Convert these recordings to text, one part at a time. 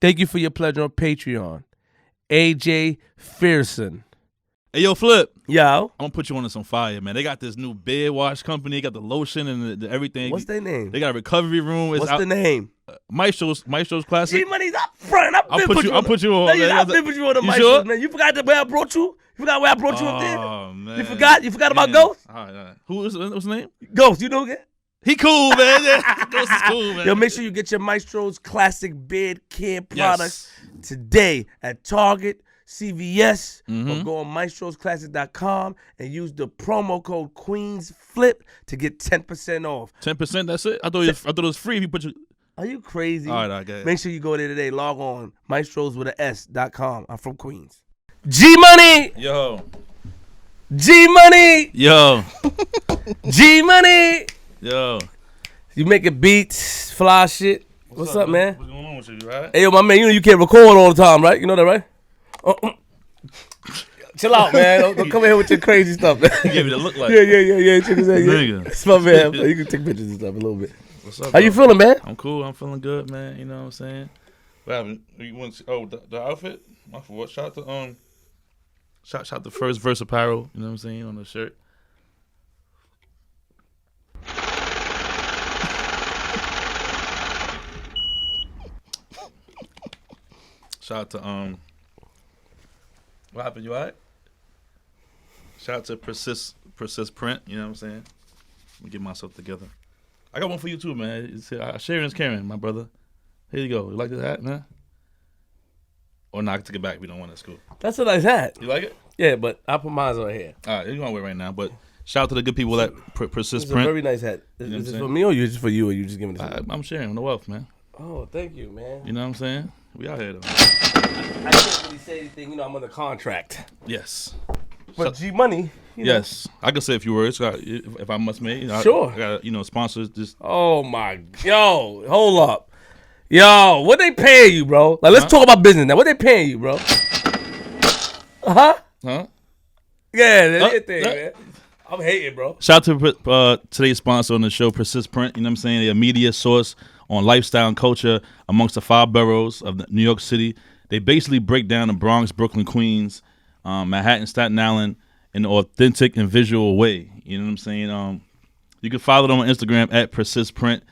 Thank you for your pledge on Patreon. AJ Fearson. Hey, yo, Flip. Yo. I'm going to put you on some fire, man. They got this new beard wash company. They got the lotion and the everything. What's their name? They got a recovery room. What's the name? Maestro's Classic. G-Money's up front. I'll put you on. I've been with you on the Maestro's, sure? Man. You forgot where I brought you? You forgot where I brought you up there? Oh, man. You forgot about Ghost? All right. What's his name? Ghost, you know again? He cool, man. Yeah. Ghost is cool, man. Yo, make sure you get your Maestro's Classic beard care products today at Target, CVS, or go on maestrosclassic.com and use the promo code QueensFlip to get 10% off. 10%, that's it? I thought it was free if you put your... Are you crazy? All right, I got it. Make sure you go there today. Log on, maestroswithas.com. I'm from Queens. G-Money! Yo. G-Money! Yo. G-Money! Yo. You making beats, fly shit. What's up, man? What's going on with you, right? Hey, yo, my man, you know you can't record all the time, right? You know that, right? Chill out, man. Don't come in here with your crazy stuff, man. You gave me the look like. Yeah. Check this out. Nigga. It's my man. You can take pictures and stuff a little bit. What's up, How you feeling, man? I'm cool. I'm feeling good, man. You know what I'm saying? What happened? You want to see, the outfit? My fault. Shout the First Verse apparel. You know what I'm saying, on the shirt. Shout out to what happened? You alright? Shout out to Persist Print. You know what I'm saying? Let me get myself together. I got one for you too, man. Sharing is caring, my brother. Here you go. You like this hat, man? Or not? Take it back. We don't want it. It's cool. That's a nice hat. You like it? Yeah, but I put mine on here. All right, you're gonna wear it right now. But shout out to the good people that Persist It's Print. a very nice hat. Is this for me or is this for you? Or you just giving it to me? I'm sharing the wealth, man. Oh, thank you, man. You know what I'm saying? We out here though. I can't really say anything. You know, I'm under contract. Yes. But G-Money. Yes, I can say a few words if I must make. Sure. I got sponsors. Just. Oh my, yo, hold up, yo, what they paying you, bro? Like, let's talk about business now. What they paying you, bro? Huh? Huh? Yeah, that's your thing, man. I'm hating, bro. Shout out to today's sponsor on the show, Persist Print. You know what I'm saying? They're a media source on lifestyle and culture amongst the 5 boroughs of New York City. They basically break down the Bronx, Brooklyn, Queens, Manhattan, Staten Island in an authentic and visual way. You know what I'm saying? You can follow them on Instagram at Persist Print.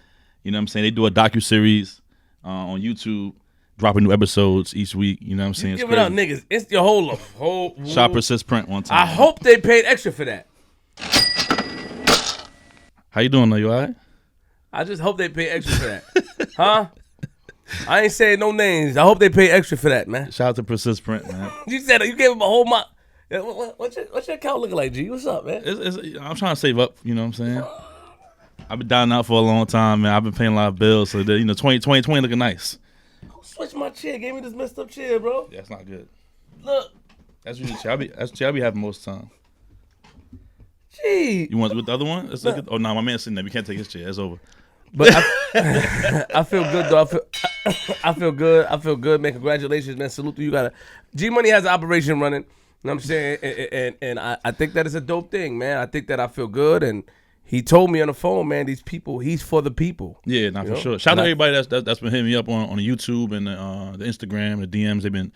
You know what I'm saying? They do a docuseries on YouTube, dropping new episodes each week. You know what I'm saying? Give it up, niggas. It's your whole Shop Persist Print one time. I hope they paid extra for that. How you doing, though? You all right? I just hope they pay extra for that. Huh? I ain't saying no names. I hope they pay extra for that, man. Shout out to Persist Print, man. You said you gave him a whole month. What's your account looking like, G? What's up, man? I'm trying to save up, you know what I'm saying? I've been down out for a long time, man. I've been paying a lot of bills, so 2020 looking nice. Switch my chair. Gave me this messed up chair, bro. Yeah, that's not good. Look. That's usually chair I be having most of the time. Gee. You want with the other one? Oh, no, my man's sitting there. We can't take his chair. It's over. But I feel good, though. I feel good. I feel good, man. Congratulations, man. Salute to you. G-Money has an operation running. You know what I'm saying? And I think that is a dope thing, man. I think that I feel good. And he told me on the phone, man, these people, he's for the people. Yeah, not for sure. Shout out to everybody that's been hitting me up on the YouTube and the Instagram, the DMs. They've been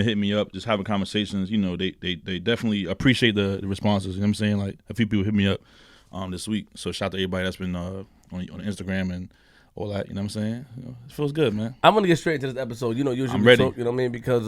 hitting me up, just having conversations. You know, they definitely appreciate the responses. You know what I'm saying? Like, a few people hit me up this week. So shout out to everybody that's been on Instagram and all that. You know what I'm saying? It feels good, man. I'm gonna get straight into this episode. You know, usually I'm ready. Talk, you know what I mean? Because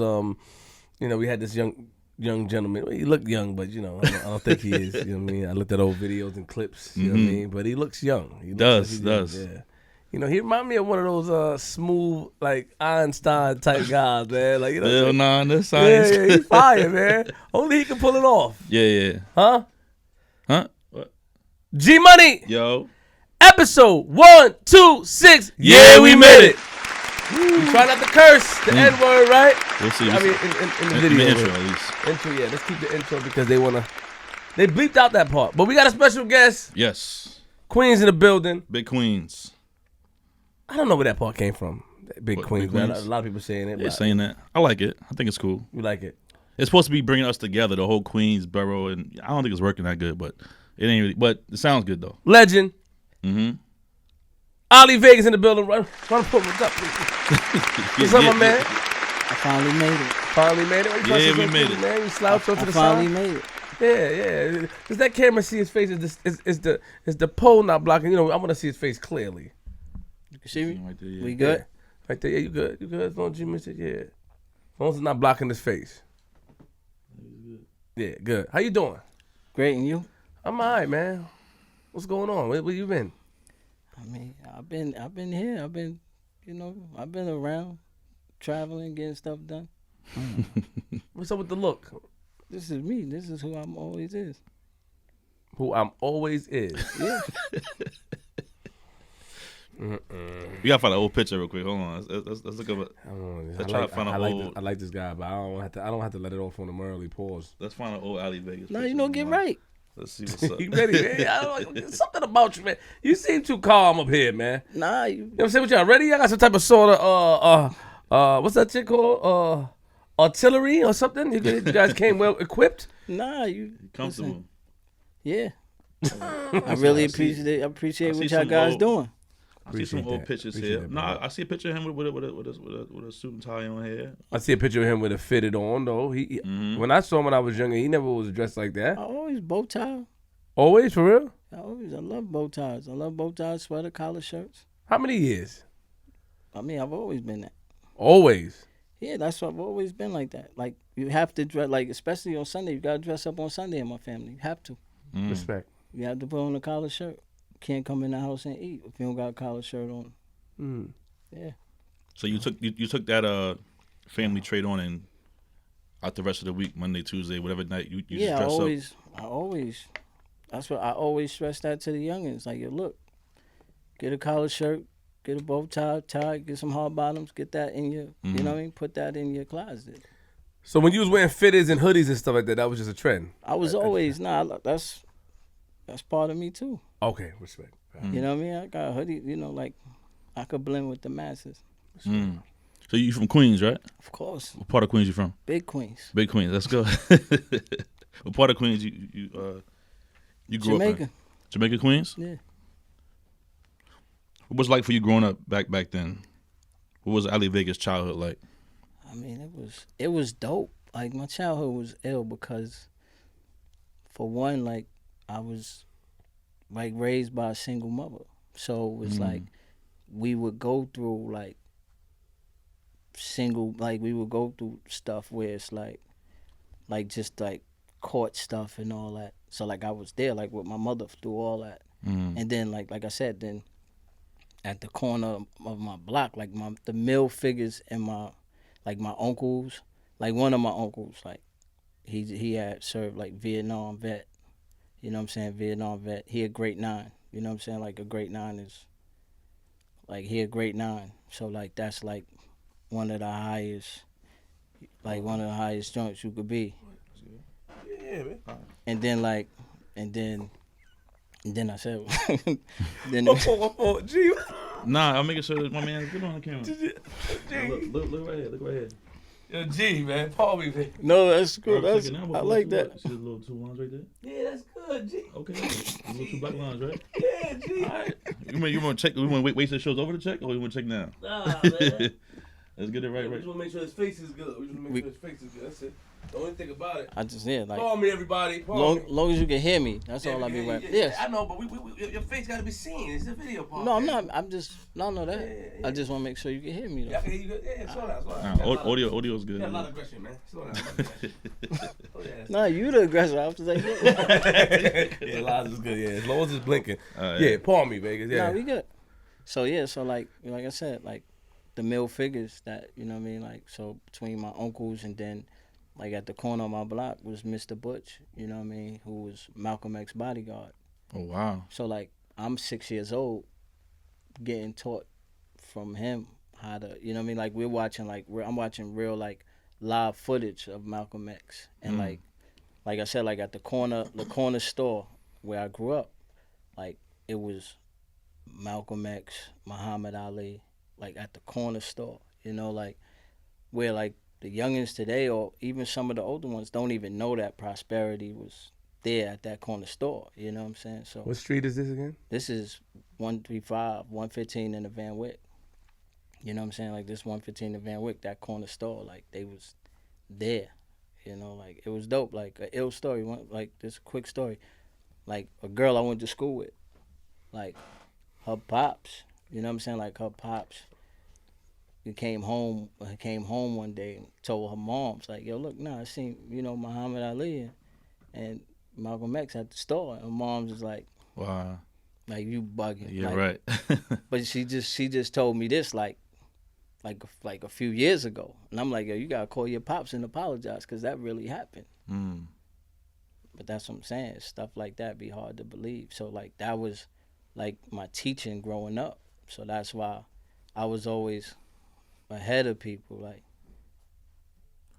we had this young gentleman. He looked young, but I don't think he is. You know what I mean? I looked at old videos and clips. You know what I mean? But he looks young. He does. Yeah. You know, he remind me of one of those smooth, like Einstein type guys, man. Like, you know, Lil Nas, this science. Yeah, he fire, man. Only he can pull it off. Yeah. Huh? What? G-Money. Yo. Episode 126. Yeah, we made it. You try not to curse the N-word, right? We'll see. I mean, in the video. The intro, at least. Intro, yeah. Let's keep the intro because they bleeped out that part. But we got a special guest. Yes. Queens in the building. Big Queens. I don't know where that part came from. Big What, Queens. Big Queens? A lot of people saying it. Yeah, saying that. I like it. I think it's cool. You like it? It's supposed to be bringing us together, the whole Queens borough, and I don't think it's working that good, but it ain't really. But it sounds good though. Legend. Mm-hmm. Ali Vegas in the building. Run for me. What's up, what's up, my man? I finally made it. Finally made it. Yeah, we made it. Man, you slouched onto I the finally side. made it. Yeah. Does that camera see his face? Is the pole not blocking? You know, I want to see his face clearly. You can see me? Right there, yeah. We good? Yeah. Right there. Yeah, you good. You good? As long as you miss it, yeah. As long as it's not blocking his face. Yeah, good. How you doing? Great, and you? I'm all right, man. What's going on? Where you been? I mean, I've been here. I've been around, traveling, getting stuff done. What's up with the look? This is me. This is who I'm always is. Who I'm always is. Yeah. We gotta find an old picture real quick. Hold on. Let's look up. Let's try to find an old. I like this guy, but I don't have to let it off on him early. Pause. Let's find an old Ali Vegas. No, picture. get right. Let's see what's up. You ready, man? Something about you, man. You seem too calm up here, man. Nah, You know what I'm saying? What y'all ready? I got some type of sort of what's that shit called? Artillery or something? You guys came well equipped? nah, you Comfortable. listen, yeah. I really appreciate what y'all guys doing. I see some old pictures Appreciate here. that, No, bro. I see a picture of him with a suit and tie on here. I see a picture of him with a fitted on though. When I saw him when I was younger, he never was dressed like that. I always bow tie. Always, for real? I love bow ties. I love bow ties, sweater, collar shirts. How many years? I mean, I've always been that. Always. Yeah, that's what I've always been like that. Like, you have to dress, like, especially on Sunday, you got to dress up on Sunday in my family. You have to. Respect. You have to put on a collar shirt. Can't come in the house and eat if you don't got a collar shirt on. Yeah. So you took that family trait on and out the rest of the week, Monday, Tuesday, whatever night you just dress up. That's what I always stress that to the youngins. Like, yo, look, get a collar shirt, get a bow tie, get some hard bottoms, get that in your, you know what I mean? Put that in your closet. So when you was wearing fitteds and hoodies and stuff like that, that was just a trend? I was always, that's part of me too. Okay, respect. You know what I mean? I got a hoodie, you know, like, I could blend with the masses. So you from Queens, right? Of course. What part of Queens you from? Big Queens. Big Queens. Let's go. What part of Queens you grew Jamaica. up in? Jamaica, Queens? Yeah. What was it like for you growing up back then? What was Ali Vegas' childhood like? I mean, it was dope. Like, my childhood was ill because, for one, like, I was, like, raised by a single mother. So it was like, we would go through, like, we would go through stuff where it's like just, like, court stuff and all that. So, like, I was there, like, with my mother through all that. And then, like I said, then at the corner of my block, like, the male figures and my uncles, like, one of my uncles, like, he had served, like, Vietnam vet. You know what I'm saying? Vietnam vet. He a grade 9. You know what I'm saying? Like, a grade 9 is, like, he a grade 9. So, like, that's, like, one of the highest joints you could be. Yeah, man. And then, like, and then I said, then G. Nah, I'm making sure that my man get on the camera. Look right here. Look right here. Yo, G, man. Paul me, man. no, that's good. Right, That's, check it out. I like that. See the little 2 lines right there? Yeah, that's good, G. Okay. The little 2 black lines, right? Yeah, G. All right. You want to check? We want to wait till the show's over to check, or we want to check now? Nah, man. Let's get it right. We just want to make sure his face is good. We just want to make sure his face is good. That's it. The only thing about it. I just, yeah, like, Call me, everybody. Call me. long as you can hear me, that's all I be rapping. Yes. I know, but your face got to be seen. It's a video part. No, I'm not. I'm just, no, that. Yeah. I just want to make sure you can hear me, though. Yeah, I can hear you good. Yeah, slow down. Nah, audio's good. You got a lot of aggression, man. Slow down. Oh, yeah. Nah, you the aggressor. I was just like, Yeah, Liz is good. Yeah, as long as it's blinking. Yeah. Yeah, palm me, Vegas. Yeah. nah, we good. So, yeah, so, like I said, like, the male figures that, you know what I mean? Like, so between my uncles and then, like, at the corner of my block was Mr. Butch, you know what I mean, who was Malcolm X's bodyguard. Oh wow. So, like, I'm 6 years old getting taught from him how to, you know what I mean? Like, we're watching, like, I'm watching real, like, live footage of Malcolm X. And, like I said, like, at the corner store where I grew up, like, it was Malcolm X, Muhammad Ali, like, at the corner store, you know, like, where, like, the youngins today or even some of the older ones don't even know that prosperity was there at that corner store. You know what I'm saying? So What street is this again? this is 135, 115 in the Van Wyck. You know what I'm saying? Like this 115 in Van Wyck, that corner store, like they was there. You know, like it was dope. Like a ill story. Like this quick story. Like a girl I went to school with, like her pops. You know what I'm saying? Like her pops. He came home one day and told her mom's like, yo, look, I seen, Muhammad Ali and Malcolm X at the store. And mom's was like, Wow. like you bugging. Yeah, like, right. But she just told me this like a few years ago. And I'm like, yo, you gotta call your pops and apologize because that really happened. Mm. But that's what I'm saying. Stuff like that be hard to believe. So like that was like my teaching growing up. So that's why I was always ahead of people. Like,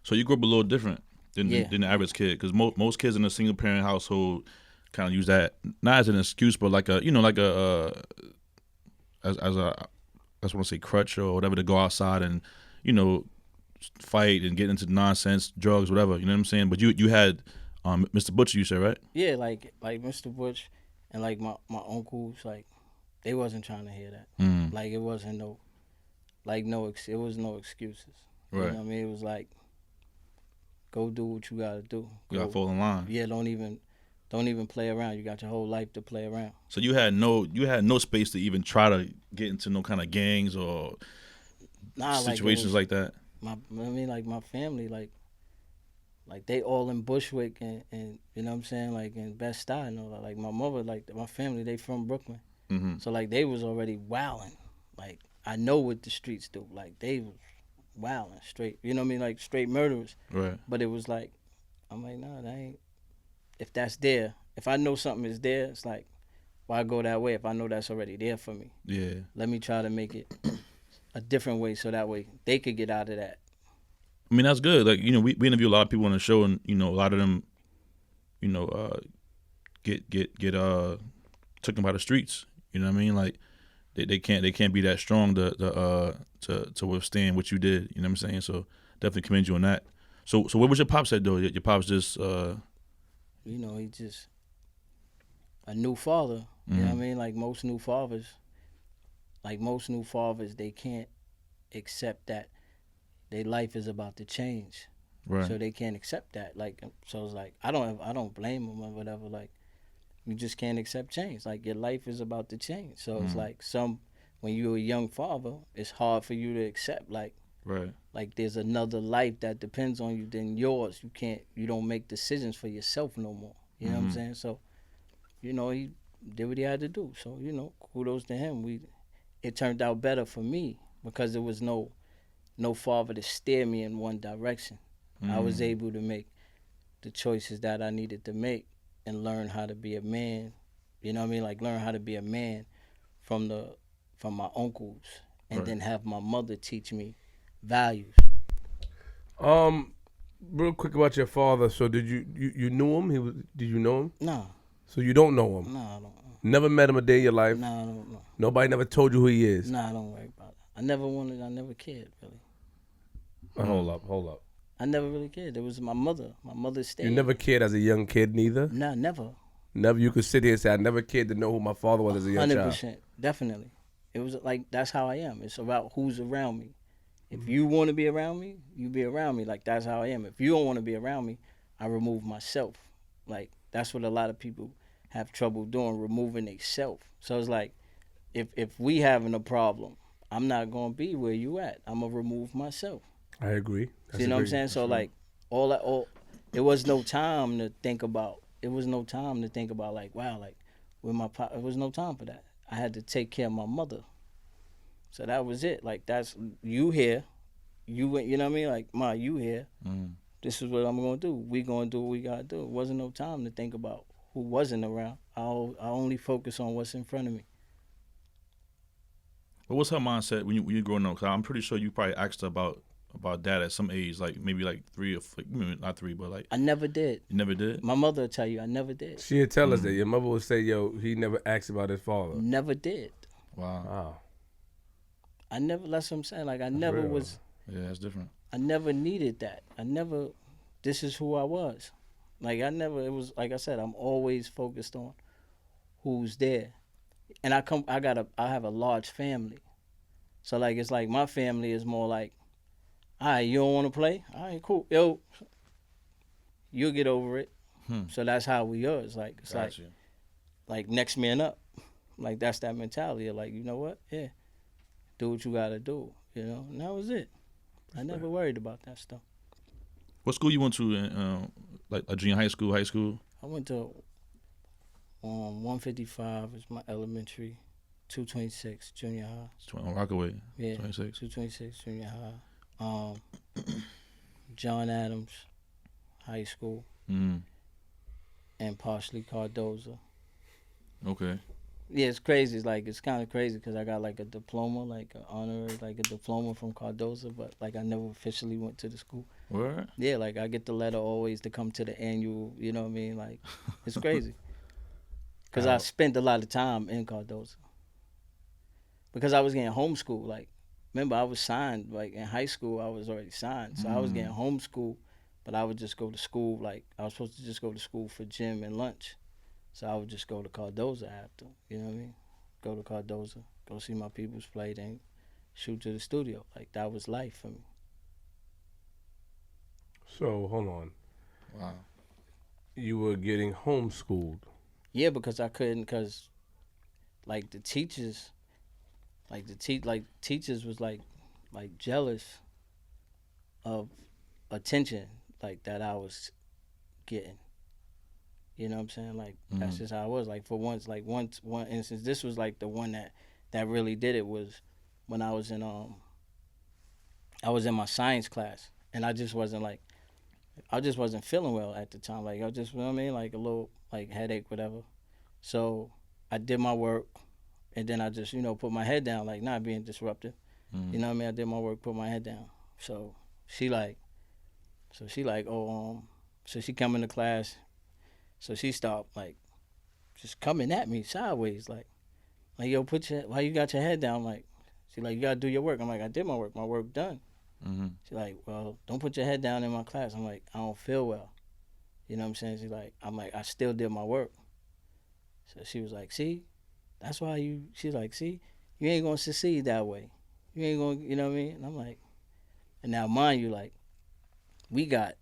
So you grew up a little different than Yeah. the average kid, because most kids in a single parent household kind of use that not as an excuse, but like a as a I just want to say crutch or whatever, to go outside and fight and get into nonsense, drugs, whatever. You know what I'm saying? But you had Mr. Butcher, you said, right? yeah, like Mr. Butch and like my uncles, like they wasn't trying to hear that. Mm. Like it wasn't it was no excuses. You Right. know what I mean? It was like, go do what you gotta do. You got to fall in line. Yeah, don't even play around. You got your whole life to play around. So you had no space to even try to get into no kind of gangs or situations like that. Like my family, like they all in Bushwick and you know what I'm saying, like in Bed-Stuy and all that. Like my mother, like my family, they from Brooklyn. Mm-hmm. So like they was already wilding. Like I know what the streets do. Like they was wilding straight. You know what I mean? Like straight murderers. Right. But it was like, I'm like, nah, that ain't. If that's there, if I know something is there, it's like, why go that way if I know that's already there for me? Yeah. Let me try to make it a different way so that way they could get out of that. I mean, that's good. Like, we interview a lot of people on the show, and a lot of them, get taken by the streets. You know what I mean? Like they can't be that strong to withstand what you did. You know what I'm saying? So definitely commend you on that. So what was your pops said though? Your pops just He just a new father. You know what I mean? Like most new fathers, they can't accept that their life is about to change. right. So they can't accept that. Like, so it's like I don't blame them or whatever. Like, you just can't accept change. Like your life is about to change. So it's like when you're a young father, it's hard for you to accept. Right. Like there's another life that depends on you than yours. You don't make decisions for yourself no more. You know what I'm saying? So, he did what he had to do. So, kudos to him. It turned out better for me because there was no father to steer me in one direction. I was able to make the choices that I needed to make and learn how to be a man. You know what I mean? Like learn how to be a man from my uncles, and Right. then have my mother teach me values. Real quick about your father. So did you knew him? Did you know him? No, So you don't know him? no, I don't. Never met him a day in your life? No, I don't know. Nobody never told you who he is? No, I don't worry about it. I never cared really. Hold up. I never really cared. It was my mother. My mother stayed. You never cared as a young kid neither? Nah, never. Never. You could sit here and say, I never cared to know who my father was as a young child. 100%, definitely. It was like that's how I am. It's about who's around me. If you want to be around me, you be around me. Like that's how I am. If you don't want to be around me, I remove myself. Like that's what a lot of people have trouble doing, removing themselves. So it's like, if we having a problem, I'm not gonna be where you at. I'm gonna remove myself. I agree. You know what I'm saying? So like it was no time to think about. It was no time to think about like, wow, like with my pop. It was no time for that. I had to take care of my mother. So that was it. Like that's you here. You went. You know what I mean? Like Ma, you here. This is what I'm gonna do. We gonna do what we gotta do. It wasn't no time to think about who wasn't around. I only focus on what's in front of me. But what's her mindset when you growing up? Cause I'm pretty sure you probably asked her about dad at some age, like maybe like 3 or 4, not 3, but like I never did. you never did. My mother will tell you I never did. She'd tell us that. Your mother would say, yo, he never asked about his father. Never did. Wow. Wow. I never. That's what I'm saying. Like I That's never real. was. Yeah, that's different. I never needed that. This is who I was. Like I never. It was like I said. I'm always focused on who's there, and I have a large family. So like it's like my family is more like, all right, you don't want to play, all right, cool, yo, you'll get over it. So that's how we are. It's like like next man up. Like that's that mentality of like, you know what? Yeah, do what you gotta do. You know, and that was it. I never worried about that stuff. What school you went to? Like a junior high school, high school? I went to 155 is my elementary, 226 junior high. On Rockaway. Yeah, 26. 226 junior high. John Adams High School, Mm. and partially Cardozo. Okay. Yeah, it's crazy. It's like it's kind of crazy because I got like a diploma, like an honor, like a diploma from Cardozo, but like I never officially went to the school. Where? Yeah, like I get the letter always to come to the annual. You know what I mean? Like it's crazy because I spent a lot of time in Cardozo because I was getting homeschooled. Like, remember I was signed. Like in high school, I was already signed, so I was getting homeschooled. But I would just go to school. Like I was supposed to just go to school for gym and lunch. So I would just go to Cardozo after, you know what I mean? Go to Cardozo, go see my peoples play, then shoot to the studio. Like, that was life for me. So, hold on. Wow. You were getting homeschooled. Yeah, because I couldn't, because, like, the teachers, like, teachers was, like jealous of attention, like, that I was getting. You know what I'm saying? Like that's just how it was. Like for one instance, this was like the one that really did it was when I was in my science class, and I just wasn't feeling well at the time. Like I just, you know what I mean, like a little like headache, whatever. So I did my work, and then I just put my head down, like not being disruptive. You know what I mean? I did my work, put my head down. So she come into class. So she stopped, like, just coming at me sideways, like yo, why you got your head down? Like, she like, you gotta do your work. I'm like, I did my work done. Mm-hmm. She like, well, don't put your head down in my class. I'm like, I don't feel well. You know what I'm saying? I'm like, I still did my work. So she was like, see, that's why she's like, see, you ain't gonna succeed that way. You ain't gonna, you know what I mean? And I'm like, and now mind you, like, we got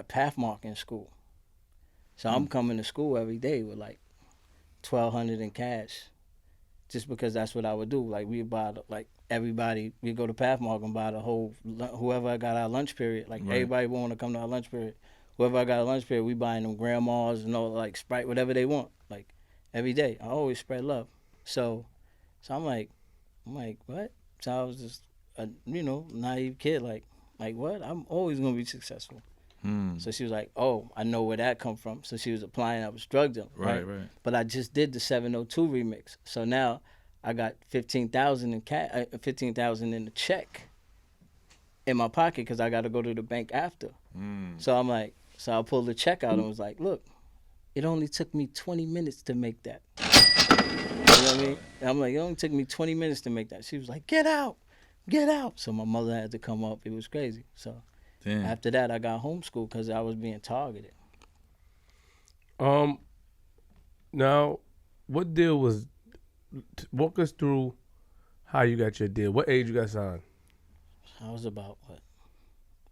Pathmark in school. So I'm coming to school every day with like $1,200 in cash, just because that's what I would do. Like we buy everybody, we go to Pathmark and buy the whole, whoever I got our lunch period. Like everybody want to come to our lunch period. Whoever I got a lunch period, we buying them grandmas and all, like Sprite, whatever they want. Like every day, I always spread love. So I'm like what? So I was just a naive kid. Like what? I'm always gonna be successful. So she was like, oh, I know where that come from. So she was applying I was drug dealing. Right. But I just did the 702 remix. So now I got $15,000 in the check in my pocket because I got to go to the bank after. So I'm like, so I pulled the check out and was like, look, it only took me 20 minutes to make that. You know what I mean? And I'm like, it only took me 20 minutes to make that. She was like, get out. So my mother had to come up. It was crazy. So Damn. after that, I got homeschooled because I was being targeted. Now, what deal was? Walk us through how you got your deal. What age you got signed? I was about what?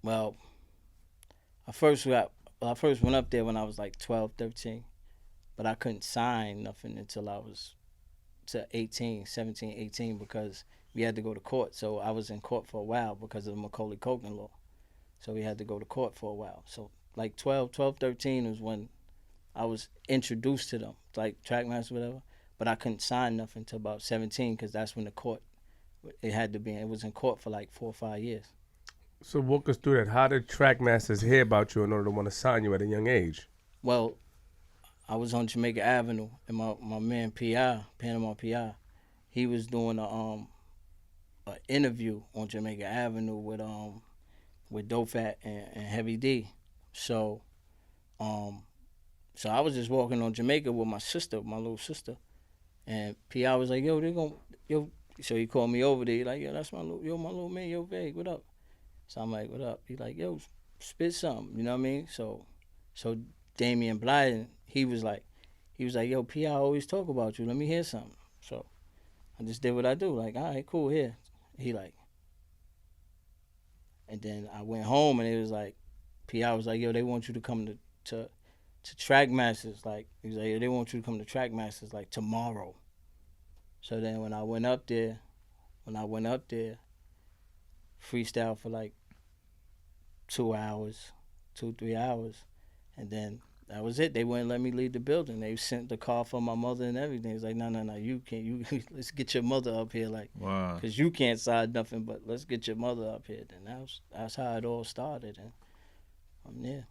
Well, I first went up there when I was like 12, 13, but I couldn't sign nothing until I was to 18, 17, 18 because we had to go to court. So I was in court for a while because of the Macaulay-Culkin law. So we had to go to court for a while. So like 12, 13 was when I was introduced to them, like Trackmaster, whatever. But I couldn't sign nothing until about 17 because that's when the court, it was in court for like 4 or 5 years. So walk us through that. How did Trackmasters hear about you in order to want to sign you at a young age? Well, I was on Jamaica Avenue, and my man P.I., Panama P.I., he was doing an interview on Jamaica Avenue with Dofat and Heavy D. So I was just walking on Jamaica with my sister, my little sister, and P.I. was like, yo. So he called me over there. He like, yo, that's my little man, yo, Vague, what up? So I'm like, what up? He like, yo, spit something, you know what I mean? So Damian Blyden, he was like, yo, P, I always talk about you. Let me hear something. So I just did what I do. Like, all right, cool, here. He like, and then I went home and it was like, P.I. was like, yo, they want you to come to Track Masters. Like, he was like, yo, they want you to come to Track Masters like tomorrow. So then when I went up there, freestyle for like 2 hours, 3 hours, and then that was it. They wouldn't let me leave the building. They sent the car for my mother and everything. It's like, no, you can't. You let's get your mother up here, like, Wow. because you can't side nothing. But let's get your mother up here. Then that's how it all started, and from there.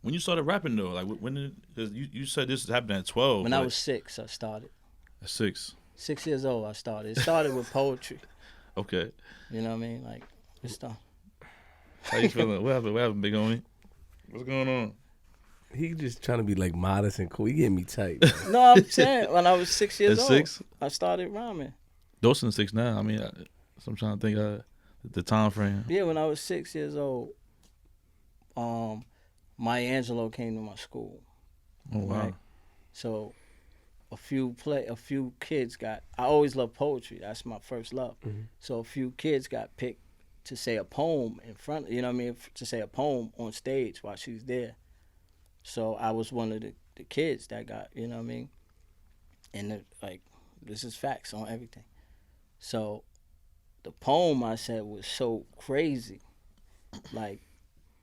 When you started rapping though, like when did? Cause you said this happened at 12. When I was 6, I started. At 6. 6 years old, I started. It started with poetry. Okay. You know what I mean? Like, it's done. How you feeling? What happened, big homie? What's going on? He just trying to be like modest and cool. He getting me tight. No, I'm saying when I was 6 years At old, 6? I started rhyming. Dawson's 6 now. I mean, so I'm trying to think the time frame. Yeah, when I was 6 years old, Maya Angelou came to my school. Oh wow. Right? So a few kids got. I always loved poetry. That's my first love. Mm-hmm. So a few kids got picked to say a poem in front. You know what I mean? To say a poem on stage while she was there. So I was one of the kids that got. You know what I mean? And like, this is facts on everything. So the poem I said was so crazy, like.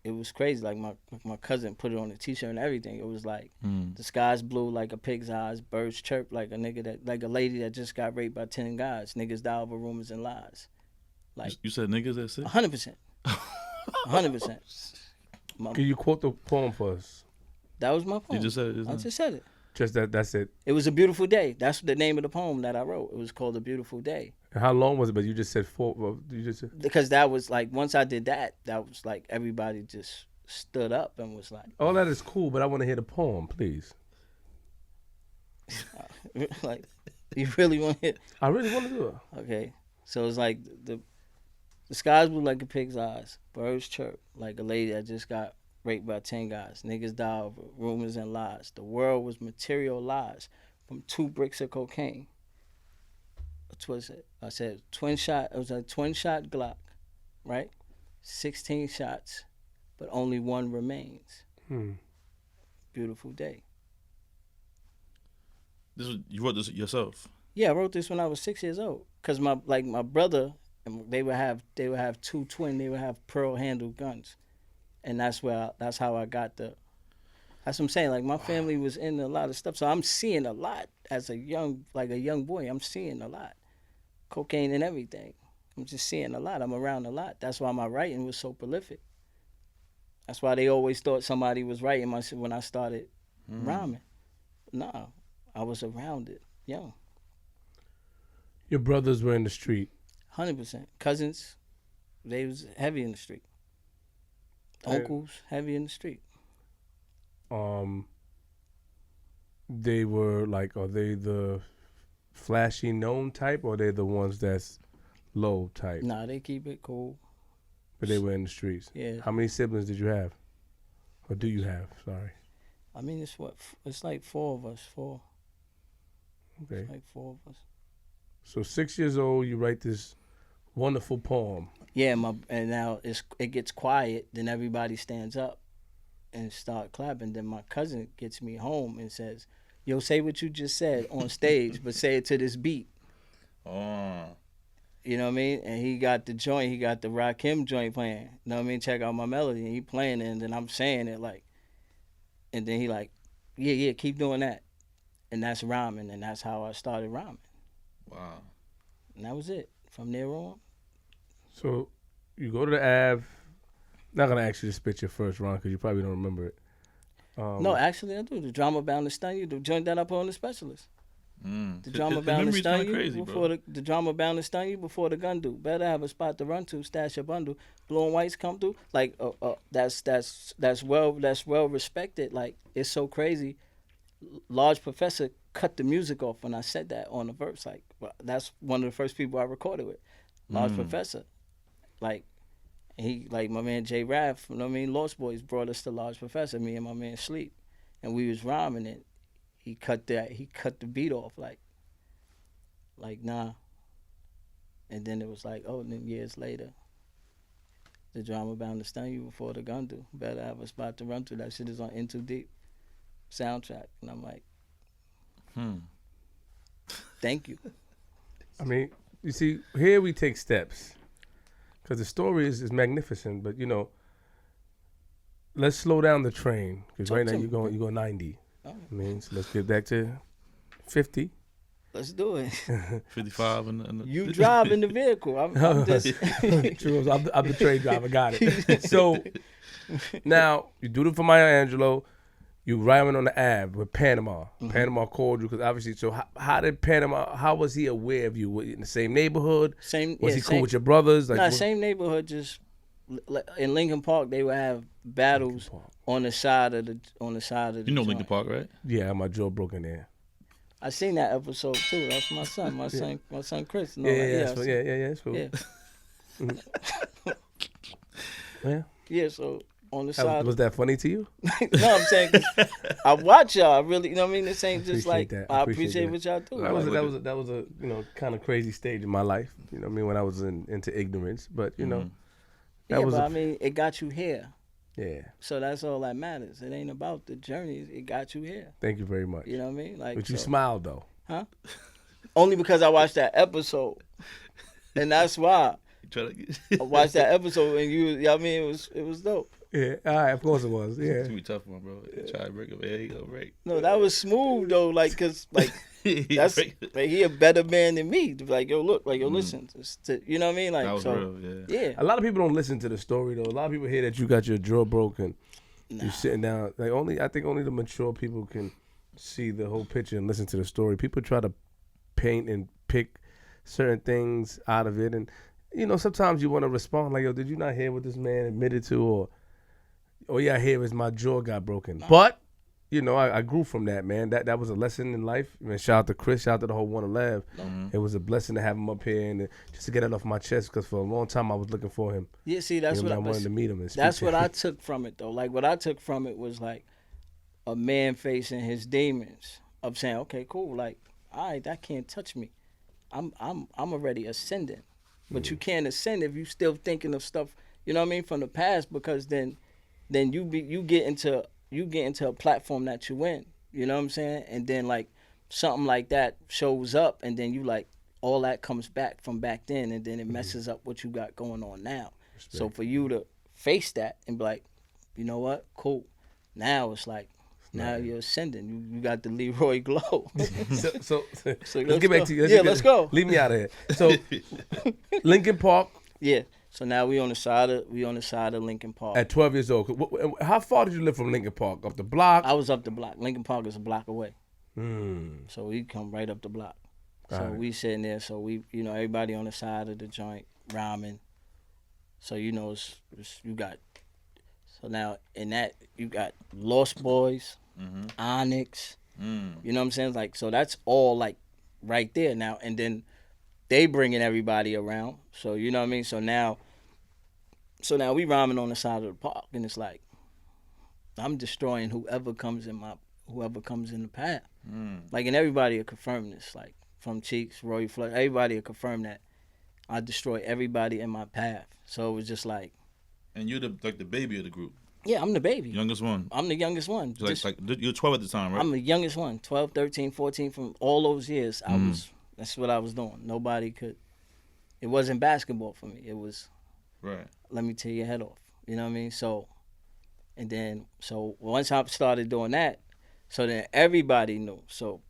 It was crazy. Like my cousin put it on a T-shirt and everything. It was like the sky's blue like a pig's eyes, birds chirp like a lady that just got raped by 10 guys. Niggas die over rumors and lies. Like you said niggas at 6? 100%, 100%. Can you quote the poem for us? That was my poem. You just said it. I just said it. Just that's it. It was a beautiful day. That's the name of the poem that I wrote. It was called A Beautiful Day. And how long was it? But you just said 4. Well, you just said... Because that was like, once I did that was like everybody just stood up and was like, all that is cool, but I want to hear the poem, please. like, you really want to hear? I really want to do it. Okay, so it's like the sky's blue like a pig's eyes, birds chirp like a lady that just got raped by 10 guys. Niggas die over rumors and lies. The world was material lies from 2 bricks of cocaine. What was it? I said twin shot. It was a twin shot Glock, right? 16 shots, but only 1 remains. Beautiful day. You wrote this yourself? Yeah, I wrote this when I was 6 years old. Cause my brother, they would have 2 twin. They would have pearl handle guns. And that's how I got that's what I'm saying. Like, my family was in a lot of stuff. So I'm seeing a lot as a young boy. I'm seeing a lot. Cocaine and everything. I'm just seeing a lot. I'm around a lot. That's why my writing was so prolific. That's why they always thought somebody was writing when I started rhyming. Nah, I was around it, young. Your brothers were in the street. 100%. Cousins, they was heavy in the street. Uncles, heavy in the street. They were like, are they the flashy known type, or are they the ones that's low type? Nah, they keep it cool. But they were in the streets. Yeah. How many siblings did you have? Or do you have? Sorry. I mean, it's like 4 of us. 4. Okay. It's like 4 of us. So 6 years old, you write this wonderful poem. Yeah, and now it gets quiet. Then everybody stands up and start clapping. Then my cousin gets me home and says, "Yo, say what you just said on stage, but say it to this beat." Oh. You know what I mean? And he got the joint. He got the Rakim joint playing. You know what I mean? Check out my melody. And he playing it, and then I'm saying it like, and then he like, yeah, keep doing that. And that's rhyming, and that's how I started rhyming. Wow. And that was it. From there on. So you go to the Ave. Not going to ask you to spit your first rhyme because you probably don't remember it. No, actually I do. The Drama Bound to Stun You. The joint that I put on the Specialist. The Drama His Bound to memory's Stun kinda You. crazy, Before bro. the Drama Bound to Stun You before the gun do. Better have a spot to run to. Stash your bundle. Blue and whites come through. Like that's well respected. Like, it's so crazy. Large Professor cut the music off when I said that on the verse. Like, that's one of the first people I recorded with. Large Professor. Like, And he, like my man Jay Raff, you know what I mean, Lost Boys brought us to Large Professor, me and my man Sleep. And we was rhyming it. He cut the beat off like nah. And then it was like, oh, and then years later, the drama bound to stun you before the gun do. Better have a spot to run to. That shit is on In Too Deep soundtrack. And I'm like, thank you. I mean, you see, here we take steps. Because the story is magnificent, but, you know, let's slow down the train. Because right now you're going 90. Oh. I mean, so let's get back to 50. Let's do it. 55 and You drive in the vehicle. I'm just... True, I'm the train driver, got it. So, now, you do it for Maya Angelou. You rhyming on the Ave with Panama. Mm-hmm. Panama called you because obviously. So how did Panama? How was he aware of you? Were you in the same neighborhood? Was he cool with your brothers? Like, same neighborhood. Just in Lincoln Park, they would have battles on the side of the You know Lincoln Park, right? Yeah, my jaw broken there. I seen that episode too. That's my son. My son Chris. Yeah. That's cool. Yeah. Yeah. So. On the side. Was that funny to you? No, I'm saying 'cause I watch y'all. I really, you know what I mean? This ain't just like that. I appreciate what y'all do. That was a you know kind of crazy stage in my life. You know what I mean, when I was into ignorance, but you know. I mean, it got you here. Yeah. So that's all that matters. It ain't about the journey. It got you here. Thank you very much. You know what I mean? Like, but you smiled though. Huh? Only because I watched that episode, and that's why. I watched that episode and you know what I mean, it was dope. Yeah, all right, of course it was. Yeah, it's gonna be tough one, bro. Try to break him. Yeah, he gonna break. No, that was smooth though, like, cause like that's like he a better man than me. Like, yo, look, like, yo, listen, you know what I mean? Like, that was so real, yeah. A lot of people don't listen to the story though. A lot of people hear that you got your jaw broken. You're sitting down. Like I think only the mature people can see the whole picture and listen to the story. People try to paint and pick certain things out of it, and you know, sometimes you want to respond like, yo, did you not hear what this man admitted to? Or yeah, I hear is my jaw got broken. But, you know, I grew from that, man. That was a lesson in life. I mean, shout out to Chris, shout out to the whole One Lab. It was a blessing to have him up here and just to get it off my chest because for a long time I was looking for him. Yeah, see, that's what I wanted to meet him. And that's what I took from it, though. Like, what I took from it was like a man facing his demons of saying, okay, cool, like, all right, that can't touch me. I'm already ascending. But you can't ascend if you still thinking of stuff, you know what I mean, from the past, because then you get into a platform that you in, you know what I'm saying? And then like something like that shows up and then you like all that comes back from back then and then it messes up what you got going on now. Respect. So for you to face that and be like, you know what? Cool. Now it's like now you're ascending. You got the Leroy glow. so let's get back to you. Let's go. Leave me out of here. So Lincoln Park. Yeah. So now we on the side of Lincoln Park. At 12 years old. How far did you live from Lincoln Park? Up the block? I was up the block. Lincoln Park is a block away. So we come right up the block. So we sitting there. So we, you know, everybody on the side of the joint rhyming. So you know, you got. So now in that you got Lost Boys, Onyx. You know what I'm saying? Like, so that's all like right there now. And then they bringing everybody around. So you know what I mean? So now we rhyming on the side of the park, and it's like I'm destroying whoever comes in the path. Like, and everybody will confirm this. Like from Cheeks, Roy Flood, everybody will confirm that I destroy everybody in my path. So it was just like. And you're the baby of the group. Yeah, I'm the baby. Youngest one. I'm the youngest one. You're 12 at the time, right? I'm the youngest one. 12, 13, 14, from all those years. That's what I was doing. Nobody could. It wasn't basketball for me. It was. Right. Let me tear your head off. You know what I mean? So once I started doing that, so then everybody knew. So,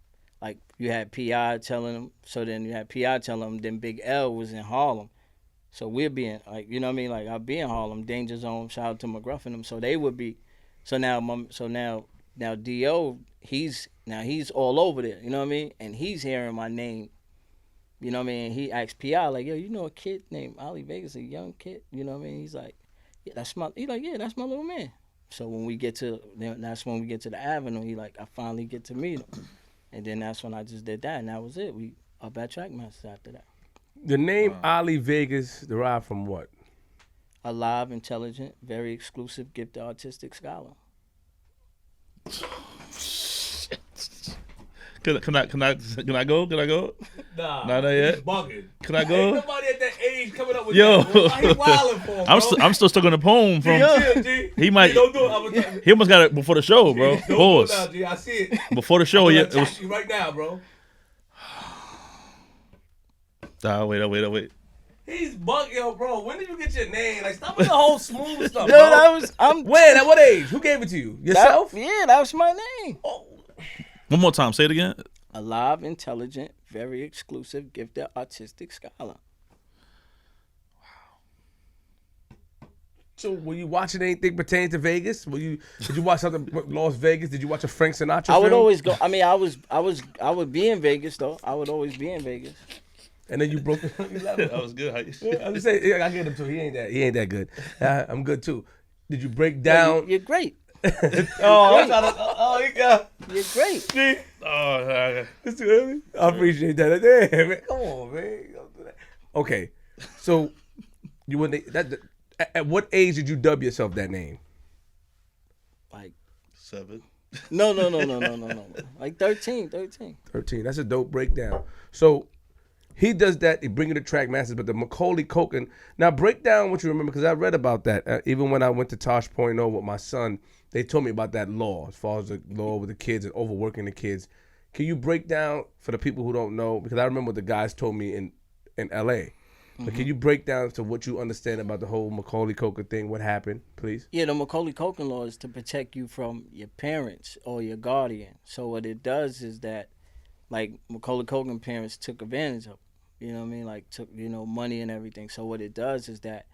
like, you had P.I. telling them. So then you had P.I. telling them. Then Big L was in Harlem. So we're being, like, you know what I mean? Like, I'll be in Harlem, Danger Zone, shout out to McGruff and them. So they would be, now D.O., he's all over there, you know what I mean? And he's hearing my name, you know what I mean? He asked P.I., like, yo, you know a kid named Ali Vegas, a young kid, you know what I mean? He's like, yeah, that's my little man. So when we get to the Avenue, he like, I finally get to meet him. And then that's when I just did that, and that was it. We up at Trackmasters after that. The name Ali Vegas derived from what? Alive, intelligent, very exclusive, gifted, artistic scholar. Can I go? Can I go? Nah, Not yet. he's bugging. Can I Ain't go? nobody at that age coming up with Yo. that. Bro. Why he wildin' for, bro? I'm still stuck on the poem from. Chill, G. He might. G, don't do it. He almost got it before the show, bro. Don't do it Pause. now, G. I see it. Before the show, I'm yeah, gonna it was. attack you right now, bro. Wait. He's bugging, yo, bro. When did you get your name? Like, stop with the whole smooth stuff, Yo, bro. that was When? At what age? Who gave it to you? Yourself? that was my name. Oh. One more time. Say it again. Alive, intelligent, very exclusive, gifted, artistic scholar. So, were you watching anything pertaining to Vegas? Did you watch something Las Vegas? Did you watch a Frank Sinatra I would film? always go. I mean, I would be in Vegas though. I would always be in Vegas. And then you broke it. That was good. How you I'm just saying, I get him too. He ain't that good. I'm good too. Did you break down? You're great. You got. You're great. It's too early. I appreciate that. Damn, man. Come on, man. Don't do that. Okay, so you wouldn't. At what age did you dub yourself that name? Like 7. no. Like 13. 13. That's a dope breakdown. So he does that. He bring in the track masters, but the Macaulay Culkin. Now break down what you remember, because I read about that. Even when I went to Tosh Point with my son, they told me about that law, as far as the law with the kids and overworking the kids. Can you break down for the people who don't know? Because I remember what the guys told me in L.A. But can you break down to what you understand about the whole Macaulay Culkin thing? What happened, please? Yeah, the Macaulay Culkin law is to protect you from your parents or your guardian. So what it does is that, like, Macaulay Culkin parents took advantage of him. You know what I mean? Like, took, money and everything. So what it does is that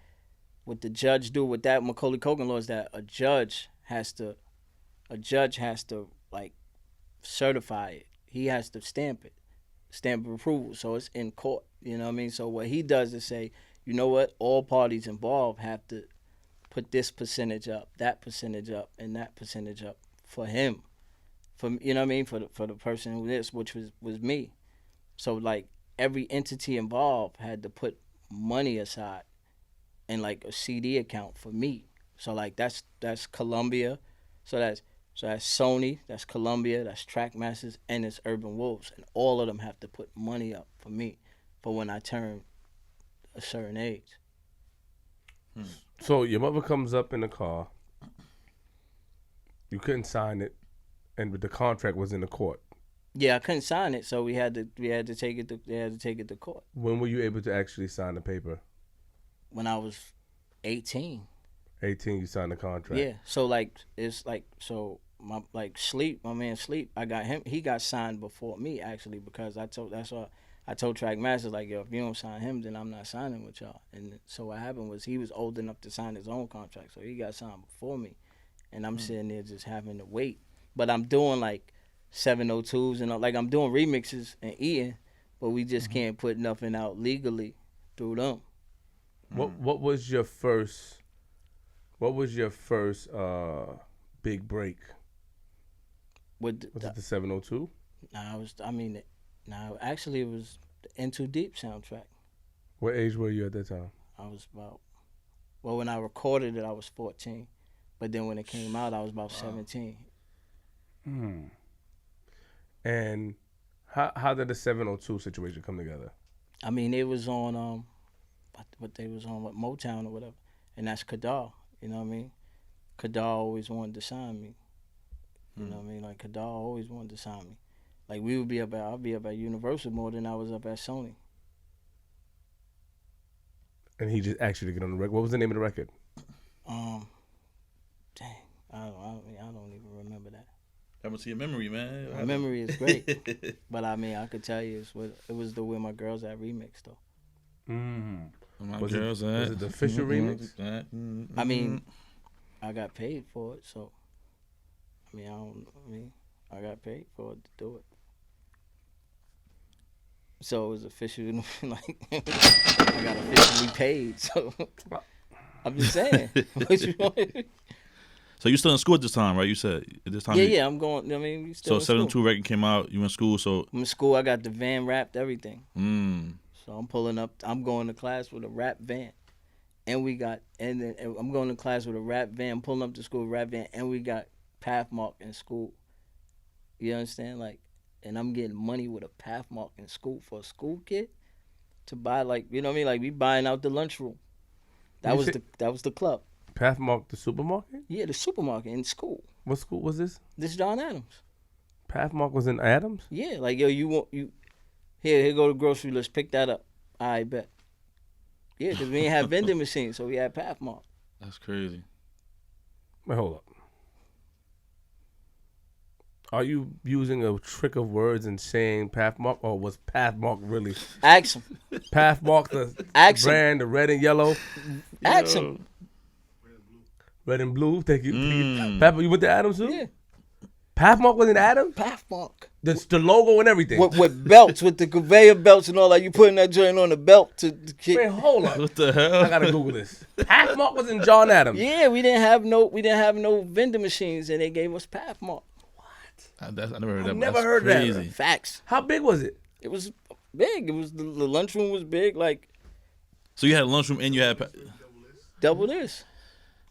what the judge do with that Macaulay Culkin law is that a judge has to like certify it. He has to stamp of approval. So it's in court. You know what I mean? So what he does is say, you know what? All parties involved have to put this percentage up, that percentage up, and that percentage up for him. For you know what I mean? For the person who this, which was me. So like every entity involved had to put money aside in like a CD account for me. So like that's Columbia. So that's Sony, that's Columbia, that's Trackmasters, and it's Urban Wolves. And all of them have to put money up for me for when I turn a certain age. So your mother comes up in the car. You couldn't sign it, and the contract was in the court. Yeah, I couldn't sign it, so they had to take it to court. When were you able to actually sign the paper? When I was 18. 18, you signed the contract. Yeah. So like it's like so my man Sleep, I got him. He got signed before me actually, because I told Trackmasters, like, yo, if you don't sign him, then I'm not signing with y'all. And so what happened was he was old enough to sign his own contract, so he got signed before me, and I'm sitting there just having to wait. But I'm doing like 702s and like I'm doing remixes and eating, but we just can't put nothing out legally through them. What was your first big break? Was it the 702? Actually it was the In Too Deep soundtrack. What age were you at that time? I was when I recorded it I was 14, but then when it came out I was about 17. And how did the 702 situation come together? I mean, it was on what they was on, Motown or whatever, and that's Kadar. You know what I mean? Kadar always wanted to sign me. You know what I mean? Like Kadar always wanted to sign me. Like I'd be up at Universal more than I was up at Sony. And he just asked you to get on the record. What was the name of the record? Dang, I don't even remember that. Happened to your memory, man. My memory is great, but I mean, I could tell you it was the Where My Girls At remix though. Was it the official remix? I mean, I got paid for it, so I got paid for it to do it. So it was official, like I got officially paid. So I'm just saying. What you want? So you still in school at this time, right? You said at this time. Yeah, I'm going. I mean, we still. So 702 record came out. You in school, so. I'm in school. I got the van wrapped, everything. So I'm pulling up. I'm going to class with a wrap van, and then I'm going to class with a rap van, pulling up to school with a rap van, and we got Pathmark in school. You understand? Like, and I'm getting money with a Pathmark in school for a school kid to buy, like, you know what I mean? Like, we buying out the lunchroom. That was the club. Pathmark, the supermarket? Yeah, the supermarket in school. What school was this? This is John Adams. Pathmark was in Adams? Yeah, like, yo, here go the grocery list, pick that up. I bet. Yeah, because we didn't have vending machines, so we had Pathmark. That's crazy. Wait, hold up. Are you using a trick of words and saying Pathmark, or was Pathmark really Ask him. Pathmark the Ask brand, the red and yellow? Ask him. Red and blue. Thank you. Pathmark, you went to Adams too? Yeah. Pathmark was in Adams? Pathmark. The logo and everything. With belts, with the conveyor belts and all that. You putting that joint on the belt to keep. Wait, hold up. What the hell? I gotta Google this. Pathmark was in John Adams. Yeah, we didn't have no vending machines, and they gave us Pathmark. I never heard that. I've never That's heard that. crazy. Facts. How big was it? It was big. It was the lunchroom was big, like So you had a lunchroom and you had. double this.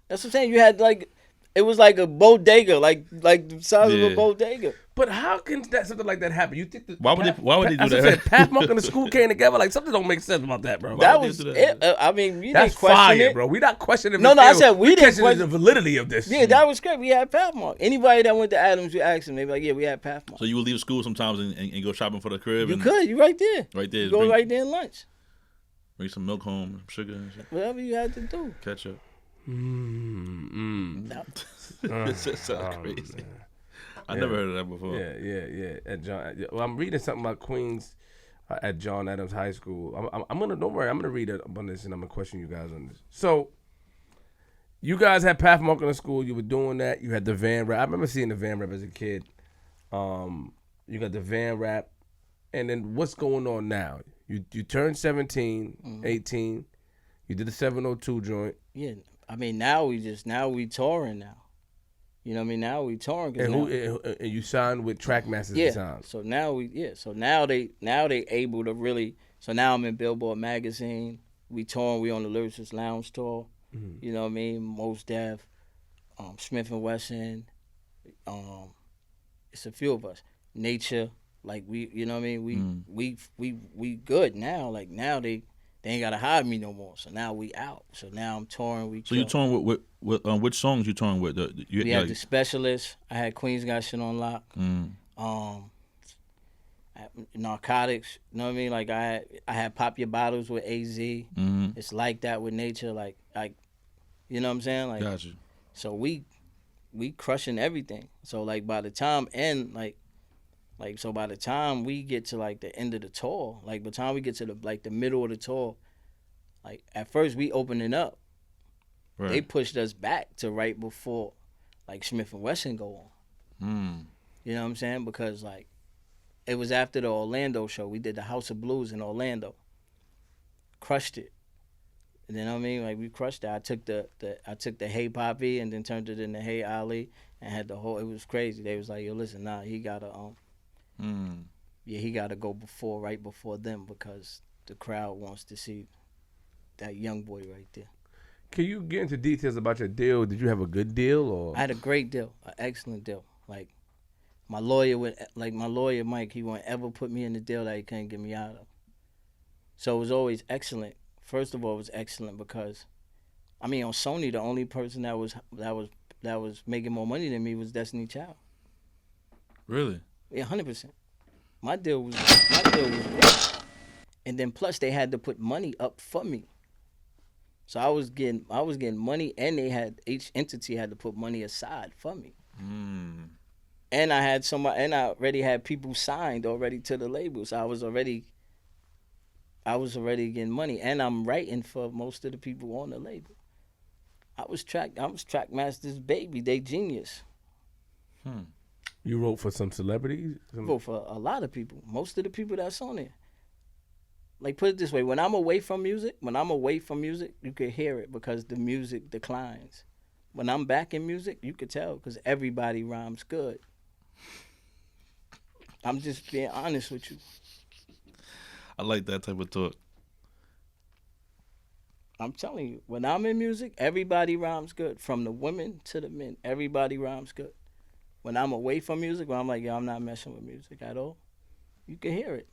That's what I'm saying. You had like, it was like a bodega, like the size of Yeah. a bodega. But how can something like that happen? You think that Why would they do that's that? what I said, Pathmark and the school came together. Like something don't make sense about that, bro. That would was they do it. that? I mean, we That's didn't question fire, it, bro. We not questioning. No, the I field. said we didn't questioning question the validity of this. Yeah, that was great. We had Pathmark. Anybody that went to Adams, you asked them, they be like, yeah, we had Pathmark. So you would leave school sometimes and go shopping for the crib. You and could. You right there. Right there. You go right there in lunch. Bring some milk home, sugar, and shit. Whatever you had to do. Ketchup. No. It sounds crazy. Man. I never heard of that before. Yeah. At John, well, I'm reading something about Queens at John Adams High School. I'm gonna, don't worry, I'm gonna read up on this and I'm gonna question you guys on this. So, you guys had Pathmark in the school. You were doing that. You had the van rap. I remember seeing the van rap as a kid. You got the van rap, and then what's going on now? You turned 17, 18. You did the 702 joint. Yeah. I mean, now we touring now. You know what I mean? Now we touring. And you signed with Trackmasters at the time. So now they able to really. So now I'm in Billboard magazine. We touring. We on the Lyricist Lounge tour. Mm-hmm. You know what I mean? Mos Def, Smith and Wesson. It's a few of us. Nature. Like we, you know what I mean? We good now. Like now they ain't gotta hire me no more. So now we out. So now I'm touring. So you touring with which songs you touring with? We had The Specialist. I had Queens Got Shit on Lock. Narcotics. You know what I mean? Like I had Pop Your Bottles with AZ. It's like that with Nature. Like you know what I'm saying? Like, got you. So we crushing everything. So like by the time by the time we get to like the end of the tour, like by the time we get to the middle of the tour, like at first we opening up. Right. They pushed us back to right before like Smith and Wesson go on. You know what I'm saying? Because like it was after the Orlando show. We did the House of Blues in Orlando. Crushed it. You know what I mean? Like we crushed it. I took the Hey Poppy and then turned it into Hey Ali and had the whole. It was crazy. They was like, yo, listen, nah, he gotta he gotta go right before them because the crowd wants to see that young boy right there. Can you get into details about your deal? Did you have a good deal or? I had a great deal, an excellent deal. Like my lawyer Mike, he wouldn't ever put me in the deal that he couldn't get me out of. So it was always excellent. First of all, it was excellent because, I mean, on Sony, the only person that was making more money than me was Destiny Child. Really? Yeah, 100%. My deal was great. And then plus they had to put money up for me. So I was getting money, and each entity had to put money aside for me. And I already had people signed already to the label, so I was already getting money, and I'm writing for most of the people on the label. I was Trackmaster's baby. They genius. You wrote for some celebrities? I wrote for a lot of people. Most of the people that's on there. Like, put it this way, when I'm away from music, you could hear it because the music declines. When I'm back in music, you could tell because everybody rhymes good. I'm just being honest with you. I like that type of talk. I'm telling you, when I'm in music, everybody rhymes good. From the women to the men, everybody rhymes good. When I'm away from music, when I'm like, yo, I'm not messing with music at all, you can hear it.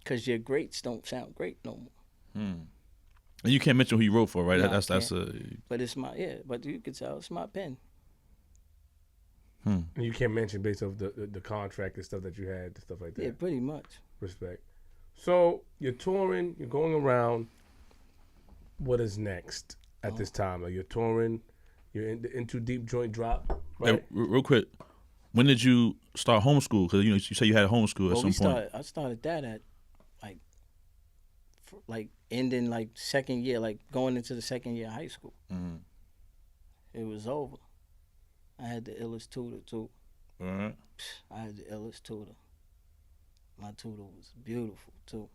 Because your greats don't sound great no more. And you can't mention who you wrote for, right? No, that's a. But it's but you can tell it's my pen. And you can't mention based off the contract and stuff that you had, stuff like that. Yeah, pretty much. Respect. So you're touring, you're going around. What is next at this time? Like you're touring, you're into Deep Joint Drop, right? Hey, real quick, when did you start homeschool? Because you say you had homeschool at some point. I started that at ending like second year, like going into the second year of high school. It was over. I had the illest tutor too. I had the illest tutor. My tutor was beautiful too.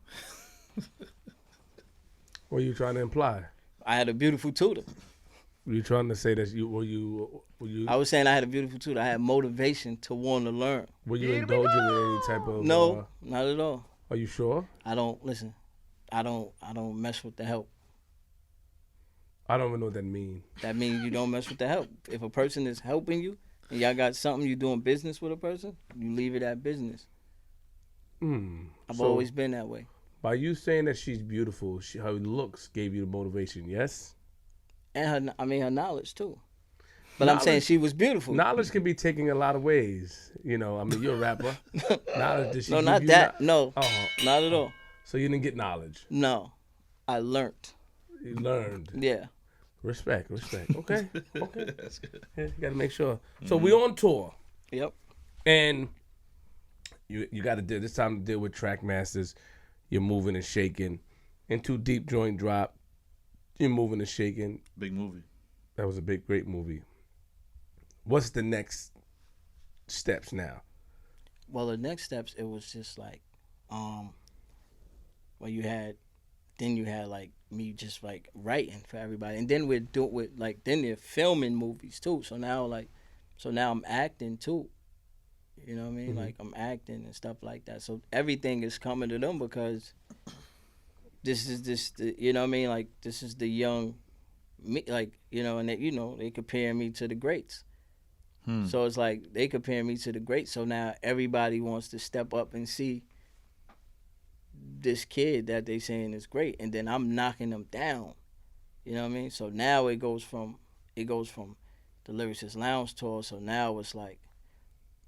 What are you trying to imply? I had a beautiful tutor. Were you trying to say that were you? I was saying I had a beautiful tutor. I had motivation to want to learn. Were you indulging in any type of? No, not at all. Are you sure? I don't mess with the help. I don't even know what that means. That means you don't mess with the help. If a person is helping you and y'all got something, you doing business with a person, you leave it at business. I've always been that way. By you saying that she's beautiful, her looks gave you the motivation, yes? And her knowledge too. But I'm saying she was beautiful. Knowledge can be taken a lot of ways. You know, I mean, you're a rapper. Knowledge, did she no, give not you that. No, Oh. not at all. So you didn't get knowledge. No, I learned. You learned. Yeah. Respect. Okay. That's good. Yeah, you got to make sure. So we on tour. Yep. And you got to deal this time to deal with track masters. You're moving and shaking. Into Deep Joint Drop. You're moving and shaking. Big movie. That was a great movie. What's the next steps now? Well, the next steps, it was just like, well, you had like me just like writing for everybody, and then then they're filming movies too. So now I'm acting too. You know what I mean? Like I'm acting and stuff like that. So everything is coming to them because this is you know what I mean? Like this is the young me, like, you know, and they compare me to the greats. So it's like they compare me to the greats. So now everybody wants to step up and see this kid that they saying is great, and then I'm knocking them down. You know what I mean? So now it goes from the Lyricist Lounge tour. So now it's like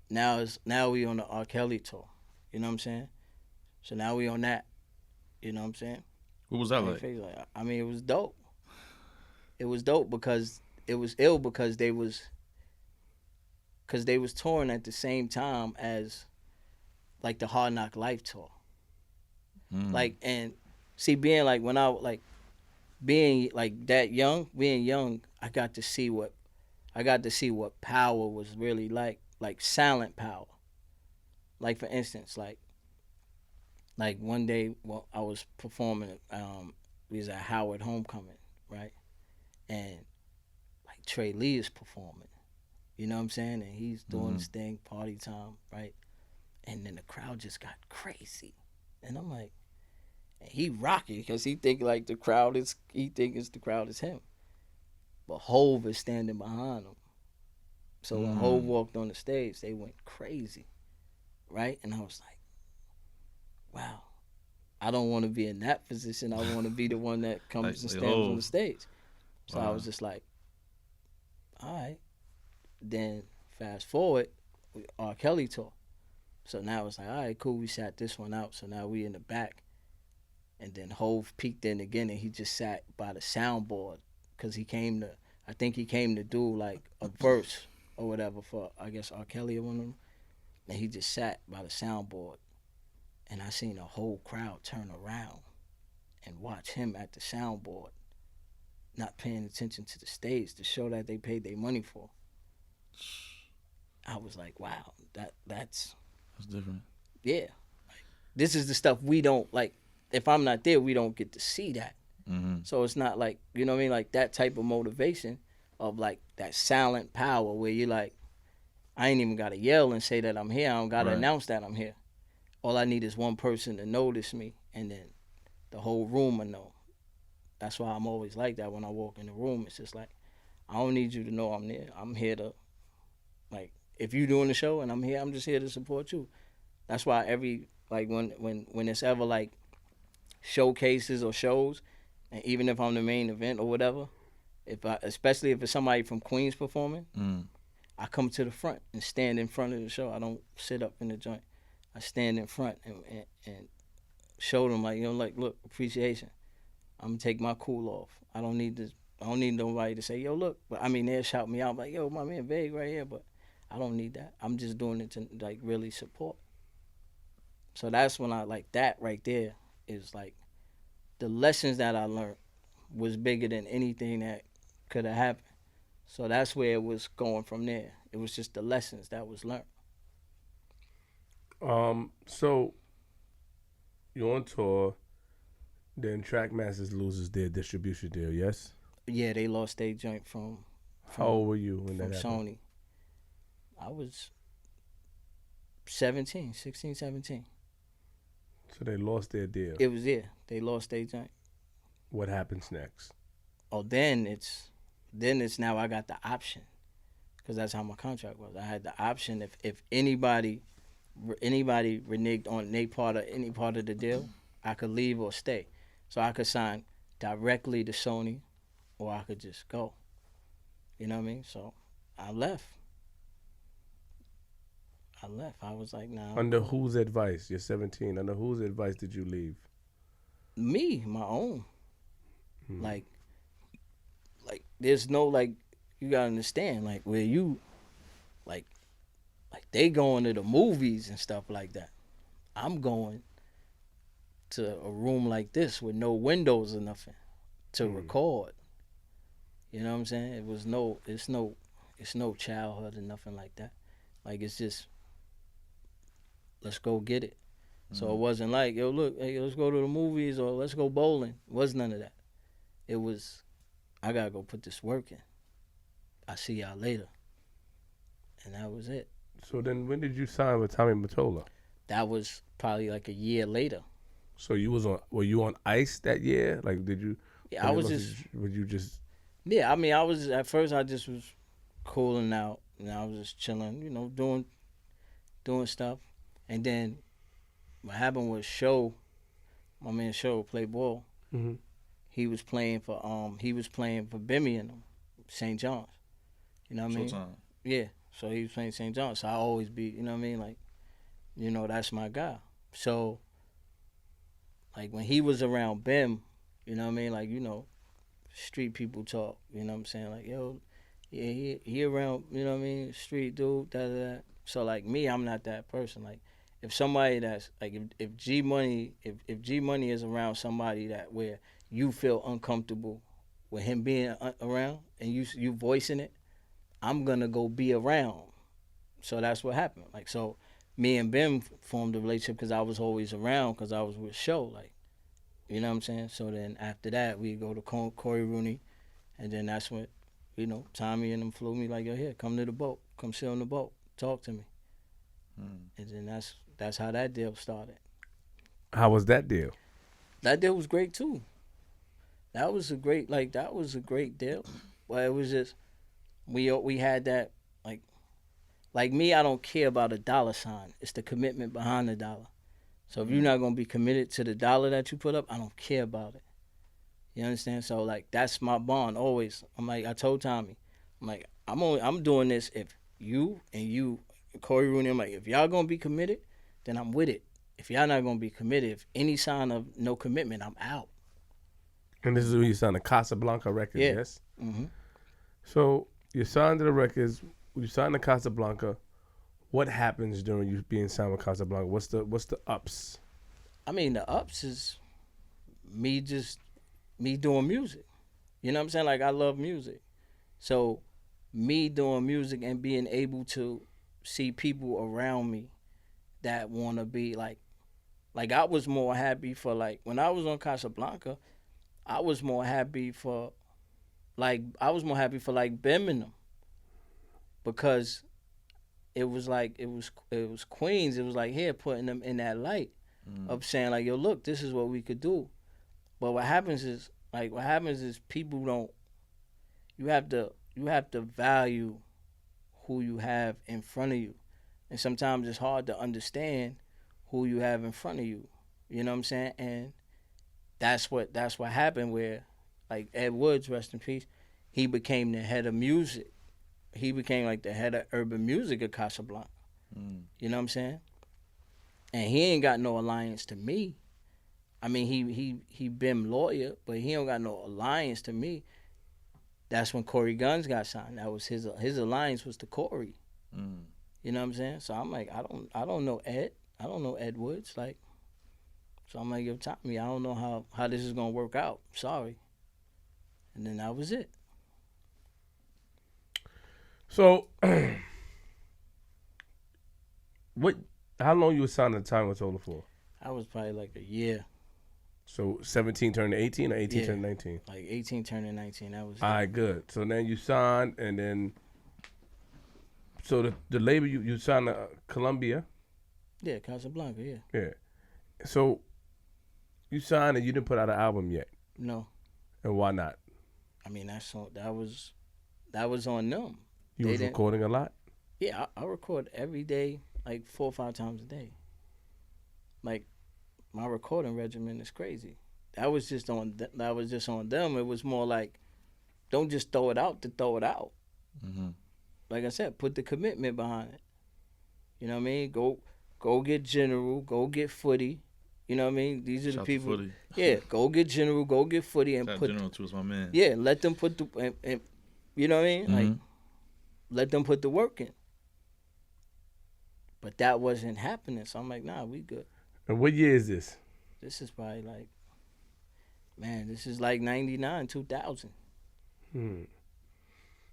now we on the R. Kelly tour. You know what I'm saying? So now we on that. You know what I'm saying? What was that like? I mean, it was dope. It was dope because it was ill because they was touring at the same time as like the Hard Knock Life tour. Like, and see, being like when I like being like that young, I got to see what power was really like silent power. Like for instance, like one day, well, I was performing. We was at Howard Homecoming, right? And like Trey Lee is performing. You know what I'm saying? And he's doing his thing, party time, right? And then the crowd just got crazy. And I'm like, and he rocking because he think the crowd is him. But Hove is standing behind him. So when Hove walked on the stage, they went crazy, right? And I was like, wow, I don't want to be in that position. I want to be the one that comes and stands on the stage. So I was just like, all right. Then fast forward, R. Kelly tour. So now it's like, all right, cool, we sat this one out. So now we in the back. And then Hove peeked in again and he just sat by the soundboard because I think he came to do like a verse or whatever for, I guess, R. Kelly or one of them. And he just sat by the soundboard. And I seen the whole crowd turn around and watch him at the soundboard, not paying attention to the stage, the show that they paid their money for. I was like, wow, that's different. Yeah. Like, this is the stuff we don't, like, if I'm not there, we don't get to see that. So it's not like, you know what I mean, like that type of motivation of like that silent power where you're like, I ain't even got to yell and say that I'm here. I don't got to announce that I'm here. All I need is one person to notice me, and then the whole room will know that's why I'm always like that when I walk in the room. It's just like, I don't need you to know I'm there. I'm here to, like, if you doing the show and I'm here, I'm just here to support you. That's why like when it's ever like showcases or shows, and even if I'm the main event or whatever, especially if it's somebody from Queens performing, I come to the front and stand in front of the show. I don't sit up in the joint. I stand in front and show them like, like, look, appreciation. I'm gonna take my cool off. I don't need nobody to say, yo, look. But I mean, they'll shout me out like, yo, my man Vague right here. But I don't need that. I'm just doing it to like really support. So that's when I like that right there is like the lessons that I learned was bigger than anything that could have happened. So that's where it was going from there. It was just the lessons that was learned. So you're on tour, then Trackmasters loses their distribution deal, yes? Yeah, they lost their joint from How old were you when from that happened? Sony. I was 16, 17. So they lost their deal. It was there. They lost their joint. What happens next? Oh, then it's now I got the option, because that's how my contract was. I had the option if anybody reneged on any part of the deal, I could leave or stay. So I could sign directly to Sony, or I could just go. You know what I mean? So I left. I was like, nah. Under whose advice? You're 17. Under whose advice did you leave? Me, my own. Like there's no, like, you gotta understand, like, where you like they going to the movies and stuff like that. I'm going to a room like this with no windows or nothing to record. You know what I'm saying? It's no childhood or nothing like that. Like, it's just, let's go get it. So it wasn't like, yo, look, hey, let's go to the movies or let's go bowling. It was none of that. It was, I gotta go put this work in. I'll see y'all later. And that was it. So then when did you sign with Tommy Mottola? That was probably like a year later. So were you on ice that year? Like, did you? Yeah, I was just. Would you just? Yeah, I mean, I was at first. I just was cooling out, and I was just chilling, doing stuff. And then what happened was my man Show played ball. Mm-hmm. He was playing for Bimmy and them, St. John's. You know what I mean? Showtime. Yeah. So he was playing St. John's. So I always be, you know what I mean? Like, that's my guy. So, like, when he was around Bim, you know what I mean? Like, street people talk, you know what I'm saying? Like, yo, yeah, he around, you know what I mean? Street dude, da. So, like, me, I'm not that person. Like, if somebody that's, like, if G Money is around somebody that where you feel uncomfortable with him being around and you voicing it, I'm gonna go be around. So that's what happened. Like, so me and Bim formed a relationship because I was always around because I was with Show. Like, you know what I'm saying? So then after that, we go to Corey Rooney, and then that's when, Tommy and them flew me like, yo, here, come to the boat, come sit on the boat, talk to me. And then that's how that deal started. How was that deal? That deal was great too. That was a great deal. But it was just, we had that, like me, I don't care about a dollar sign. It's the commitment behind the dollar. So if you're not gonna be committed to the dollar that you put up, I don't care about it. You understand? So, like, that's my bond always. I'm like, I told Tommy, I'm like, I'm doing this if you and Corey Rooney, I'm like, if y'all gonna be committed, then I'm with it. If y'all not gonna be committed, if any sign of no commitment, I'm out. And this is when you signed the Casablanca records, Yeah. yes? Mm-hmm. So you signed to the records. You signed to Casablanca. What happens during you being signed with Casablanca? What's the ups? I mean, the ups is me doing music. You know what I'm saying? Like, I love music. So me doing music and being able to see people around me that want to be like I was more happy for, like, when I was on Casablanca, I was more happy for Bim and them, because it was like, it was Queens. It was like, here, putting them in that light of saying, like, yo, look, this is what we could do. But what happens is, like what happens is people don't. You have to value who you have in front of you, and sometimes it's hard to understand who you have in front of you. You know what I'm saying? And that's what happened. Where like Ed Woods, rest in peace, he became the head of music. He became like the head of urban music at Casablanca. You know what I'm saying? And he ain't got no alliance to me. I mean, he been lawyer, but he don't got no alliance to me. That's when Corey Guns got signed. That was his alliance was to Corey. You know what I'm saying? So I'm like, I don't know Ed. I don't know Ed Woods. Like, so I'm like, yo, Tommy, I don't know how this is gonna work out. Sorry. And then that was it. So, what? How long you was signed at the time with Tola for? I was probably like a year. So 17 turned to 18 or 18 Yeah. turned to 19? Like 18 turning 19. That was All right, good. So then you signed, and then, so the label you signed to Columbia. yeah, Casablanca, yeah. Yeah. So you signed and you didn't put out an album yet. No. And why not? I mean that was on them. You They was didn't- recording a lot? Yeah, I record every day, like 4 or 5 times a day. Like my recording regimen is crazy. That was just on them. It was more like, don't just throw it out to throw it out. Like I said, put the commitment behind it. You know what I mean? Go get General. Go get Footy. You know what I mean? These are the people. Yeah, go get General. Go get Footy and Shout put. General too is my man. Yeah, let them put the. And, you know what I mean? Like, let them put the work in. But that wasn't happening. So I'm like, nah, we good. And what year is this? This is probably like, man, this is like 99, 2000.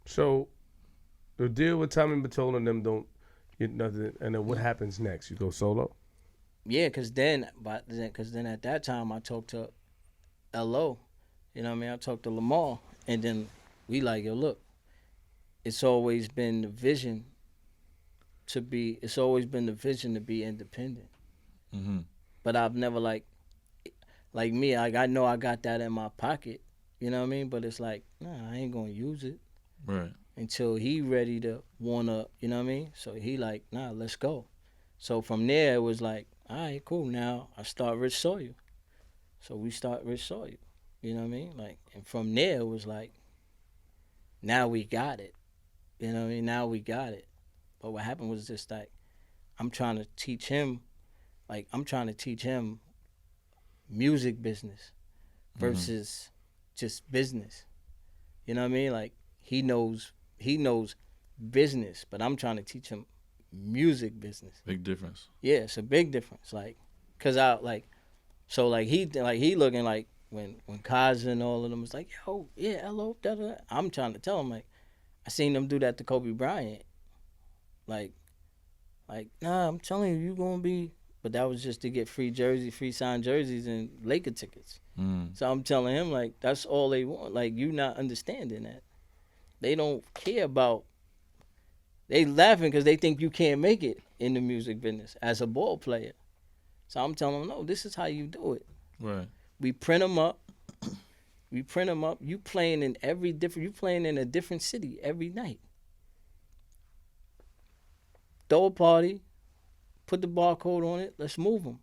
So the deal with Tommy Mottola and them don't get nothing. And then what happens next? You go solo? Yeah, cause then at that time I talked to L.O. You know what I mean? I talked to Lamar, and then we like, yo, look, it's always been the vision to be independent. But I've never like me, like I know I got that in my pocket. You know what I mean? But it's like, nah, I ain't gonna use it. Right. Until he ready to wanna, you know what I mean? So he like, nah, let's go. So from there it was like, all right, cool. Now I start Rich Sawyer. So we start Rich Sawyer. You know what I mean? Like, and from there it was like, now we got it. You know what I mean? Now we got it. But what happened was just like, I'm trying to teach him music business versus just business. You know what I mean? Like, he knows business, but I'm trying to teach him music business. Big difference. Yeah, it's a big difference. Like, cause I like, so like he looking like when Kaz and all of them was like, yo, yeah, hello, da da. I'm trying to tell him like, I seen them do that to Kobe Bryant. Like, nah, I'm telling you gonna be. But that was just to get free signed jerseys and Laker tickets. So I'm telling him like, that's all they want. Like, you not understanding that. They don't care about. They laughing because they think you can't make it in the music business as a ball player. So I'm telling them, no, this is how you do it. Right. We print them up. You playing in a different city every night. Throw a party, put the barcode on it. Let's move them.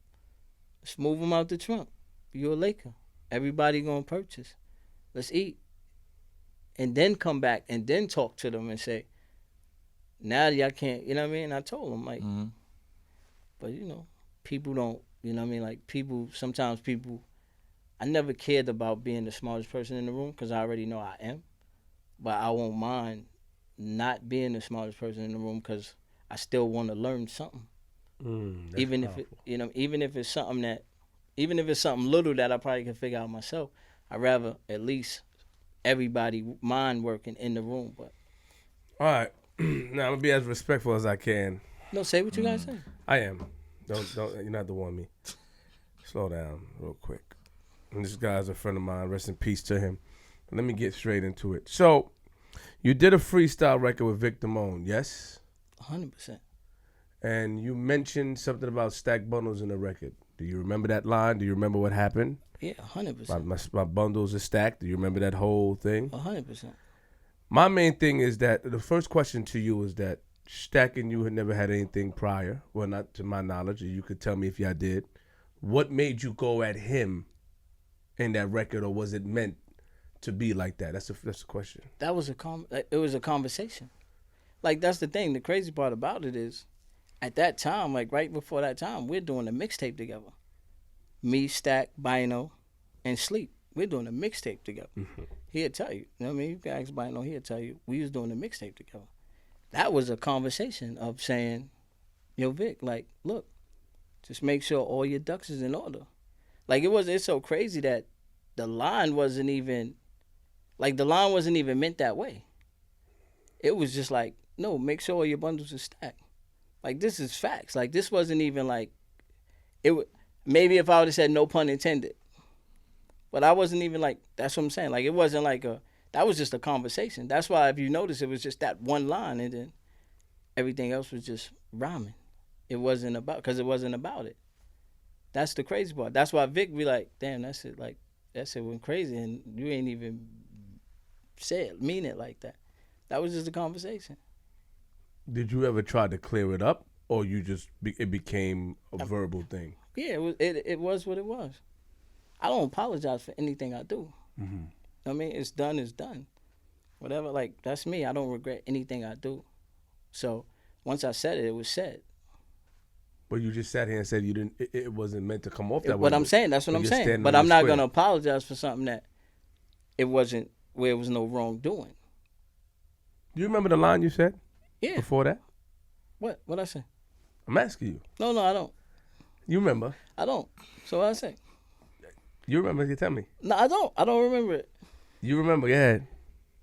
Let's move them out the trunk. You're a Laker. Everybody gonna purchase. Let's eat. And then come back and then talk to them and say, now y'all can't, you know what I mean? I told them, like, but, you know, people don't, you know what I mean? Like, sometimes people, I never cared about being the smartest person in the room because I already know I am. But I won't mind not being the smartest person in the room because I still want to learn something. Even powerful. Even if it's something little that I probably can figure out myself, I'd rather at least everybody mind working in the room. But All right. Now I'm gonna be as respectful as I can. no, say what you guys say. I am. Don't you're not the one me. Slow down real quick. And this guy's a friend of mine. Rest in peace to him. Let me get straight into it. So, you did a freestyle record with Vic Damone, yes? 100%. And you mentioned something about stack bundles in the record. Do you remember that line? Do you remember what happened? Yeah, 100%. My bundles are stacked. Do you remember that whole thing? 100%. My main thing is that the first question to you is that Stack and you had never had anything prior. Well, not to my knowledge. You could tell me if y'all did. What made you go at him in that record, or was it meant to be like that? That's the question. That was it was a conversation. Like, that's the thing. The crazy part about it is, at that time, like right before that time, we're doing a mixtape together. Me, Stack, Bino, and Sleep. We're doing a mixtape together. Mm-hmm. He'll tell you. You know what I mean? You can ask Bino, he'll tell you. We was doing a mixtape together. That was a conversation of saying, yo, Vic, like, look, just make sure all your ducks is in order. Like, it's so crazy that the line wasn't even meant that way. It was just like, no, make sure all your bundles are stacked. Like, this is facts. Like, this wasn't even like, maybe if I would have said no pun intended. But I wasn't even like, that's what I'm saying. Like, it wasn't like that was just a conversation. That's why, if you notice, it was just that one line, and then everything else was just rhyming. It wasn't about it. That's the crazy part. That's why Vic be like, damn, that's it. Like, that shit went crazy, and you ain't even mean it like that. That was just a conversation. Did you ever try to clear it up, or you just it became a verbal thing? Yeah, it was what it was. I don't apologize for anything I do. Mm-hmm. I mean, it's done, it's done. Whatever, like, that's me. I don't regret anything I do. So once I said it, it was said. But you just sat here and said you didn't. It wasn't meant to come off that way. What I'm saying, that's what I'm saying. But I'm not gonna apologize for something that it wasn't, where it was no wrongdoing. Do you remember the line you said? Yeah. Before that? What I say? I'm asking you. No, I don't. You remember? I don't. So what I say? You remember? You tell me. No, I don't. I don't remember it. You remember? Yeah.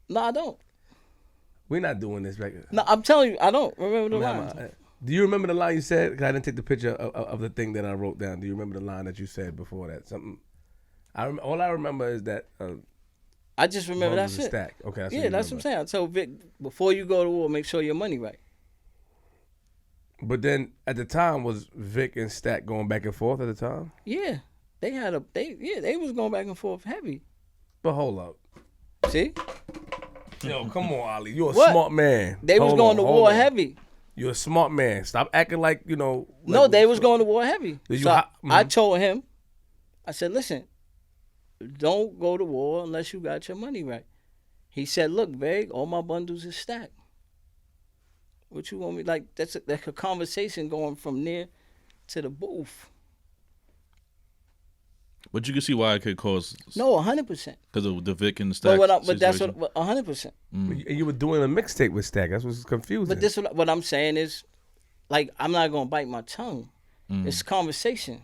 No, I don't. We're not doing this record. No, I'm telling you, I don't remember the line. Do you remember the line you said? 'Cause I didn't take the picture of the thing that I wrote down. Do you remember the line that you said before that? Something. All I remember is that. I just remember that's it. Stack. Okay. That's what I'm saying. I told Vic, before you go to war, make sure your money right. But then at the time, was Vic and Stack going back and forth at the time? Yeah, they was going back and forth heavy. But hold up. See? Yo, come on, Ali. You're a smart man. They was going to war heavy. You're a smart man. Stop acting like, No, they was going to war heavy. So I told him, I said, listen, don't go to war unless you got your money right. He said, look, Veg, all my bundles is stacked. What you want me, like, that's a conversation going from there to the booth. But you can see why it could cause. No, 100%. Because of the Vic and Stack. But that's what 100%. You were doing a mixtape with Stack. That's what's confusing. But this what I'm saying is, like, I'm not gonna bite my tongue. It's a conversation.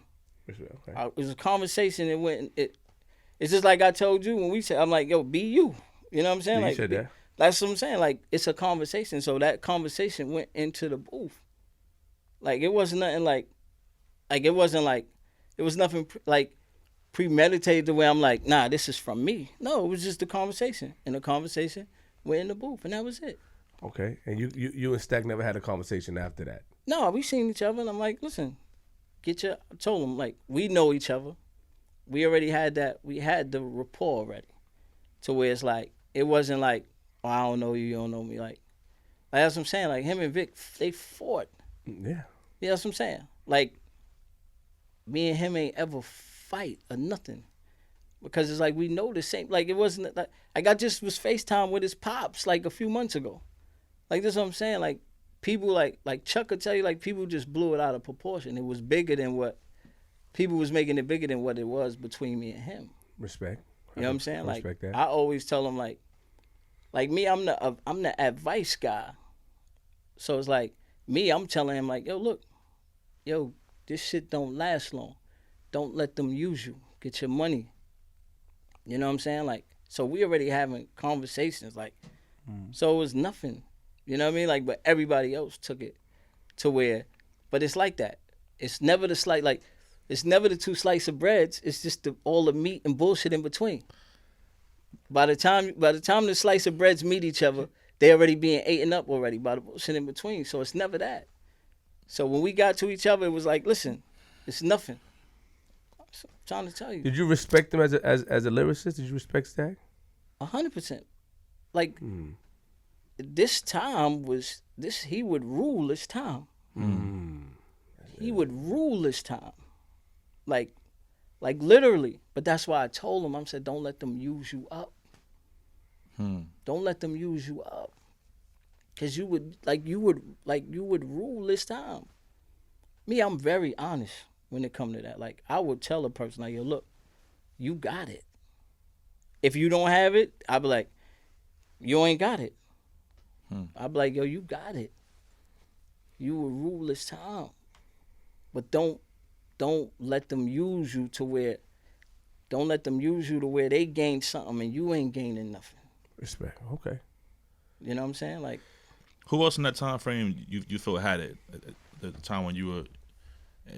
Okay. It was a conversation. It's just like I told you when we said, I'm like, yo, be you. You know what I'm saying? Yeah, like, you said that. That's what I'm saying. Like, it's a conversation. So that conversation went into the booth. Like, it wasn't nothing like it wasn't like, it was nothing like premeditated the way I'm like, nah, this is from me. No, it was just a conversation. And the conversation went in the booth, and that was it. Okay. And you and Stack never had a conversation after that? No, we seen each other, and I'm like, listen, I told him, like, we know each other. We already had that. We had the rapport already. To where it's like, it wasn't like, oh, I don't know you, you don't know me. Like that's what I'm saying. Like, him and Vic, they fought. Yeah. Yeah, that's what I'm saying. Like, me and him ain't ever fight or nothing. Because it's like, we know the same. Like, it wasn't, like I just was FaceTime with his pops, like, a few months ago. Like, that's what I'm saying. Like, people, like Chuck could tell you, like, people just blew it out of proportion. It was bigger than what, people was making it bigger than what it was between me and him. Respect. You know what I'm saying? Like, respect that. I always tell him, like me, I'm the advice guy. So it's like, me, I'm telling him, like, yo, look, this shit don't last long. Don't let them use you. Get your money. You know what I'm saying? Like, so we already having conversations, like, so it was nothing. You know what I mean? Like, but everybody else took it to where, but it's like that. It's never the slight, like, it's never the two slices of breads. It's just all the meat and bullshit in between. By the time the slice of breads meet each other, they already being eaten up already by the bullshit in between. So it's never that. So when we got to each other, it was like, listen, it's nothing. So I'm trying to tell you. Did you respect him as a lyricist? Did you respect Stack? 100%. Like, this time was this. He would rule this time. He would rule this time. Like literally. But that's why I told him. I said, don't let them use you up. Don't let them use you up. Cause you would rule this time. Me, I'm very honest when it comes to that. Like, I would tell a person, like, yo, look, you got it. If you don't have it, I'd be like, you ain't got it. I'd be like, yo, you got it. You will rule this time. But don't let them use you to where they gain something and you ain't gaining nothing. Respect. Okay. You know what I'm saying? Like, who else in that time frame you feel had it at the time when you were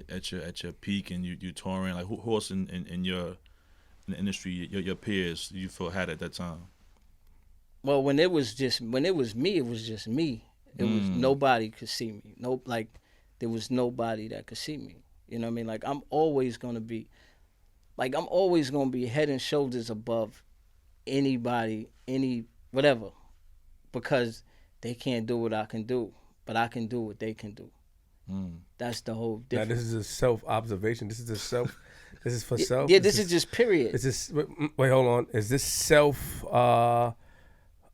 at your peak and you touring? Like, who else in the industry, your peers, you feel had it at that time? well, when it was me, it was just me. It was nobody could see me. There was nobody that could see me. You know what I mean? Like, I'm always gonna be head and shoulders above anybody, whatever, because they can't do what I can do, but I can do what they can do. That's the whole difference. Now, this is a self-observation. This is for self. Yeah, this is just period. Wait, hold on. Is this self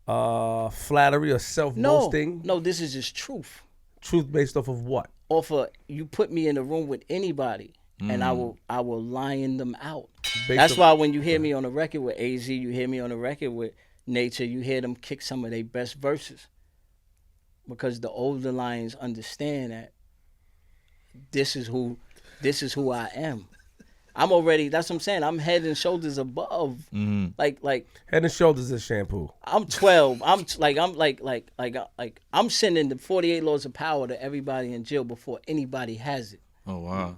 flattery or self-boasting? No, this is just truth. Truth based off of what? Off of, you put me in a room with anybody, and I will lion them out. That's why when you hear me on the record with AZ, you hear me on the record with Nature, you hear them kick some of their best verses, because the older lions understand that this is who I am. I'm already. That's what I'm saying. I'm head and shoulders above. Like Head and shoulders is shampoo. I'm 12. I'm sending the 48 laws of power to everybody in jail before anybody has it. Oh wow.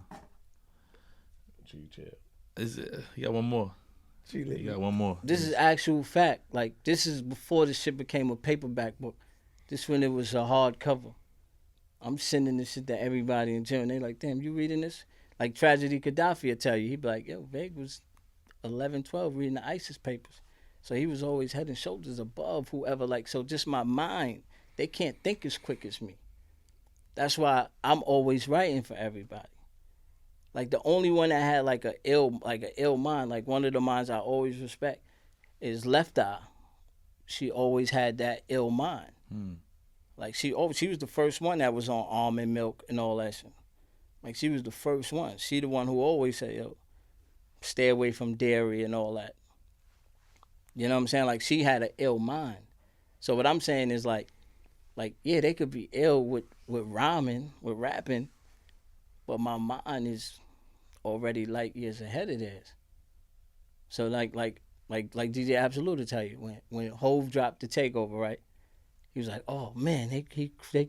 You got one more. You got one more. This is actual fact. Like, this is before this shit became a paperback book. This when it was a hardcover. I'm sending this shit to everybody in jail, and they like, damn, you reading this? Like, Tragedy Gaddafi will tell you. He'd be like, yo, Veg was 11, 12 reading the ISIS papers. So he was always head and shoulders above whoever, like, so just my mind, they can't think as quick as me. That's why I'm always writing for everybody. Like, the only one that had like a ill mind, like one of the minds I always respect, is Left Eye. She always had that ill mind. Like, she was the first one that was on almond milk and all that shit. Like, she was the first one. She the one who always said, yo, stay away from dairy and all that. You know what I'm saying? Like, she had an ill mind. So what I'm saying is like, yeah, they could be ill with rhyming, with rapping, but my mind is already light years ahead of theirs. So like DJ Absolute will tell you, when Hove dropped the Takeover, right? He was like, oh man, they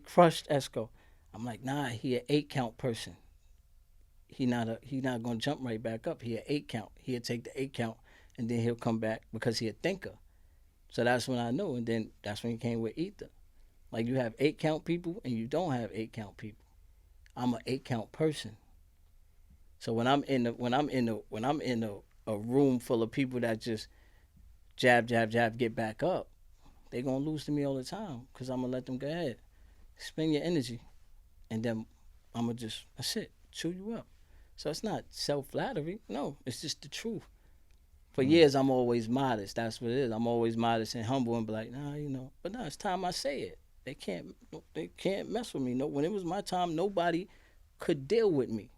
crushed Esco. I'm like, nah, he an 8-count person. He not gonna jump right back up. He an 8-count. He'll take the 8-count and then he'll come back because he a thinker. So that's when I knew, and then that's when he came with Ether. Like, you have 8-count people and you don't have 8-count people. I'm an 8-count person. So when I'm in a room full of people that just jab, get back up, they gonna lose to me all the time, because I'm gonna let them go ahead. Spend your energy, and then I'm gonna that's it, chew you up. So it's not self-flattery. No, it's just the truth. For years, I'm always modest. That's what it is. I'm always modest and humble and be like, nah, you know. But now it's time I say it. They can't mess with me. No, when it was my time, nobody could deal with me.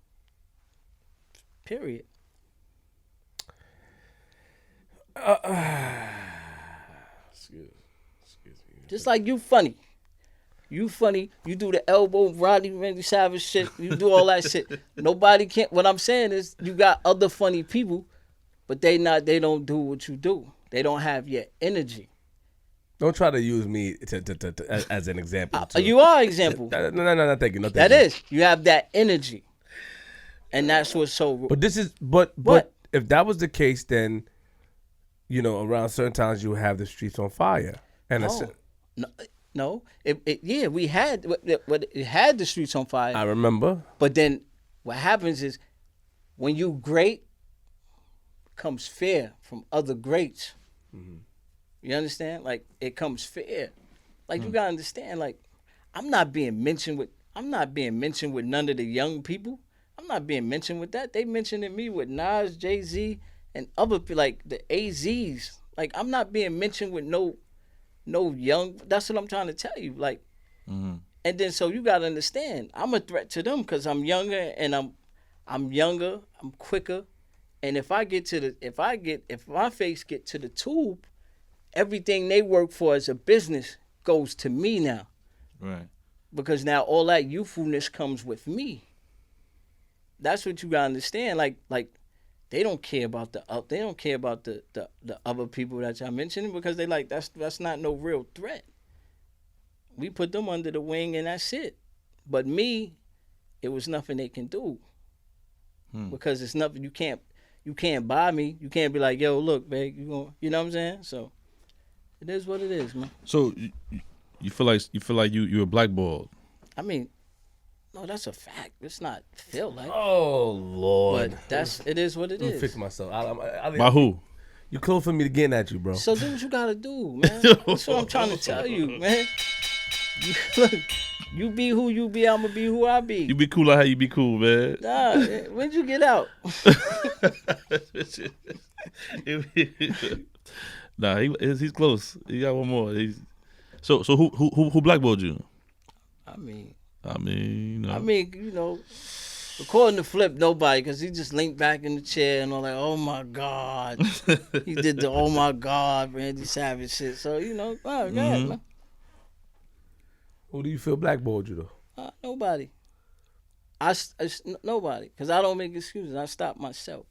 Period. Excuse me. Just like you funny. You funny. You do the elbow, Randy Savage shit. You do all that shit. Nobody can't. What I'm saying is, you got other funny people, but they don't do what you do. They don't have your energy. Don't try to use me as an example. You are an example. No, thank you. No, thank that you. is. You have that energy. And that's what's so... But this is... But if that was the case, then, you know, around certain times you would have the streets on fire. And No. We had... It had the streets on fire. I remember. But then what happens is, when you great, comes fear from other greats. You understand? Like it comes fear. Like you gotta understand. Like I'm not being mentioned with none of the young people. I'm not being mentioned with that. They mentioning me with Nas, Jay-Z, and other like the AZs. Like I'm not being mentioned with no young. That's what I'm trying to tell you. Like, and then so you gotta understand. I'm a threat to them because I'm younger and I'm younger. I'm quicker. And if my face get to the tube, everything they work for as a business goes to me now. Right. Because now all that youthfulness comes with me. That's what you gotta understand. Like they don't care about the other people that y'all mentioning because they like that's not no real threat. We put them under the wing and that's it. But me, it was nothing they can do. Because it's nothing you can't buy me. You can't be like, yo, look, babe, you know what I'm saying? So it is what it is, man. So you feel like you were blackballed. I mean, no, that's a fact. It's not feel like. Oh Lord. But it is what it Let me is. fix myself. By who? You close for me to getting at you, bro. So do what you gotta do, man. That's what I'm trying to tell you, man. Look, you be who you be, I'ma be who I be. You be cool like how you be cool, man. Nah, when'd you get out? Nah, he's close. He got one more. So who blackballed you? I mean, you know. according to Flip, nobody, because he just leaned back in the chair and all like, oh my God. He did the oh my God, Randy Savage shit. So, oh, God, man. Who do you feel blackballed you though? Nobody. Nobody, because I don't make excuses. I stop myself.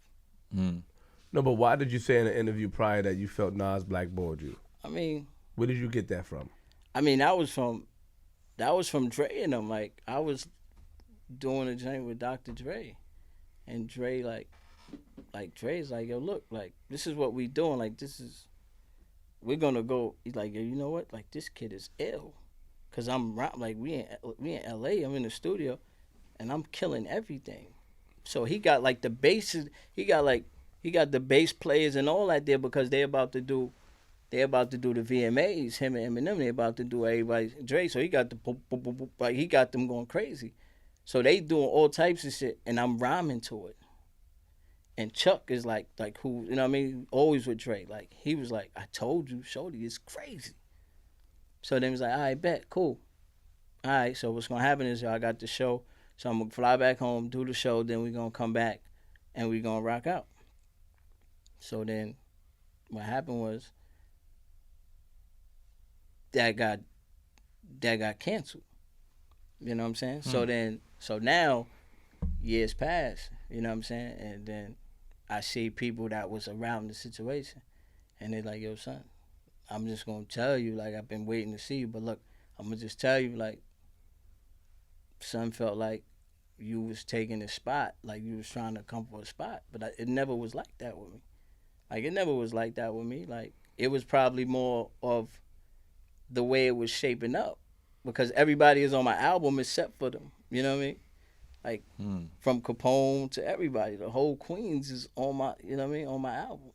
No, but why did you say in an interview prior that you felt Nas blackballed you? I mean, where did you get that from? I mean, that was from Dre and them. Like, I was doing a joint with Dr. Dre, and Dre Dre's like, yo, look, like, this is what we doing. Like, we're gonna go. He's like, yo, you know what? Like, this kid is ill, cause we in LA. I'm in the studio, and I'm killing everything. So he got like the basses. He got the bass players and all that there because they about to do the VMAs. Him and Eminem, they about to do everybody Dre. So he got like he got them going crazy. So they doing all types of shit, and I'm rhyming to it. And Chuck is like who, you know what I mean? Always with Dre. Like, he was like, I told you, Shorty, it's crazy. So then he was like, all right, bet, cool. All right, so what's going to happen is I got the show. So I'm going to fly back home, do the show, then we're going to come back, and we're going to rock out. So then what happened was that got canceled. You know what I'm saying? So now years pass, you know what I'm saying? And then I see people that was around the situation, and they're like, yo, son, I'm just going to tell you, like, I've been waiting to see you, but look, I'm going to just tell you, like, son felt like you was taking a spot, like you was trying to come for a spot, but it never was like that with me. Like, it never was like that with me. Like, it was probably more of the way it was shaping up, because everybody is on my album except for them. You know what I mean? Like, from Capone to everybody, the whole Queens is on my, you know what I mean, on my album.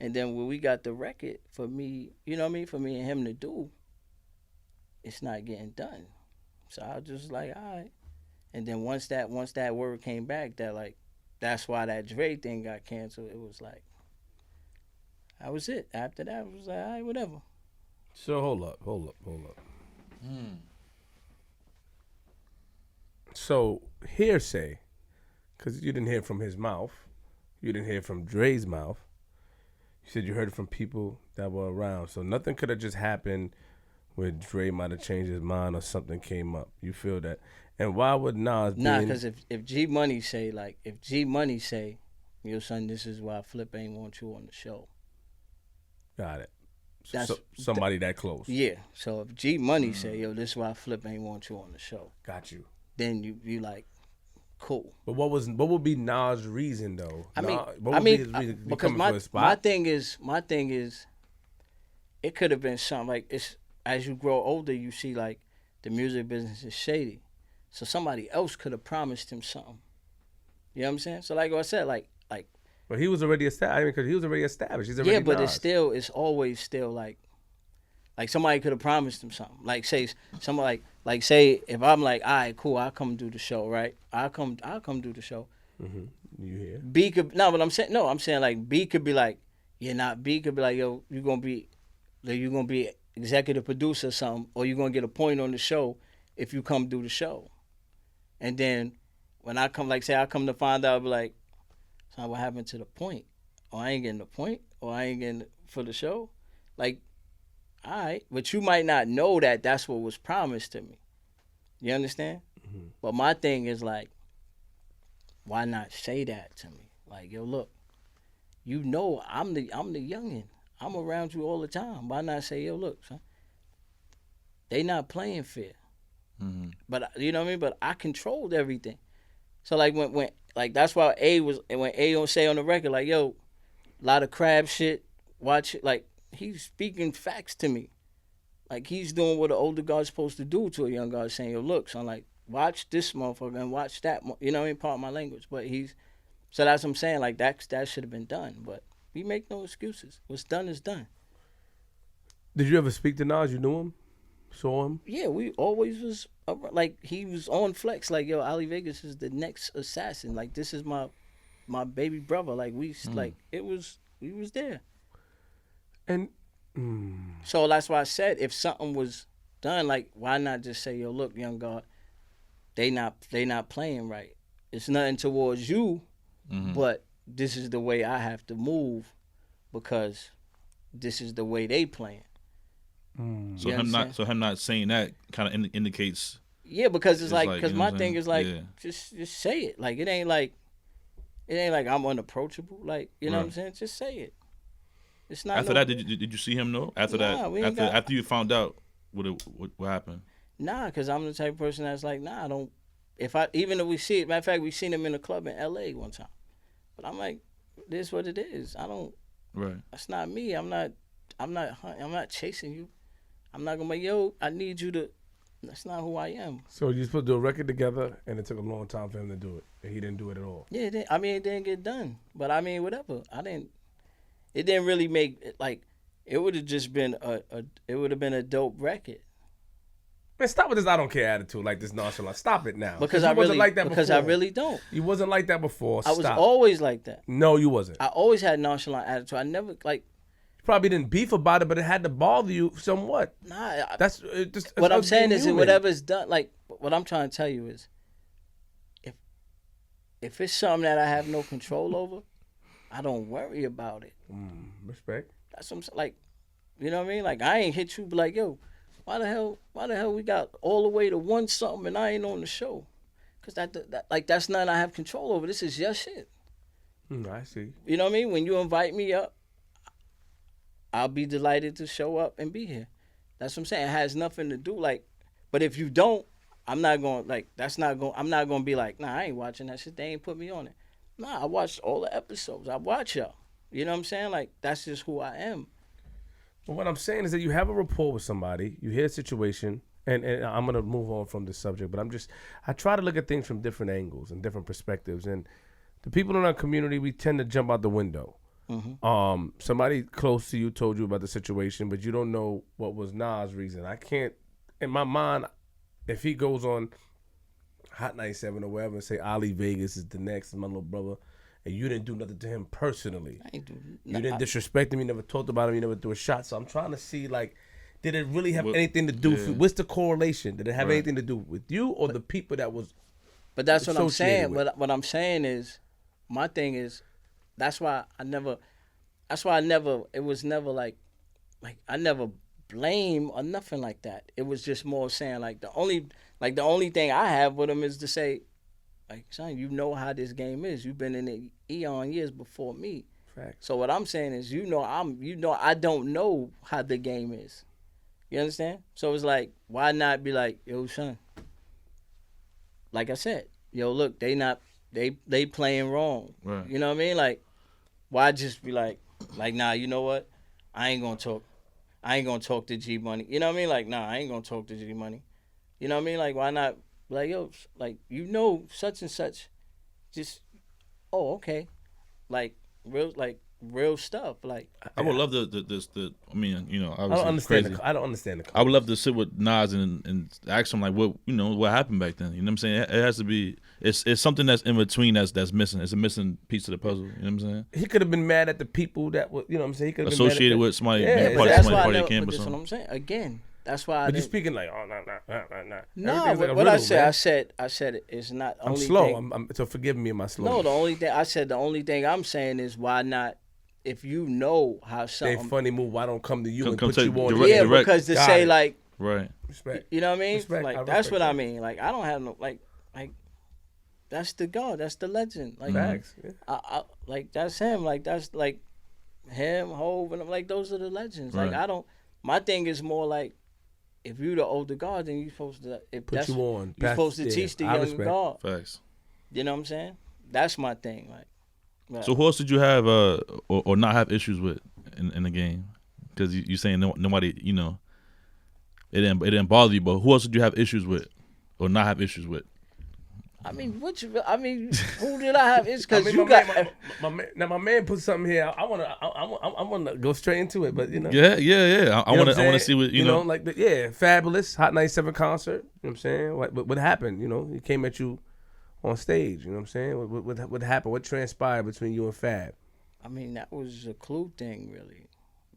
And then when we got the record for me, you know what I mean, for me and him to do, it's not getting done. So I was just like, all right. And then once that word came back, that like, that's why that Dre thing got canceled, it was like, that was it. After that, it was like, all right, whatever. So hold up. So hearsay, because you didn't hear it from his mouth, you didn't hear it from Dre's mouth. You said you heard it from people that were around. So nothing could have just happened where Dre might have changed his mind or something came up. You feel that? And why would Nas be? Nah, because if G Money say, yo, son, this is why Flip ain't want you on the show. Got it. Somebody that close. Yeah. So if G Money say, yo, this is why Flip ain't want you on the show. Got you. Then you like, cool. But what would be Nas' reason though? Because my thing is, it could have been something like, it's as you grow older, you see like the music business is shady, so somebody else could have promised him something. You know what I'm saying? So like I said, like. But he was already established. I mean, because he was already established. He's already Yeah, but Nas. it's always still like somebody could have promised him something. Like say somebody like say if I'm like, all right, cool, I'll come do the show, right? I'll come do the show. You hear? B could no, but I'm saying like B could be like, yeah, not B could be like, yo, you're gonna be executive producer or something, or you're gonna get a point on the show if you come do the show. And then when I come, like say I come to find out, I'll be like, so what happened to the point? Or I ain't getting the point, or I ain't getting for the show. Like, all right, but you might not know that that's what was promised to me. You understand? Mm-hmm. But my thing is like, why not say that to me? Like, yo, look, you know I'm the youngin'. I'm around you all the time. Why not say, yo, look, son, they not playing fair. Mm-hmm. But you know what I mean? But I controlled everything. So like when like that's why when A don't say on the record, like, yo, a lot of crab shit, watch it, like he's speaking facts to me. Like he's doing what an older guy's supposed to do to a young guy, saying, yo, look, son, like, watch this motherfucker and watch that. You know what I mean? Part of my language. But so that's what I'm saying. Like that should have been done. But we make no excuses. What's done is done. Did you ever speak to Nas? You knew him? Saw him? Yeah, we always was like he was on flex. Like, yo, Ali Vegas is the next assassin. Like this is my baby brother. Like we was there. And So that's why I said if something was done, like why not just say, yo, look, young God, they not playing right. It's nothing towards you, but this is the way I have to move because this is the way they playing. So him not saying that kind of indicates. Yeah, because it's like because you know my thing is like yeah. just say it. Like it ain't like I'm unapproachable. Like you know Right. what I'm saying? Just say it. It's not. After that, did you see him though? After that, after you found out what happened? Nah, because I'm the type of person that's like, nah, I don't. Even if we see it, matter of fact, we seen him in a club in L.A. one time, but I'm like, this is what it is. I don't. Right. That's not me. I'm not chasing you. I'm not gonna be, yo, I need you to. That's not who I am. so you supposed to do a record together, and it took a long time for him to do it, and he didn't do it at all. Yeah, it didn't get done. But I mean, whatever. It didn't really make like. It would have just been it would have been a dope record. Man, stop with this I don't care attitude, like this nonchalant. Stop it now. Because you I wasn't really like that because before. I really don't. You wasn't like that before. I was Stop. always like that. No, you wasn't. I always had nonchalant attitude. I never like. You probably didn't beef about it, but it had to bother you somewhat. Nah. That's just What I'm saying being is, human. whatever's done, like what I'm trying to tell you is, if it's something that I have no control over, I don't worry about it. Respect. That's what I'm saying. Like, you know what I mean? Like I ain't hit you, but like, yo, why the hell we got all the way to 1 something and I ain't on the show? Cause that's nothing I have control over. This is your shit. I see. You know what I mean? When you invite me up, I'll be delighted to show up and be here. That's what I'm saying. It has nothing to do like, but if you don't, I'm not going like I'm not going to be like, nah, I ain't watching that shit. They ain't put me on it. Nah, I watched all the episodes. I watch y'all. You know what I'm saying? Like that's just who I am. But what I'm saying is that you have a rapport with somebody, you hear a situation, and I'm going to move on from this subject, but I try to look at things from different angles and different perspectives. And the people in our community, we tend to jump out the window. Somebody close to you told you about the situation, but you don't know what was Nas' reason. I can't, in my mind, if he goes on Hot 97 or wherever and say Ali Vegas is the next, my little brother, and you didn't do nothing to him personally. I ain't do. You didn't disrespect him. You never talked about him. You never threw a shot. So I'm trying to see, like, did it really have anything to do with, what's the correlation? Did it have anything to do with you or the people that was But that's what I'm saying. with? What I'm saying is, my thing is, it was never like I never blame or nothing like that. It was just more saying like the only thing I have with him is to say, like, son, you know how this game is. You've been in it eon years before me. Facts. So what I'm saying is, I don't know how the game is. You understand? So it's like, why not be like, yo, son, like I said, yo, look, they playing wrong. Right. You know what I mean? Like, why just be like, nah, you know what? I ain't gonna talk to G Money. You know what I mean? Like, nah, I ain't gonna talk to G Money. You know what I mean? Like, why not? Like, yo, like, you know, such and such. Just, oh, okay. Like, real stuff. Like I would love the. I mean, you know, I obviously don't understand. it's crazy. I don't understand the. I would love to sit with Nas and ask him like what happened back then. You know what I'm saying? It has to be. It's something that's in between that's missing. It's a missing piece of the puzzle. You know what I'm saying? He could have been mad at the people that were, you know what I'm saying? He could have Associated been mad at with somebody Yeah, being but part of that's somebody why I party know. camp But or that's what something. I'm saying. Again, that's why. But you're speaking like, oh, nah. No, Everything's like a what I riddle, said, man. I said it's not. I'm Only slow. Thing, So forgive me my slow. no, the only thing I said, the only thing I'm saying is why not? If you know how They something, funny move. Why don't come to you and Come put to you on? direct- yeah, direct. because to Got say it. like, Right. Respect. you know what I mean? Respect. Like I that's respect what I that. mean. Like I don't have no like that's the God, that's the legend. Like Facts. Yeah. I like that's him. Like that's like him, Hov, and I'm like those are the legends. Like Right. I don't. My thing is more like if you the older God, then you supposed to if Put that's you on. you supposed to teach the I younger respect. God. Facts. You know what I'm saying? That's my thing. Like. Right. So who else did you have or not have issues with in the game? Because you saying nobody, you know, it didn't bother you, but who else did you have issues with or not have issues with? I mean, who did I have? It's because I mean, you got. my man put something here. I wanna go straight into it, but you know. Yeah. I You know want what I'm to saying? see what you know. Like, but yeah, Fabulous, Hot 97 concert. You know what I'm saying? What happened? You know, he came at you on stage. You know what I'm saying? What happened? What transpired between you and Fab? I mean, that was a Clue thing, really.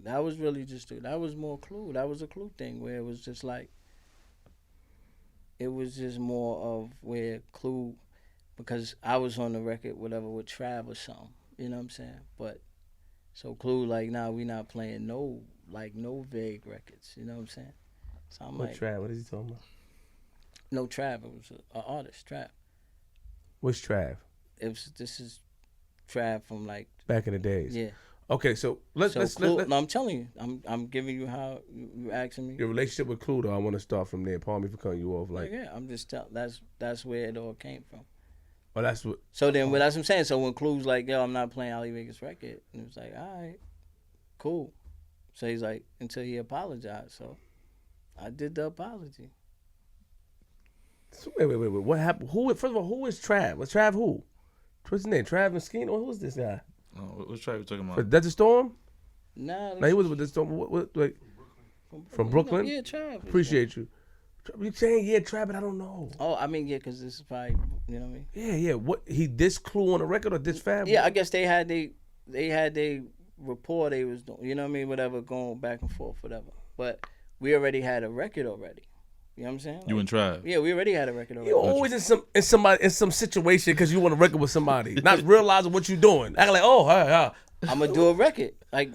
That was really that was more Clue. That was a Clue thing where it was just like. It was just more of where Clue, because I was on the record, whatever, with Trav or something. You know what I'm saying? But, so Clue, like, nah, we not playing no vague records. You know what I'm saying? So I'm What like, Trav? What is he talking about? no Trav. It was an artist, Trav. Which Trav? This is Trav from like, Back in the days. yeah. Okay, so let's Clue, no, I'm telling you, I'm giving you how you asking me. your relationship with Clue, though. I want to start from there. Pardon me for cutting you off. Like, Yeah, I'm just telling. That's where it all came from. well, that's what. So then, that's what I'm saying. So when Clue's like, yo, I'm not playing Ali Vegas record, and it was like, all right, cool. So he's like, until he apologized. So I did the apology. So wait. What happened? First of all, who is Trav? Was Trav who? What's his name? Trav Mesquite? Or who's this guy? What track we talking For about? Desert Storm? Nah, No, he was with the Storm. Like, from Brooklyn? Yeah, Trav. Appreciate you. You saying Trav, but I don't know. Oh, I mean, yeah, because this is probably, you know what I mean? Yeah. What he dissed Clue on the record or diss Fab? Yeah, I guess they had they rapport they was doing, you know what I mean? Whatever, going back and forth, whatever. But we already had a record already. You know what I'm saying? You and Trav. Yeah, we already had a record already. You're always in some situation because you want to record with somebody, not realizing what you're doing. Acting like, oh, I'm gonna do a record. Like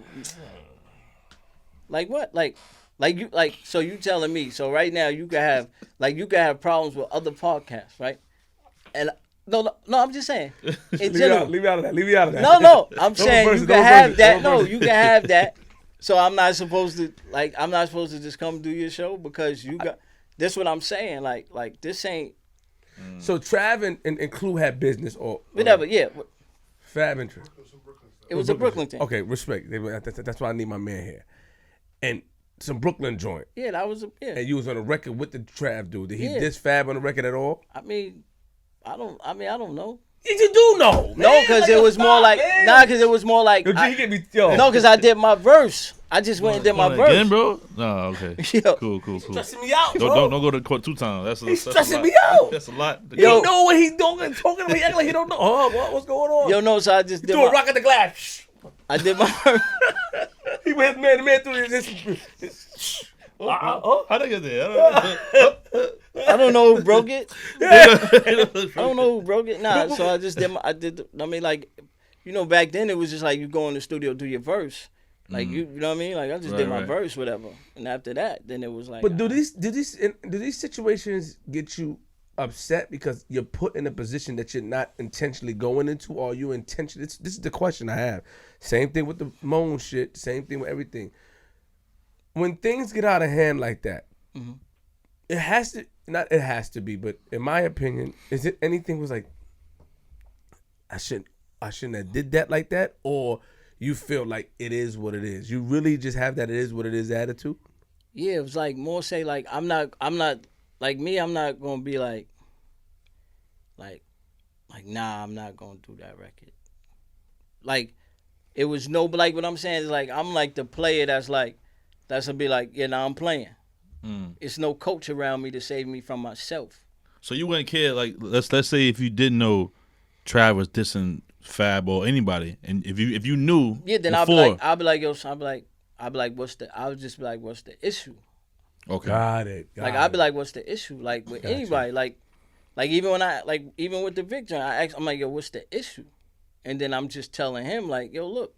what? So you telling me? So right now you can have problems with other podcasts, right? And no, I'm just saying. In general, leave me out of that. no, I'm saying verse you it, can don't have verse it, that. don't No, verse it. you can have that. So I'm not supposed to just come do your show because you got. That's what I'm saying. Like this ain't. So Trav and Clue had business or Whatever. Yeah. Fab interest. It was a Brooklyn thing. Okay, respect. That's why I need my man here. And some Brooklyn joint. Yeah, that was And you was on a record with the Trav dude. Did he Yeah. diss Fab on the record at all? I mean, I don't know. You do know. No, because it was more like because it was more like Yo, G, you get me, yo. no, because I did my verse. I just went and did my Come on verse. again, bro? No, okay. Yo. Cool. Stressing me out, bro. Don't go to court 2 times. That's stressing a lot. me out. That's a lot. He know what he's doing. Talking to me, acting like he don't know. Oh, what's going on? Yo, no, so I just did Do a rock at the glass. I did my verse. He went man to man through this. How'd I get there? I don't know who broke it. I don't know who broke it. Nah, so I just did I mean, like, you know, back then it was just like you go in the studio, do your verse. Like, you know what I mean? Like, I just did my verse, whatever. And after that, then it was like. But do these situations get you upset because you're put in a position that you're not intentionally going into, or you intentionally? This is the question I have. Same thing with the Moan shit. Same thing with everything. When things get out of hand like that, it has to. Not it has to be, but in my opinion, is it anything was like I shouldn't have did that like that, or you feel like it is what it is? You really just have that it is what it is attitude? Yeah, it was like more say like I'm not like me, I'm not gonna be like nah, I'm not gonna do that record. Like It was no, like what I'm saying is like I'm like the player that's gonna be like, yeah, now I'm playing. It's no coach around me to save me from myself. So you wouldn't care, like let's say if you didn't know Trav was dissing Fab or anybody, and if you knew, Yeah, then before, I'll be like, yo, so I'll be like, I would just be like, what's the issue? okay, Got it. Like I'll be like, what's the issue? Like with anybody, like even when even with the Victor, I'm like, yo, what's the issue? And then I'm just telling him like, yo, look,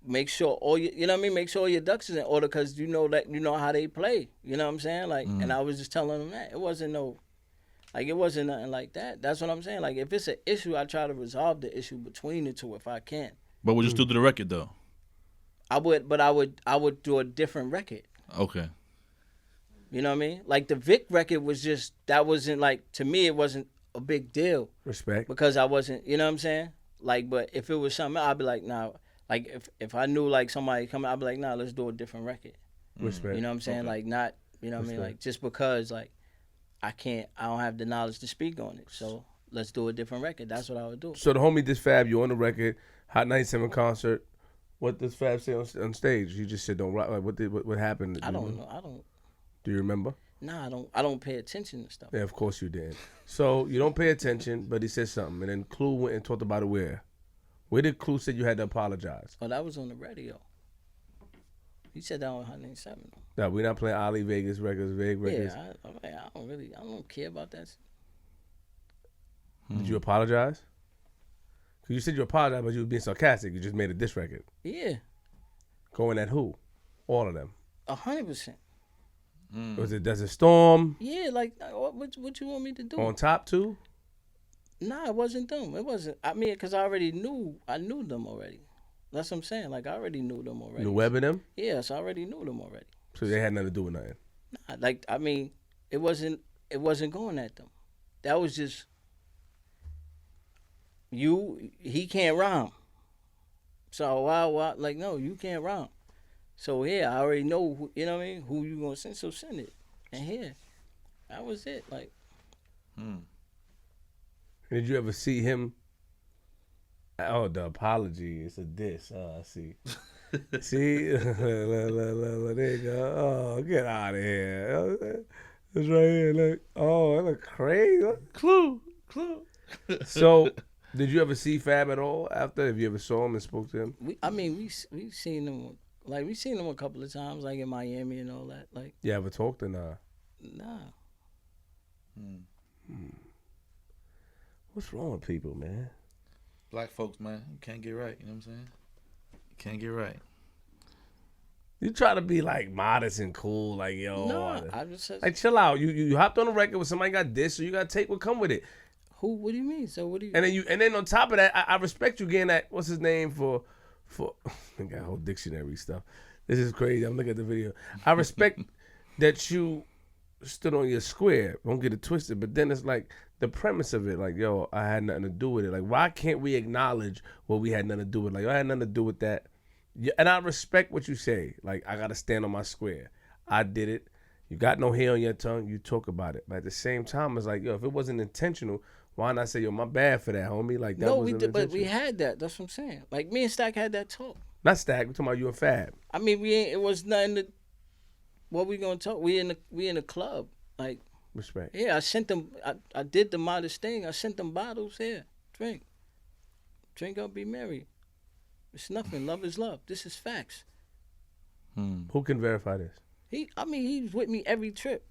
make sure all you know what I mean, make sure all your ducks is in order because you know how they play. You know what I'm saying? Like, and I was just telling him that it wasn't nothing like that. That's what I'm saying. Like if it's an issue, I try to resolve the issue between the two if I can. But would you still do the record though? I would do a different record. Okay. You know what I mean? Like the Vic record was just that wasn't like to me it wasn't a big deal Respect. because I wasn't, you know what I'm saying? Like, but if it was something, I'd be like, nah. Like if I knew like somebody coming, I'd be like, nah, let's do a different record. Respect. You know what I'm saying? Okay. Like not, you know what I mean? Like just because like I don't have the knowledge to speak on it, so let's do a different record. That's what I would do. So the homie did Fab, you on the record, Hot 97 concert. What does Fab say on stage? You just said don't rock. Like what happened? I don't know. Do you remember? Nah, I don't pay attention to stuff. Yeah, of course you did. So you don't pay attention, but he said something, and then Clue went and talked about it where? Where did Clue said you had to apologize? Oh, that was on the radio. He said that on 107. No, we're not playing Ali Vegas records, Vig records. Yeah, I don't care about that. Did you apologize? Because you said you apologized, but you were being sarcastic. You just made a diss record. Yeah, Going at who? All of them. 100%. Was it Desert Storm? Yeah, like what you want me to do? On top too? Nah, it wasn't them. It wasn't. I mean, because I knew them already. That's what I'm saying. Like I already knew them already. The Web and them? Yes, I already knew them already. So they had nothing to do with nothing. Nah, like I mean, it wasn't going at them. That was just he can't rhyme. So why like no, you can't rhyme. So yeah, I already know who, you know what I mean, who you gonna send, so send it. And here, that was it. Like Did you ever see him? Oh, the apology. It's a diss. Oh, I see. See? There you go. Oh, get out of here. It's right here. Look. Oh, it look crazy. Clue. So, did you ever see Fab at all after? Have you ever saw him and spoke to him? we seen them. Like we seen them a couple of times, like in Miami and all that. Like You ever talked or nah? nah. What's wrong with people, man? Black folks, man, you can't get right. You know what I'm saying? You can't get right. You try to be like modest and cool, like yo. No, I just said Like chill out. You hopped on the record with somebody got dissed, so you gotta take what come with it. who? What do you mean? So what do you? And then on top of that, I respect you getting that. What's his name for? I got a whole dictionary stuff. This is crazy. I'm looking at the video. I respect that you stood on your square. Don't get it twisted. But then it's like the premise of it, like yo, I had nothing to do with it. Like why can't we acknowledge what we had nothing to do with? Like I had nothing to do with that. Yeah, and I respect what you say. Like I gotta stand on my square. I did it. You got no hair on your tongue. You talk about it. But at the same time, it's like yo, if it wasn't intentional, why not say yo, my bad for that, homie? Like that no, wasn't we did, but we intentional. had that. That's what I'm saying. Like me and Stack had that talk. Not Stack. We're talking about you and Fab. I mean, we ain't. It was nothing. What we gonna talk? We in the club. Like Respect. yeah, I sent them. I did the modest thing. I sent them bottles here. Drink up, be merry. It's nothing. Love is love. This is facts. Who can verify this? He's with me every trip.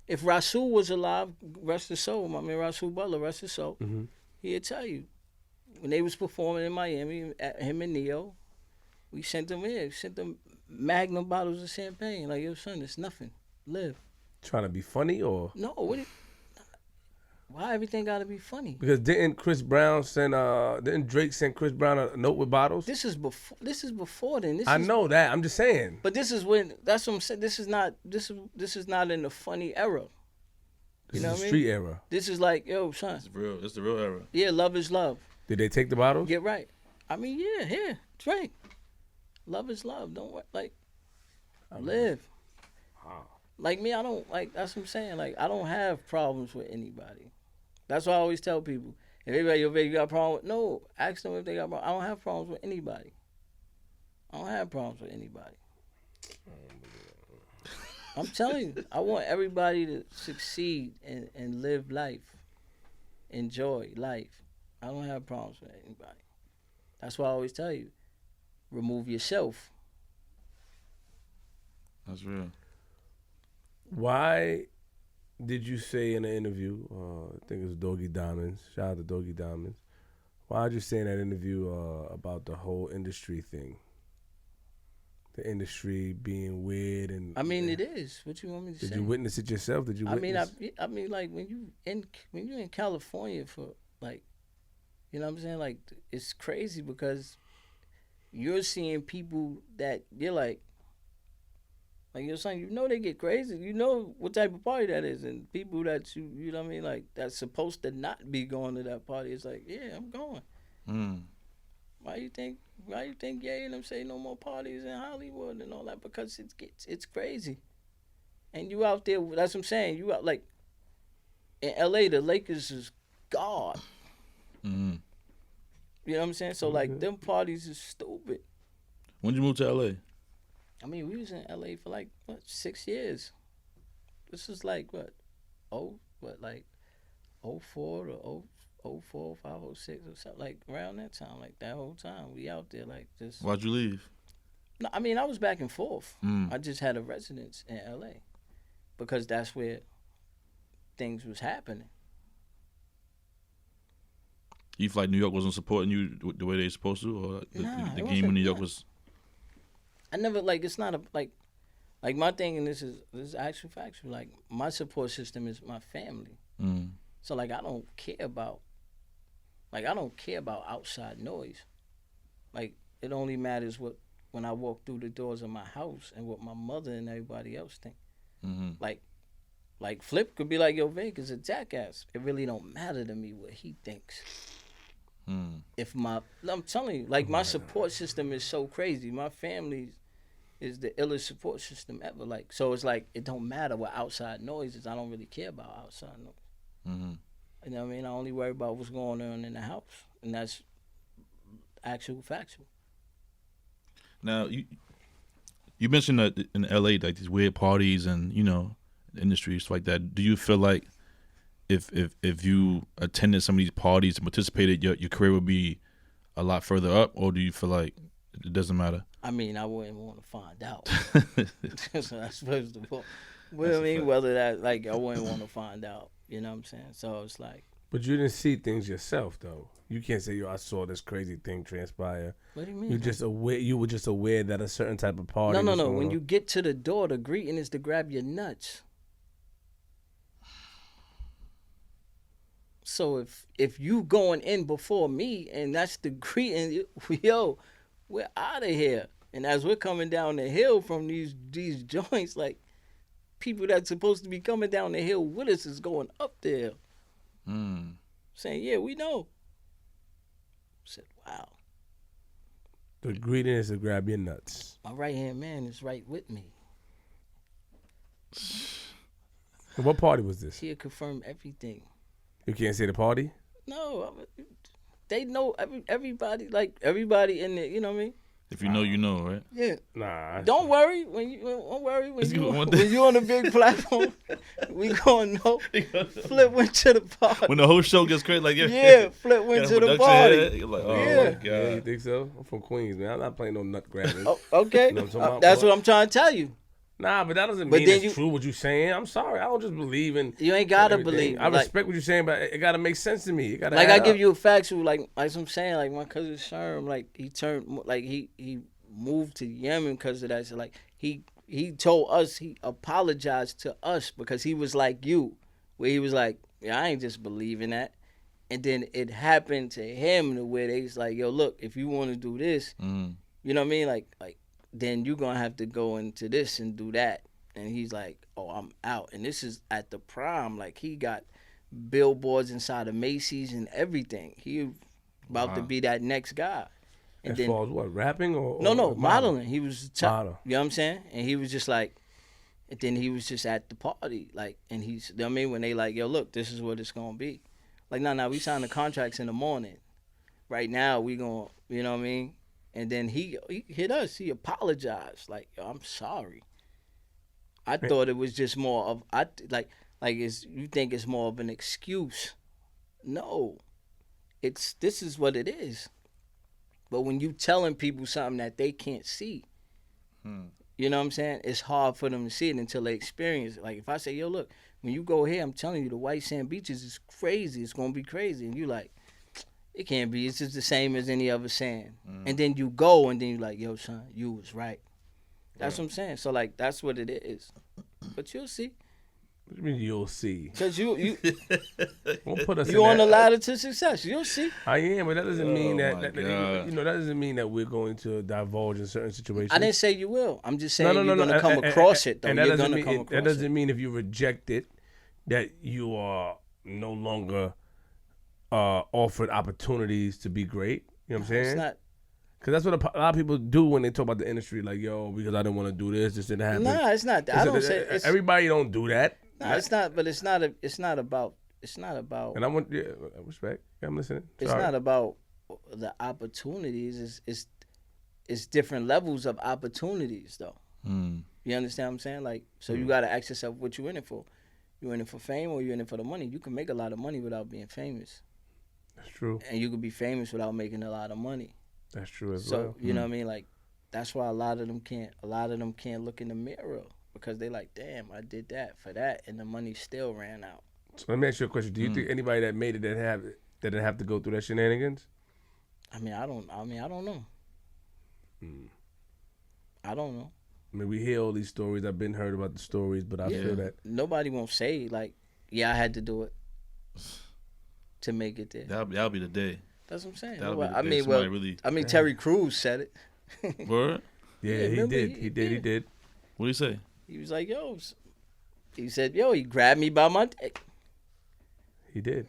If Rasul was alive, rest his soul, my man Rasul Butler, rest his soul, he'd tell you. When they was performing in Miami, him and Neo, we sent them in. Sent them magnum bottles of champagne. Like, yo, son, it's nothing. Live. Trying to be funny or No, why everything gotta be funny? because didn't Drake send Chris Brown a note with bottles? This is before then. I know that. I'm just saying. But this is when. That's what I'm saying. This is not in the funny era. This You know is what the I street era. This is like, yo, son. It's real. It's the real era. Yeah, love is love. Did they take the bottles? Get right. I mean, yeah, here, drink. Love is love. Don't like live. Like me, I don't like. That's what I'm saying. Like I don't have problems with anybody. That's why I always tell people. If everybody, yo, baby, you got a problem with? No, ask them if they got a problem. I don't have problems with anybody. I don't have problems with anybody. I'm telling you, I want everybody to succeed and live life, enjoy life. I don't have problems with anybody. That's why I always tell you, remove yourself. That's real. Why did you say in an interview, I think it was Doggy Diamonds, shout out to Doggy Diamonds, why did you say in that interview about the whole industry thing? The industry being weird and... I mean, it is. What you want me to say? Did you witness it yourself? Did you witness? I mean, like when you in California for like, you know what I'm saying? Like it's crazy because you're seeing people that you're like you're saying, you know, they get crazy. You know what type of party that is, and people that you know what I mean, like that's supposed to not be going to that party. It's like, yeah, I'm going. Why you think yeah, and them say no more parties in Hollywood and all that? Because it's crazy. And you out there, that's what I'm saying. You out like in LA, the Lakers is God. Mm-hmm. You know what I'm saying? So like them parties is stupid. When did you move to LA? I mean, we was in LA for like 6 years. This is like like 04 to 04, 05, 06 or something, like around that time, like that whole time we out there like just. Why'd you leave? No, I mean I was back and forth. I just had a residence in LA because that's where things was happening. You feel like New York wasn't supporting you the way they supposed to, or the game in New York was? I never like. It's not a like my thing, and this is actual factual. Like my support system is my family. So like I don't care about outside noise. Like it only matters when I walk through the doors of my house and what my mother and everybody else think. Like Flip could be like, yo, Vegas a jackass. It really don't matter to me what he thinks. I'm telling you, like my support system is so crazy. My family is the illest support system ever. Like, so it's like it don't matter what outside noise is. I don't really care about outside noise. You know what I mean? I only worry about what's going on in the house, and that's actual factual. Now you mentioned that in LA, like these weird parties and the industry stuff like that. Do you feel like if you attended some of these parties and participated, your career would be a lot further up, or do you feel like it doesn't matter? I mean, I wouldn't want to find out. So that's first of all. Well, I mean, whether that, like, I wouldn't want to find out. You know what I'm saying? So it's like. But you didn't see things yourself, though. You can't say, yo, I saw this crazy thing transpire. What do you mean? You were just aware that a certain type of party. No. When you get to the door, the greeting is to grab your nuts. So if you going in before me and that's the greeting, yo, we're out of here. And as we're coming down the hill from these joints, like people that's supposed to be coming down the hill with us is going up there. Saying, yeah, we know. I said, wow. The greeting is to grab your nuts. My right hand man is right with me. And what party was this? He'll confirm everything. You can't say the party? No, they know everybody. Like everybody in there, you know what I mean? If you know, you know, right? Yeah. Nah. Don't worry when you on a big platform. We gonna know. Flip went to the party. When the whole show gets crazy, like Flip went to the party. You're like, oh my God. Yeah, you think so? I'm from Queens, man. I'm not playing no nut grabbing. Okay. You know what that's what I'm trying to tell you. Nah, but that doesn't mean it's true what you're saying. I'm sorry. I don't just believe in. You ain't gotta everything. believe. I respect what you're saying, but it gotta make sense to me. It gotta like I give you a factual, like I'm saying, like my cousin Sherm, like he turned, like he moved to Yemen because of that. So like he told us, he apologized to us because he was like you, where he was like, yeah, I ain't just believing that. And then it happened to him to where they was like, yo, look, if you want to do this, you know what I mean, like. Then you're going to have to go into this and do that. And he's like, oh, I'm out. And this is at the prime. Like, he got billboards inside of Macy's and everything. He about to be that next guy. And as far as what, rapping or No, modeling. He was, model. You know what I'm saying? And he was just like, and then he was just at the party. Like, and he's, you know what I mean? When they like, yo, look, this is what it's going to be. Like, nah, we signed the contracts in the morning. Right now, we gonna, you know what I mean? And then he hit us. He apologized. Like, yo, I'm sorry. I thought it was just more of you think it's more of an excuse. No, this is what it is. But when you telling people something that they can't see, you know what I'm saying? It's hard for them to see it until they experience it. Like if I say, yo, look, when you go here, I'm telling you, the white sand beaches is crazy. It's gonna be crazy, and you like, it can't be. It's just the same as any other sand. And then you go, and then you like, yo, son, you was right. That's what I'm saying. So like, that's what it is. But you'll see. What do you mean you'll see? Because you Won't put us you in on that. the ladder to success. You'll see. I am, but that doesn't mean my that God. you know, that doesn't mean that we're going to divulge in certain situations. I didn't say you will. I'm just saying no, you're no, going to come across it, though. And that You're doesn't going to mean come across that doesn't it. mean if you reject it that you are no longer offered opportunities to be great. You know what I'm saying? It's not. Because that's what a lot of people do when they talk about the industry. Like, yo, because I didn't want to do this didn't happen. Nah, it's not. I don't say it's. Everybody don't do that. Nah, it's not. But it's not. It's not about. It's not about. And I want respect. Yeah, I'm listening. It's Sorry. not about the opportunities. It's different levels of opportunities, though. You understand what I'm saying? Like, so you got to ask yourself what you in it for. You in it for fame or you in it for the money? You can make a lot of money without being famous. That's true. And you could be famous without making a lot of money. That's true as So well. you know what I mean? Like, that's why a lot of them can't look in the mirror because they like, damn, I did that for that, and the money still ran out. So let me ask you a question. Do you think anybody that made it that didn't have to go through that shenanigans? I don't know. I don't know. I mean, we hear all these stories. I've been heard about the stories, but I feel that Nobody won't say like, yeah, I had to do it to make it there. That'll be the day. That's what I'm saying. That'll be the day. Somebody really... Terry Crews said it. Word? Yeah, he did. What did he say? He was like, yo, he said, yo, he grabbed me by my dick. He did.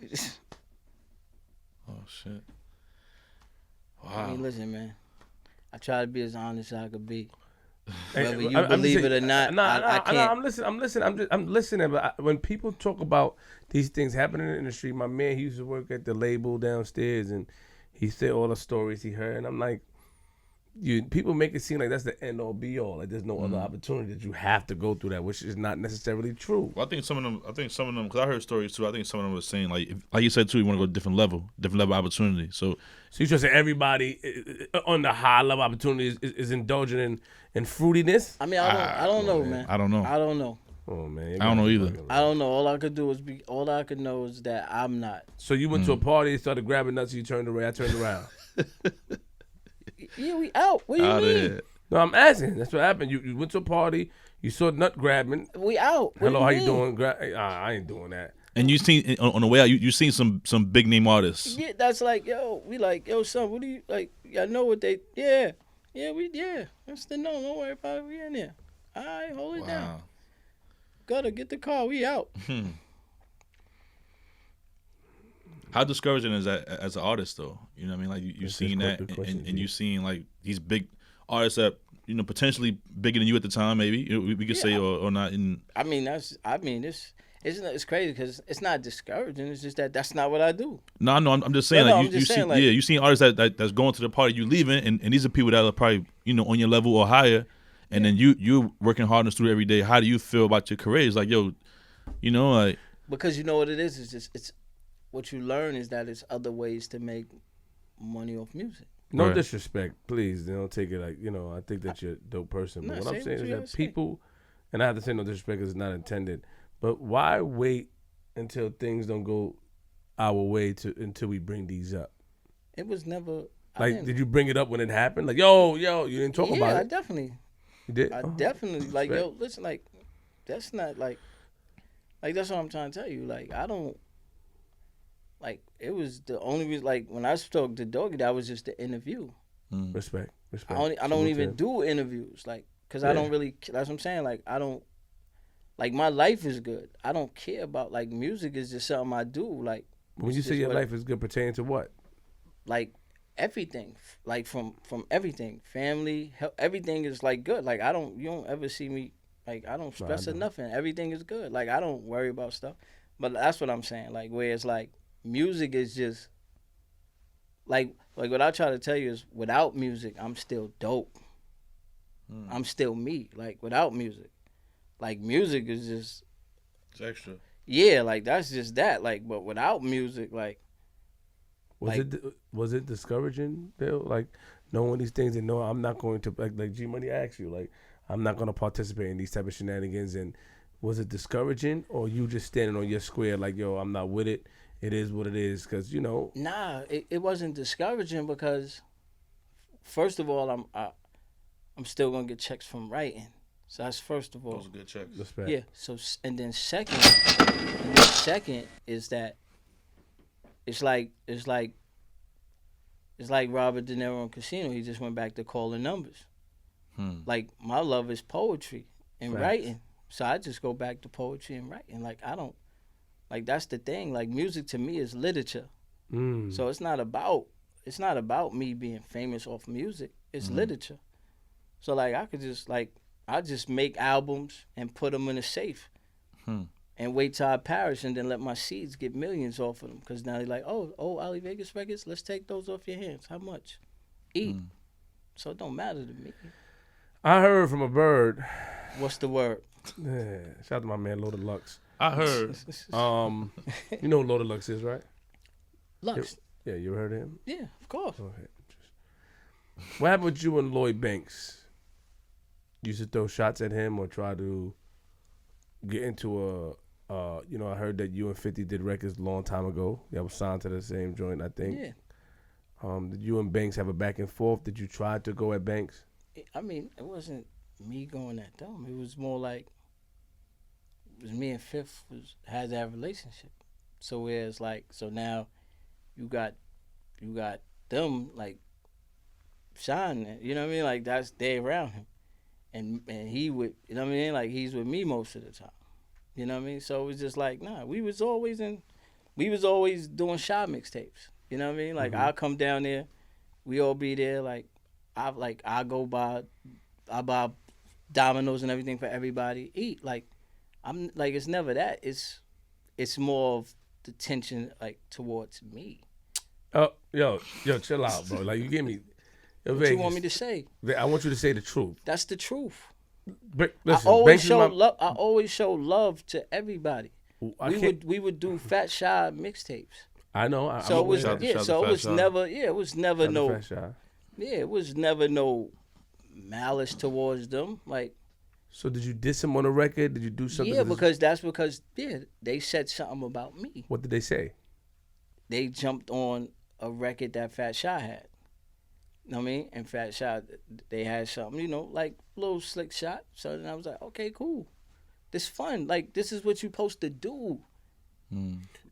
Oh shit! Wow. I mean, listen, man. I try to be as honest as I could be. Hey, Whether you I'm believe just it or not, I can't. I'm listening. I'm listening. But when people talk about these things happening in the industry, my man, he used to work at the label downstairs, and he said all the stories he heard, and I'm like, people make it seem like that's the end all be all. Like there's no other opportunity that you have to go through that, which is not necessarily true. Well, I think some of them, because I heard stories too. I think some of them were saying like you said too, you want to go to different level opportunity. So you should say everybody on the high level opportunity is indulging in fruitiness. I mean, I don't know, man. I don't know. I don't know. Oh man, I don't know either. I don't know. All I could know is that I'm not. So you went to a party and started grabbing nuts. You turned around. I turned around. Yeah, we out. What do you mean? No, I'm asking. That's what happened. You went to a party. You saw nut grabbing. We out. What Hello, do how mean? you doing? I ain't doing that. And you seen on the way out, you seen some big name artists. Yeah, that's like, we like, yo, son, what do you like? Y'all know what they? Yeah, that's the no. Don't worry about it. We in there. All right, hold it down. Gotta get the car. We out. How discouraging is that as an artist, though? You know what I mean? Like you seen that, and you seen like these big artists that potentially bigger than you at the time, maybe we could say or not. It's crazy because it's not discouraging. It's just that's not what I do. No, I'm just saying. No, like I'm just saying, like, you seen artists that's going to the party you leaving, and these are people that are probably on your level or higher, and then you're working hard in the studio every day. How do you feel about your career? It's like, yo, like because you know what it is. It's what you learn is that it's other ways to make money off music. No Right. disrespect, please. Don't take it like I think that you're a dope person. But what I'm saying is that people, and I have to say no disrespect because it's not intended. But why wait until things don't go our way until we bring these up? It was never. Like, did you bring it up when it happened? Like, yo, you didn't talk about it. Yeah, I definitely. You did? I definitely like, yo, listen, like, that's not like that's what I'm trying to tell you. Like, I don't. Like, it was the only reason. Like, when I spoke to Doggy, that was just the interview. Respect. I don't even do interviews, like, cause I don't really. That's what I'm saying. Like, I don't. Like, my life is good. I don't care about, like, music is just something I do. Like, when you say your life is good, pertaining to what? Like, everything. Like, from everything. Family, health, everything is, like, good. Like, you don't ever see me, like, I don't stress or nothing. Everything is good. Like, I don't worry about stuff. But that's what I'm saying. Like, where it's like, music is just like what I try to tell you is without music, I'm still dope. I'm still me. Like without music, like music is just It's extra. yeah, like that's just that. Like, but without music, like Was it discouraging, Bill? Like knowing these things and knowing I'm not going to like G Money asked you, like I'm not going to participate in these type of shenanigans. And was it discouraging, or you just standing on your square like, yo, I'm not with it. It is what it is, because nah, it wasn't discouraging because first of all, I'm still gonna get checks from writing. So that's first of all. Those are good checks. respect. Yeah. So and then second is that it's like Robert De Niro in Casino. He just went back to calling numbers. Like my love is poetry and Facts. writing, so I just go back to poetry and writing. Like I don't like that's the thing. Like music to me is literature. So it's not about me being famous off music. It's literature. So like I could just I just make albums and put them in a safe and wait till I perish and then let my seeds get millions off of them. Because now they're like, oh, Ali Vegas records, let's take those off your hands. How much? Eat. So it don't matter to me. I heard from a bird. What's the word? Yeah, shout out to my man Loaded Lux. I heard. You know who Loaded Lux is, right? Lux. Yeah, you heard of him? Yeah, of course. Go ahead. What happened with you and Lloyd Banks? You used to throw shots at him or try to get into I heard that you and 50 did records a long time ago. That was signed to the same joint, I think. Yeah. Did you and Banks have a back and forth? Did you try to go at Banks? I mean, it wasn't me going at them. It was more like it was me and Fifth had that relationship. So whereas so now you got them like shining. You know what I mean? Like that's they around him. And he would, you know what I mean? Like he's with me most of the time. You know what I mean? So it was just like, nah, we was always doing shot mixtapes. You know what I mean? Like I'll come down there, we all be there. Like I buy Domino's and everything for everybody to eat. Like I'm like it's never that. It's more of the tension like towards me. Oh, yo, chill out, bro. Like you give me. Yo, What Vegas, you want me to say? I want you to say the truth. That's the truth. Listen, I always Banks is show my- love. I always show love to everybody. We would do Fat Shy mixtapes. I know. So it was Shout out yeah. to So Fat it was Shy. never yeah. It was never no Fat Shy. yeah. It was never no malice towards them. Like So did you diss him on the record? Did you do something? yeah, because they said something about me. What did they say? They jumped on a record that Fat Shy had. You know what I mean? And Fat Shy, they had something, like a little slick shot. So then I was like, okay, cool. This fun. Like, this is what you're supposed to do.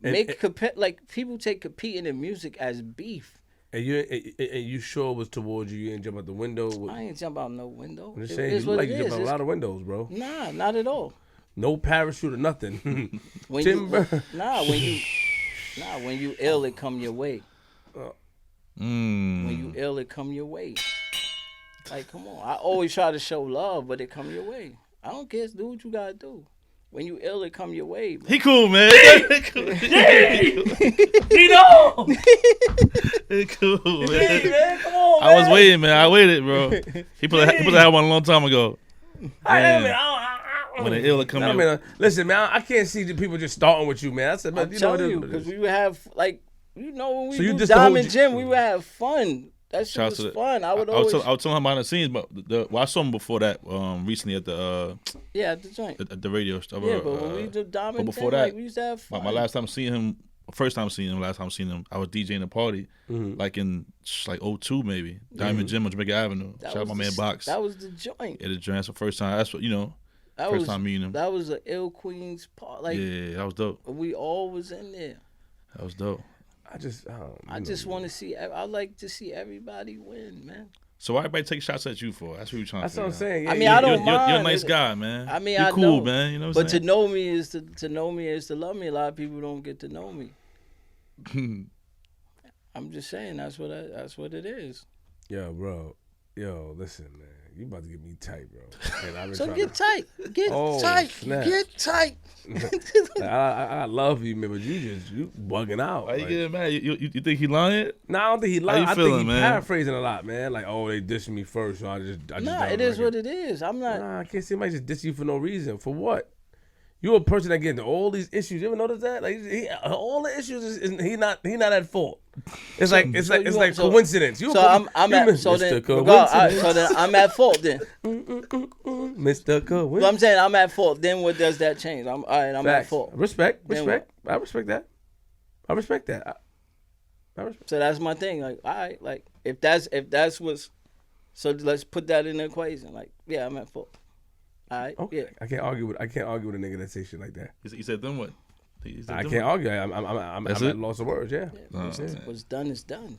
Like, people take competing in music as beef. And you sure it was towards you? You didn't jump out the window? I ain't jump out no window. I'm just It saying, is you what like it jump is. out a lot of windows, bro. Nah, not at all. No parachute or nothing. When Timber. When you ill, it come your way. Mm. When you ill, it come your way. Like, come on. I always try to show love, but it come your way. I don't care. Do what you gotta do. When you ill, it come your way. Bro. He cool, man. He cool, He cool, man. Man, come on, I was waiting, man. I waited, bro. He put that one a long time ago. When the ill come I in. mean, listen, man. I can't see the people just starting with you, man. I said, I'm telling you, because we would have like, when we So you do just the whole Diamond Gym, we would have fun. That shit Shout out was to the- fun. I I would was always, telling him behind the scenes, but I saw him before that recently at the at the joint. at the radio stuff. Yeah, but when we do Diamond but before Gym, that, like, we used to have fun. my last time seeing him, last time seeing him, I was DJing a party, like in 02 maybe. Diamond Gym on Jamaica Avenue. That Shout out was my man Box. That was the joint. At the joint, that's the first time. That's what That first was, time meeting him. That was an Ill Queens part. Like, Yeah, that was dope. we all was in there. That was dope. I just want to see. I like to see everybody win, man. So why everybody take shots at you for? That's what you're trying That's to what I'm figure out. saying. I mean, yeah, I don't You're a mind. nice guy, man. I mean, you're I cool, know. man. You know what I'm But saying? to know me is to love me. A lot of people don't get to know me. I'm just saying that's what it is. Yo, bro. Yo, listen, man. You about to get me tight, bro. And I've been So trying get to- tight. Get Oh, tight. snap. Get tight. I love you, man, but you bugging out. Why you Like, getting mad? You think he lying? nah, I don't think he How lying. you I feeling, think he man? paraphrasing a lot, man. Like, oh, they dissed me first, so I just Nah, done it is record. what it is. I'm not. Nah, I can't see somebody just diss you for no reason. For what? You're a person that gets into all these issues. You ever notice that? Like, all the issues is he not at fault. It's like coincidence. You So I'm at Mr. so then Coincidence. so then I'm at fault then. Mr. Coincidence. But I'm saying I'm at fault. Then what does that change? I'm all right. I'm at fault. Respect. Then I respect that. I respect that. I respect. So that's my thing. Like, all right, like if that's what's, so let's put that in the equation. Like, yeah, I'm at fault. All right. Okay. Yeah. I can't argue with a nigga that say shit like that. He said then what? He said I then can't what? argue. I'm That's at it? loss of words. Yeah. What's done is done.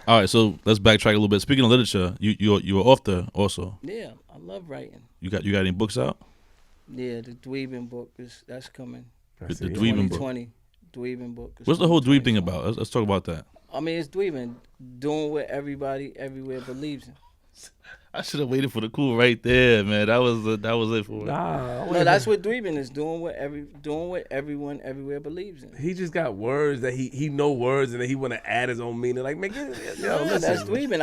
All right, so let's backtrack a little bit. Speaking of literature, you were author also. Yeah, I love writing. You got any books out? Yeah, the Dweebin book that's coming. The see. Dweebin book. 2020 Dweebin book. is What's the whole coming dweeb thing 2020. about? Let's talk about that. I mean, it's Dweebin doing what everybody everywhere believes in. I should have waited for the cool right there, man. That was it for it. Nah. No, that's what Dweebin is doing. What everyone everywhere believes in. He just got words that he know words and then he want to add his own meaning. Like, man, Yeah, that's Dweebin.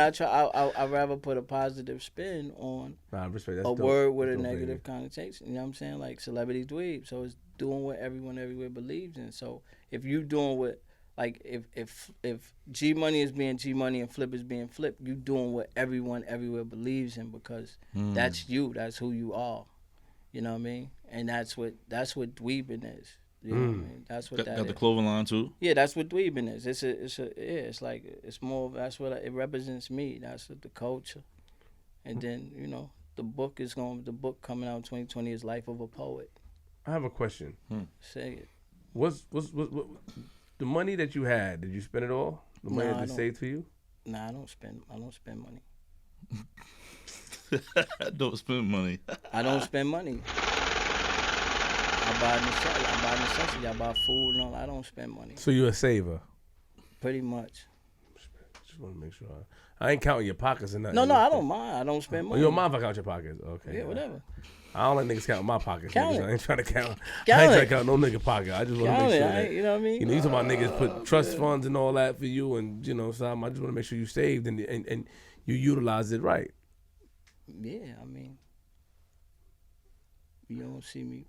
I'd rather put a positive spin on Nah, I respect. That's a dope. word with a That's dope, negative baby. connotation. You know what I'm saying? Like celebrity dweeb. So it's doing what everyone everywhere believes in. So if you doing what, like if G Money is being G Money and Flip is being Flip, you doing what everyone everywhere believes in because that's you. That's who you are. You know what I mean? And that's what dweebing is. You know what I mean? That's what that Got is. the clothing line too. Yeah, that's what dweebing is. It's like it's more. That's what it represents me. That's what the culture. And then the book coming out in 2020 is Life of a Poet. I have a question. Say it. What's the money that you had? Did you spend it all? The money Nah, that I they don't. saved for you? Nah, I don't spend money. Don't spend money. I don't spend money. I buy necessity. I buy food and all. I don't spend money. So you're a saver. Pretty much. Just want to make sure. I ain't counting your pockets or nothing. No, I don't mind. I don't spend Oh, money. you don't mind if I count your pockets? Okay. Yeah, whatever. I don't like niggas counting my pockets. Count Niggas. it. I ain't trying to count. I ain't Count trying to it. count no nigga pocket. I just want to Count make it. sure that You know what I mean? you talking about niggas put trust funds and all that for you, and something. I just want to make sure you saved and you utilize it right. Yeah, I mean, you don't see me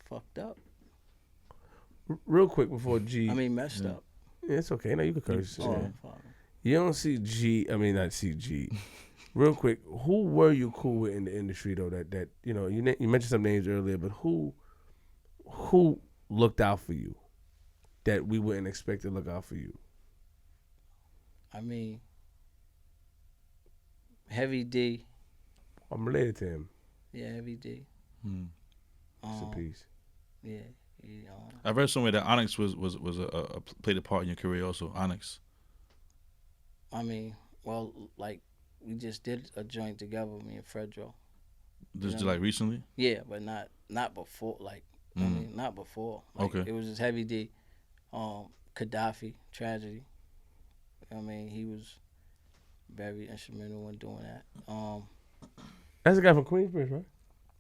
fucked up. Real quick before G. I mean, messed up. Yeah, it's okay. No, you can curse. Oh, Yeah. fuck. You don't see G. I mean, not see G. Real quick, who were you cool with in the industry though? That you mentioned some names earlier, but who looked out for you that we wouldn't expect to look out for you? I mean, Heavy D. I'm related to him. Yeah, Heavy D. Rest in peace. Yeah. I read somewhere that Onyx was played a part in your career also. Onyx. I mean, well, like we just did a joint together, me and Fredro. Just like recently. Yeah, but not before. Like I mean, not before. Like, Okay. It was just Heavy D, Gaddafi tragedy. I mean, he was very instrumental in doing that. That's the guy from Queensbridge, right?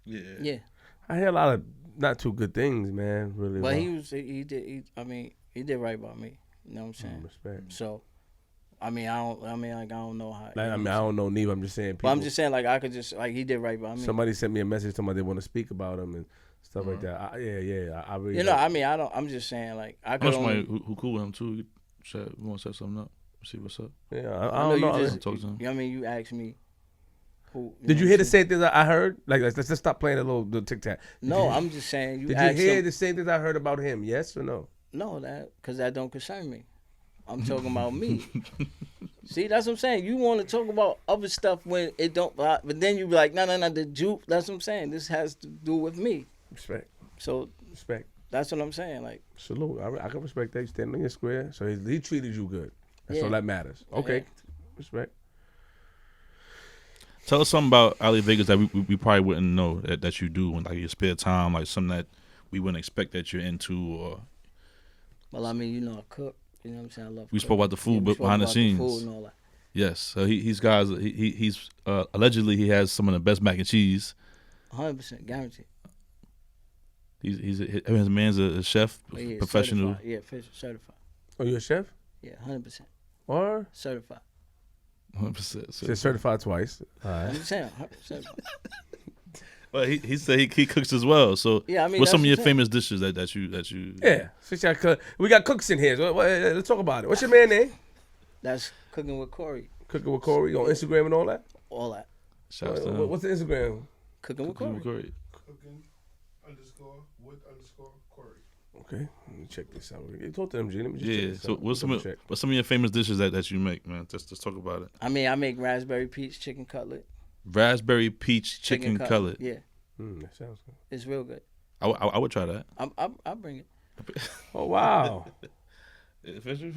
Yeah. Yeah, I hear a lot of not too good things, man. Really, but well. he did right by me. You know what I'm saying? Respect. So, I don't know how. I don't know neither. I'm just saying. People, But I'm just saying, like, I could just, like, he did right by me. somebody sent me a message talking about they want to speak about him and stuff like that. I really. You know, I'm just saying, like, I I could know only. somebody who cool with him too. You want to set something up? See what's up. Yeah, I I don't know. you just. Talk to him. I mean, you asked me. Who? Did know you what hear I'm the saying? same things I heard? Like, let's just stop playing a little tic tac. No, I'm just saying. You Did you asked hear him. the same things I heard about him? Yes or no? No, because that don't concern me. I'm talking about me. See, that's what I'm saying. You want to talk about other stuff when it don't, but then you be like, no, the juke. That's what I'm saying. This has to do with me. Respect. So Respect. that's what I'm saying. Like, Salute. I can respect that. You standing on your square. So he treated you good. That's Yeah. all that matters. Okay. Yeah. Respect. Tell us something about Ali Vegas that we probably wouldn't know that you do in like your spare time, like something that we wouldn't expect that you're into. Or well, I mean, I cook. You know what I'm saying? I love. we cook. spoke about the food, we but spoke behind the about scenes. food and all that. Yes, so he's allegedly he has some of the best mac and cheese. 100% guaranteed. His man's a chef, Yeah, professional. certified. Yeah, certified. Oh, you a chef? Yeah, 100%. Or Certified. 100%. she's certified twice. All right. 100%. Certified. But he said he cooks as well. So Yeah, I mean, what's that's some of your what I'm saying. famous dishes that you? Yeah. We got cooks in here. So, let's talk about it. What's your man name? That's Cooking with Corey. Cooking with Corey on Instagram and all that. All that. Shouts to him. What's the Instagram? Cooking with Cooking Corey. with Corey. Cooking_with_Corey. Okay, let me check this out. You talk to them, G. Let me just check Yeah. this So out. what's Double check. some of your famous dishes that you make, man? Just talk about it. I mean, I make raspberry peach chicken cutlet. Raspberry peach chicken cutlet. Yeah, That sounds good. it's real good. I would try that. I'll bring it. Oh wow. Fisher?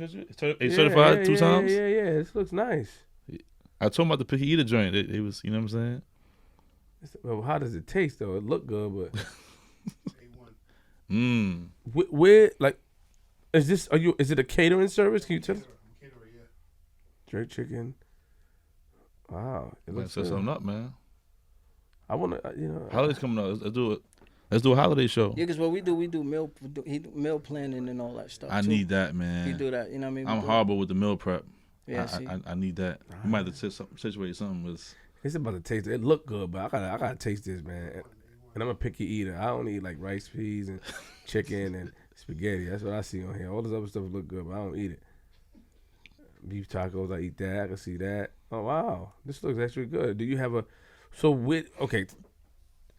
He certified two times? Yeah. This looks nice. I told him about the picky eater joint. It was, you know what I'm saying? Well, how does it taste though? It look good, but Mmm. where like is this? Is it a catering service? Can you tell? I'm a caterer, yeah. Jerk chicken. Wow, it Man, looks set good. something up, man. I want to, Holidays coming up. Let's do it. Let's do a holiday show. Yeah, because what we do meal planning and all that stuff. I too. need that, man. We do that. You know what I mean? We I'm do horrible with the meal prep. Yeah, see? I need that. You might have to situate something with. It's about to taste. It look good, but I gotta taste this, man. And I'm a picky eater. I don't eat like rice, peas, and chicken and spaghetti. That's what I see on here. All this other stuff look good, but I don't eat it. Beef tacos, I eat that. I can see that. Oh wow, this looks actually good. Do you have a? Okay,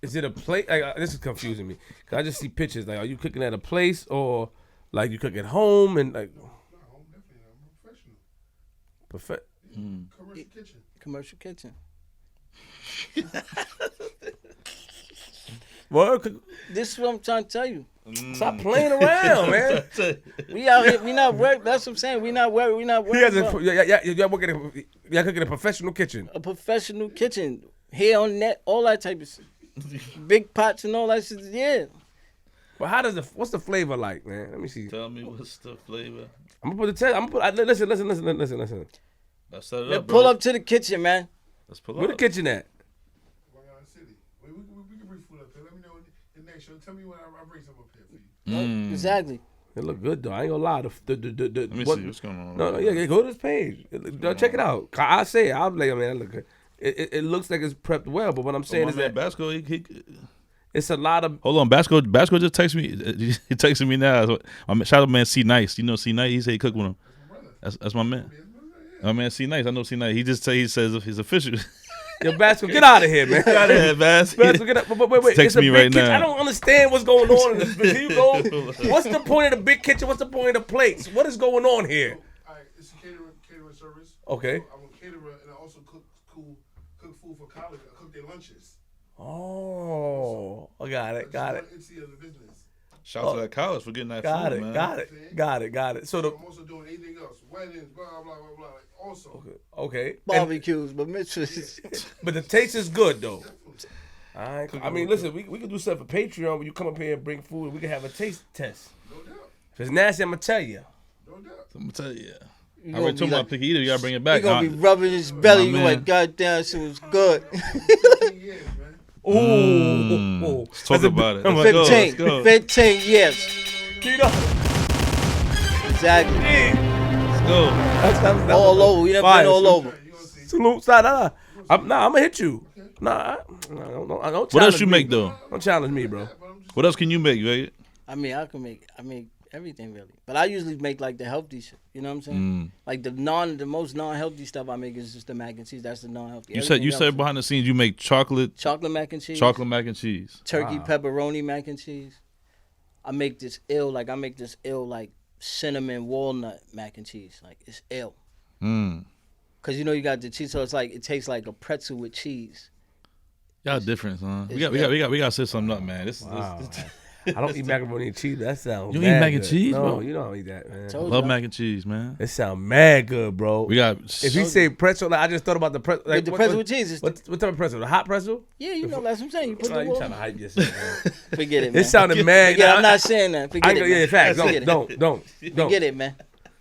is it a plate? Like, this is confusing me. Cause I just see pictures. Like, are you cooking at a place or like you cook at home and like? No, I'm definitely I'm a professional. Commercial kitchen. Commercial kitchen. What? This is what I'm trying to tell you. Stop playing around, man. We out here. We not worried. That's what I'm saying. We not worried. We not You worried. guys about y'all working. Y'all cooking in a professional kitchen. a professional kitchen. Hair on net, all that type of shit. Big pots and all that shit. Yeah. But what's the flavor like, man? Let me see. Tell me what's the flavor. I'm gonna put the test. Listen. Let's set it Then up, pull bro. up to the kitchen, man. Let's pull Where the up. kitchen at? Long Island City. We can bring food up here. Let me know the next show. Tell me when I bring some up here for you. Exactly. It look good though. I ain't gonna lie. Let me see what's going on. No, yeah, go to this page. Check it out. I say it. I'll be like, man, look good. It looks like it's prepped well, but what I'm saying is that Basco, it's a lot of. hold on, Basco just texted me. He texted me now. Shout out, man. C Nice. You know C Nice. He said he cooked with him. That's my man. My man C Nice. I know C Nice. He says he's official. Yo, Basco, get out of here, man. Get out of here, Bas. Basco, get up. Wait. Text It's a me big right kitchen. now. I don't understand what's going on in this. Do you go? What's the point of the big kitchen? What's the point of the plates? What is going on here? All right, it's a catering service. Okay. So I'm a caterer and I also cook food for college. I cook their lunches. Oh, I got it. Got it. It's the other business. Shout out to that college for getting that Got food, it. man. Got it. So the I'm also doing anything else. Weddings, blah, blah, blah, blah. Like, also. okay. Barbecues, but mistress. But the taste is good though. All right. I mean, listen, we can do stuff for Patreon where you come up here and bring food and we can have a taste test. No doubt. If it's nasty, I'm gonna tell you. No doubt. I'm gonna tell you. You I already told him about picky eater. You gotta bring it He back. gonna be rubbing his belly. You man. like, goddamn, shit was good. 15 years, man. Ooh. Let's talk about it. Let's 15, go. 15 years. You know, Exactly. Let's go. that's All over. We done Fire. been all over. You gonna see. Salute. I'm gonna hit you. Nah, don't What challenge else you me. make though? Don't challenge me, bro. But I'm just What else can you make, right? I mean, I make everything really. But I usually make like the healthy shit. You know what I'm saying? Like the most non-healthy stuff I make is just the mac and cheese. That's the non-healthy. You said Everything behind the scenes you make chocolate mac and cheese. mac and cheese. Turkey Wow. pepperoni mac and cheese. I make this ill cinnamon walnut mac and cheese. Like it's ill. Cause you know you got the cheese, so it's like it tastes like a pretzel with cheese. Y'all different, huh? We It's got to set something up, man. This Wow. I don't eat macaroni and cheese. That sounds. You don't eat mad mac and good. cheese, No, bro? you don't eat that, man. Told love you. mac and cheese, man. It sound mad good, bro. We got. If you say pretzel, like, I just thought about the pretzel. Like, With the pretzel with cheese. What type of pretzel? The hot pretzel? Yeah, you know that's what I'm saying. You put Oh, the you trying to water. hype yourself, man. Forget it, man. It sounded mad. Yeah, I'm not saying that. I Forget ain't it, gonna, yeah, man. facts. Forget it. Don't. Forget it, man.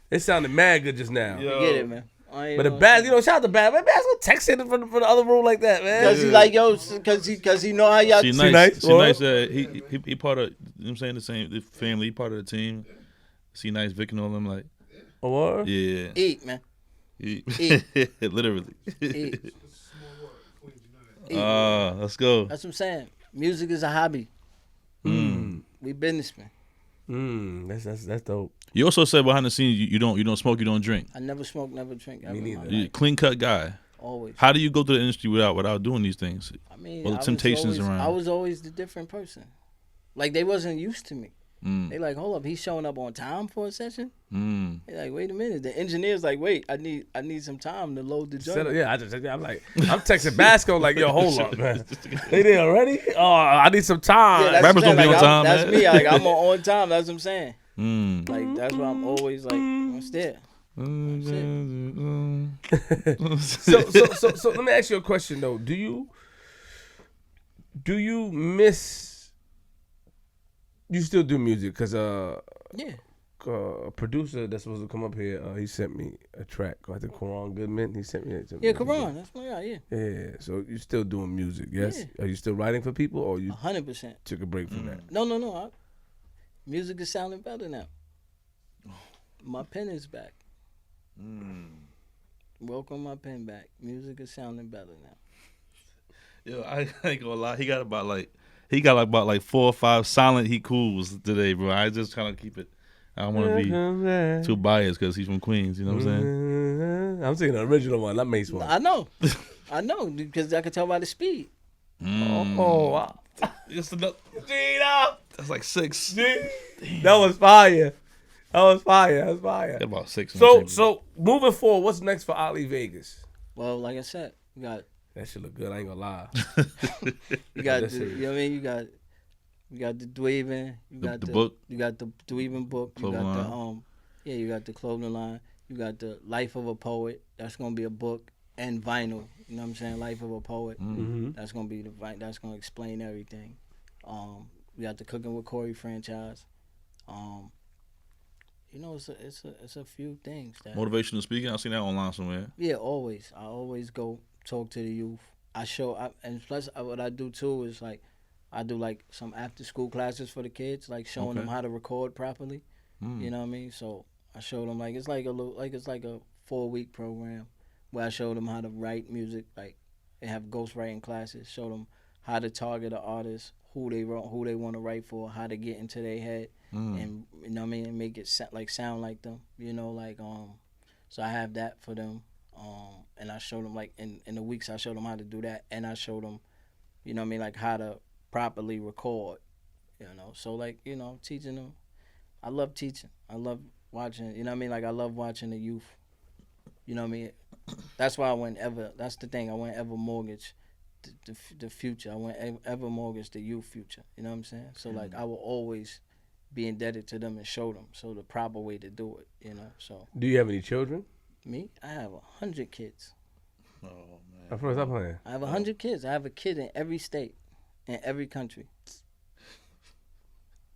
It sounded mad good just now. Yo. Forget it, man. But the Baz, shout out to Baz. Man, Baz gonna text in from the other room like that, man. Because he like, yo, because he know how y'all. She nice. She nice. He part of, I'm saying, the family. He part of the team. She nice. Vic and all them like. Oh, what? Yeah. Eat, man. Eat. Eat. Literally. Eat. Let's go. That's what I'm saying. Music is a hobby. We businessmen. That's dope. You also said behind the scenes you don't smoke, you don't drink. I never smoke, never drink. Me neither. You clean cut guy. Always. How do you go through the industry without doing these things? I mean, Well, the temptations around. I was always the different person. Like they wasn't used to me. They like, hold up, he's showing up on time for a session. They like, wait a minute. The engineer's like, wait, I need some time to load the joint. I'm like, I'm texting Basco like, yo, hold up, man. They there already? Oh, I need some time. Yeah, Rappers don't be on time. That's man. me. Like I'm on time. That's what I'm saying. Like that's why I'm always like, what's there? So let me ask you a question though. Do you miss? You still do music? Cause Yeah. A producer that's supposed to come up here, he sent me a track. I think Karan Goodman. He sent me it. Yeah, Karan. That's my guy. Yeah. Yeah. So you still doing music? Yes. Yeah. Are you still writing for people, or you 100%. took a break from that? No. Music is sounding better now. My pen is back. Welcome my pen back. Music is sounding better now. Yo, I ain't gonna lie. He got about like 4 or 5 silent he cools today, bro. I just trying to keep it. I don't want to be too biased because he's from Queens. You know what I'm saying? I'm singing the original one, not Mace one. I know, because I can tell by the speed. Oh, wow. Just enough. That's like 6. That was fire. Got about 6. So moving forward, what's next for Ali Vegas? Well, like I said, you got that shit look good. I ain't gonna lie. you got the, you know what I mean. You got the Dweebin. You got the book. You got the Dweebin book. You Clothing got line. you got the clothing line. You got the Life of a Poet. That's gonna be a book and vinyl. You know what I'm saying? Life of a Poet. That's gonna be that's gonna explain everything. We got the Cooking with Corey franchise. It's a few things that Motivational speaking. I seen that online somewhere. Yeah, always. I always go talk to the youth. And plus what I do too is like I do like some after school classes for the kids, like showing them how to record properly. You know what I mean? So I show them like it's like a 4-week program where I show them how to write music. Like they have ghostwriting classes. Show them how to target an artist, who they want to write for, how to get into their head, and you know what I mean, and make it sound like them. You know, like so I have that for them. And I show them like in the weeks I show them how to do that, and I show them, you know what I mean, like how to properly record, you know. So like, you know, teaching them. I love teaching. I love watching, you know what I mean, like I love watching the youth. You know what I mean? That's why that's the thing, I wouldn't ever mortgage the future. I wouldn't ever mortgage the youth future. You know what I'm saying? So like I will always be indebted to them and show them so the proper way to do it, you know. So do you have any children? Me? I have 100 kids. Oh man. At first, I'm playing. I have 100 kids. I have a kid in every state, in every country.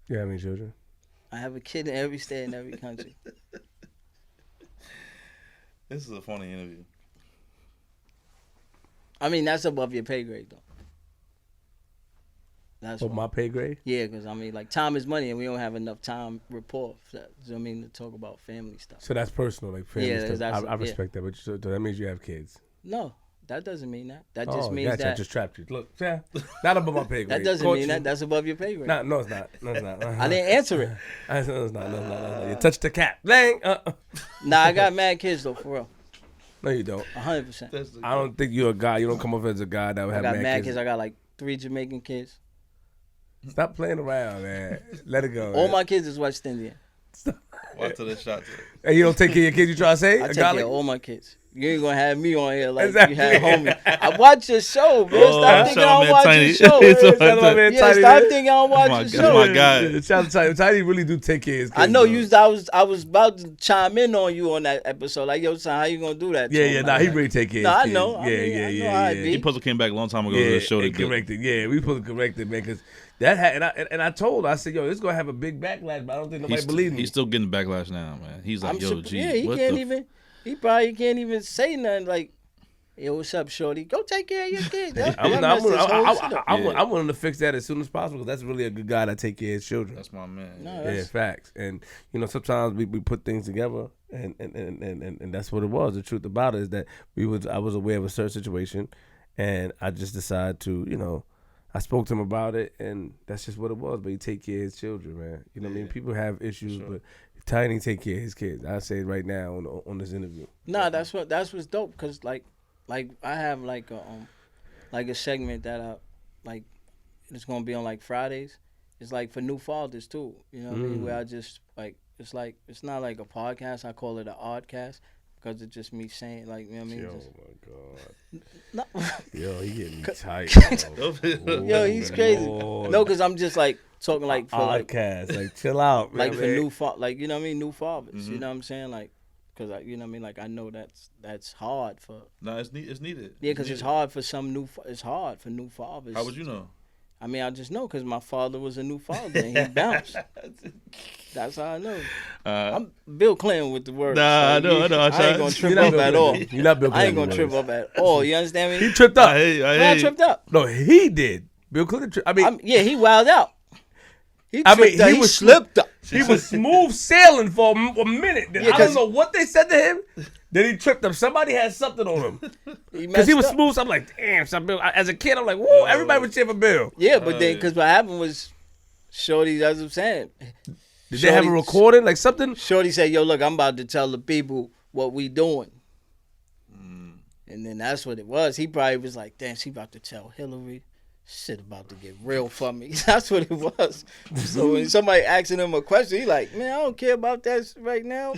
You have any children? I have a kid in every state and every country. This is a funny interview. I mean, that's above your pay grade, though. That's my pay grade? Yeah, because, I mean, like, time is money, and we don't have enough time rapport, you know what I mean, to talk about family stuff. So that's personal, like family stuff. I respect that, but so that means you have kids. No, that doesn't mean that. That just means that. I just trapped you. Look, yeah, not above my pay grade. That doesn't mean that. That's above your pay grade. No, it's not. No, it's not. I didn't answer it. No, it's not. You touched the cap. Dang. Nah, I got mad kids, though, for real. No, you don't. 100%. I don't think you're a guy. You don't come off as a guy that would have mad kids. I got mad kids. I got like 3 Jamaican kids. Stop playing around, man. Let it go. All my kids is West Indian. Watch to the shot. And you don't take care of your kids, you try to say? I take care of all my kids. You ain't gonna have me on here like exactly. You had homie. I watch your show, man. Stop thinking I don't watch your show. Stop thinking I don't watch your show. That's my guy. Tiny really do take care of his kids. I know you. I was about to chime in on you on that episode. Like, yo, son, how you gonna do that? Yeah. He really take care of his kids. I know. Yeah. He supposed to came back a long time ago to the show to correct it. Yeah, we supposed to correct it, man, because that had, and I told her, I said, yo, this is gonna have a big backlash, but I don't think nobody believes me. He's still getting backlash now, man. He's like, yo, G, yeah, he what can't even. He probably can't even say nothing like, "Yo, what's up, shorty? Go take care of your kids." I'm willing to fix that as soon as possible. 'Cause that's really a good guy that take care of his children. That's my man. No, yeah. Yeah, that's- facts. And sometimes we put things together, and that's what it was. The truth about it is that I was aware of a certain situation, and I just decided to I spoke to him about it, and that's just what it was. But he take care of his children, man. You know what I mean? People have issues, but Tiny take care of his kids. I say it right now on this interview. Nah, that's what's dope. Cause like I have like a segment that it's gonna be on like Fridays. It's like for new fathers too. You know what I mean? Where I just it's not like a podcast. I call it an oddcast because it's just me saying like, you know what I mean? Yo, No. my God. Yo, he getting me tight. Yo, he's crazy. Lord. No, cause I'm just like talking like for like chill out, man. like for new like you know what I mean, new fathers. You know what I'm saying? Like, cause you know what I mean. Like I know that's hard for. No, it's needed. Yeah, cause it's hard for it's hard for new fathers. How would you know? I mean, I just know because my father was a new father and he bounced. That's how I know. I'm Bill Clinton with the words. Nah, like, I know. I ain't gonna trip up at all. You're not Bill Clinton. I ain't gonna trip up at all. You understand me? He tripped up. I tripped up. No, he did. Bill Clinton. Yeah, he wilded out. He I mean, tripped up. he He was slipped up. He was smooth sailing for a minute. Yeah, I don't know what they said to him. Then he tripped up. Somebody had something on him. Because he was smooth. So I'm like, damn. So Bill, as a kid, I'm like, whoa, everybody was cheering for Bill. Yeah, but then, because what happened was, Shorty, that's what I'm saying. Did they have a recording? Like something? Shorty said, yo, look, I'm about to tell the people what we doing. And then that's what it was. He probably was like, damn, she about to tell Hillary. Shit about to get real for me. That's what it was. So when somebody asking him a question, he like, man, I don't care about that right now.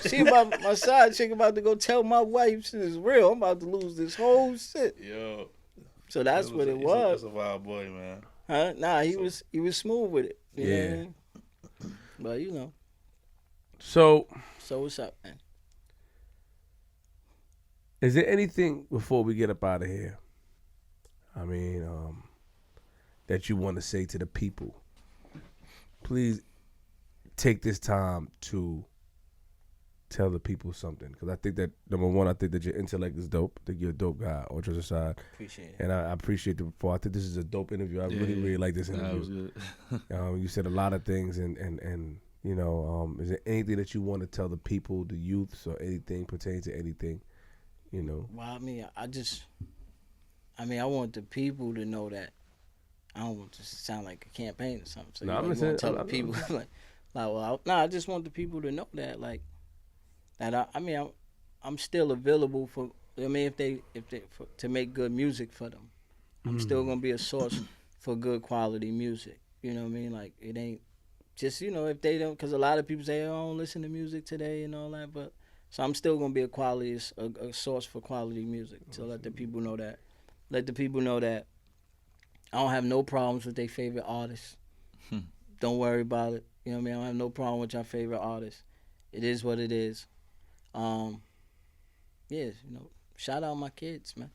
She about my side chick about to go tell my wife shit is real. I'm about to lose this whole shit. Yo. So that's what it was. That's a wild boy, man. Huh? Nah, he was smooth with it. You know what I Yeah. mean? But you know. So what's up, man? is there anything before we get up out of here? I mean, that you want to say to the people? Please take this time to tell the people something, because I think that number one, I think that your intellect is dope. I think you're a dope guy, Ultra Aside. Appreciate it. And I appreciate the report. I think this is a dope interview. I really like this interview. That was good. You said a lot of things, and is there anything that you want to tell the people, the youths, or anything pertaining to anything? Well, I mean, I want the people to know that I don't want to sound like a campaign or something. So No, you I'm want to saying- tell the I'm- people I just want the people to know that I'm still available for. I mean, if they to make good music for them, I'm still gonna be a source for good quality music. You know what I mean? Like it ain't just if they don't, because a lot of people say, oh, I don't listen to music today and all that, but so I'm still gonna be a source for quality music to let the people know that. Let the people know that I don't have no problems with their favorite artists. Don't worry about it. You know what I mean? I don't have no problem with your favorite artists. It is what it is. Shout out my kids, man.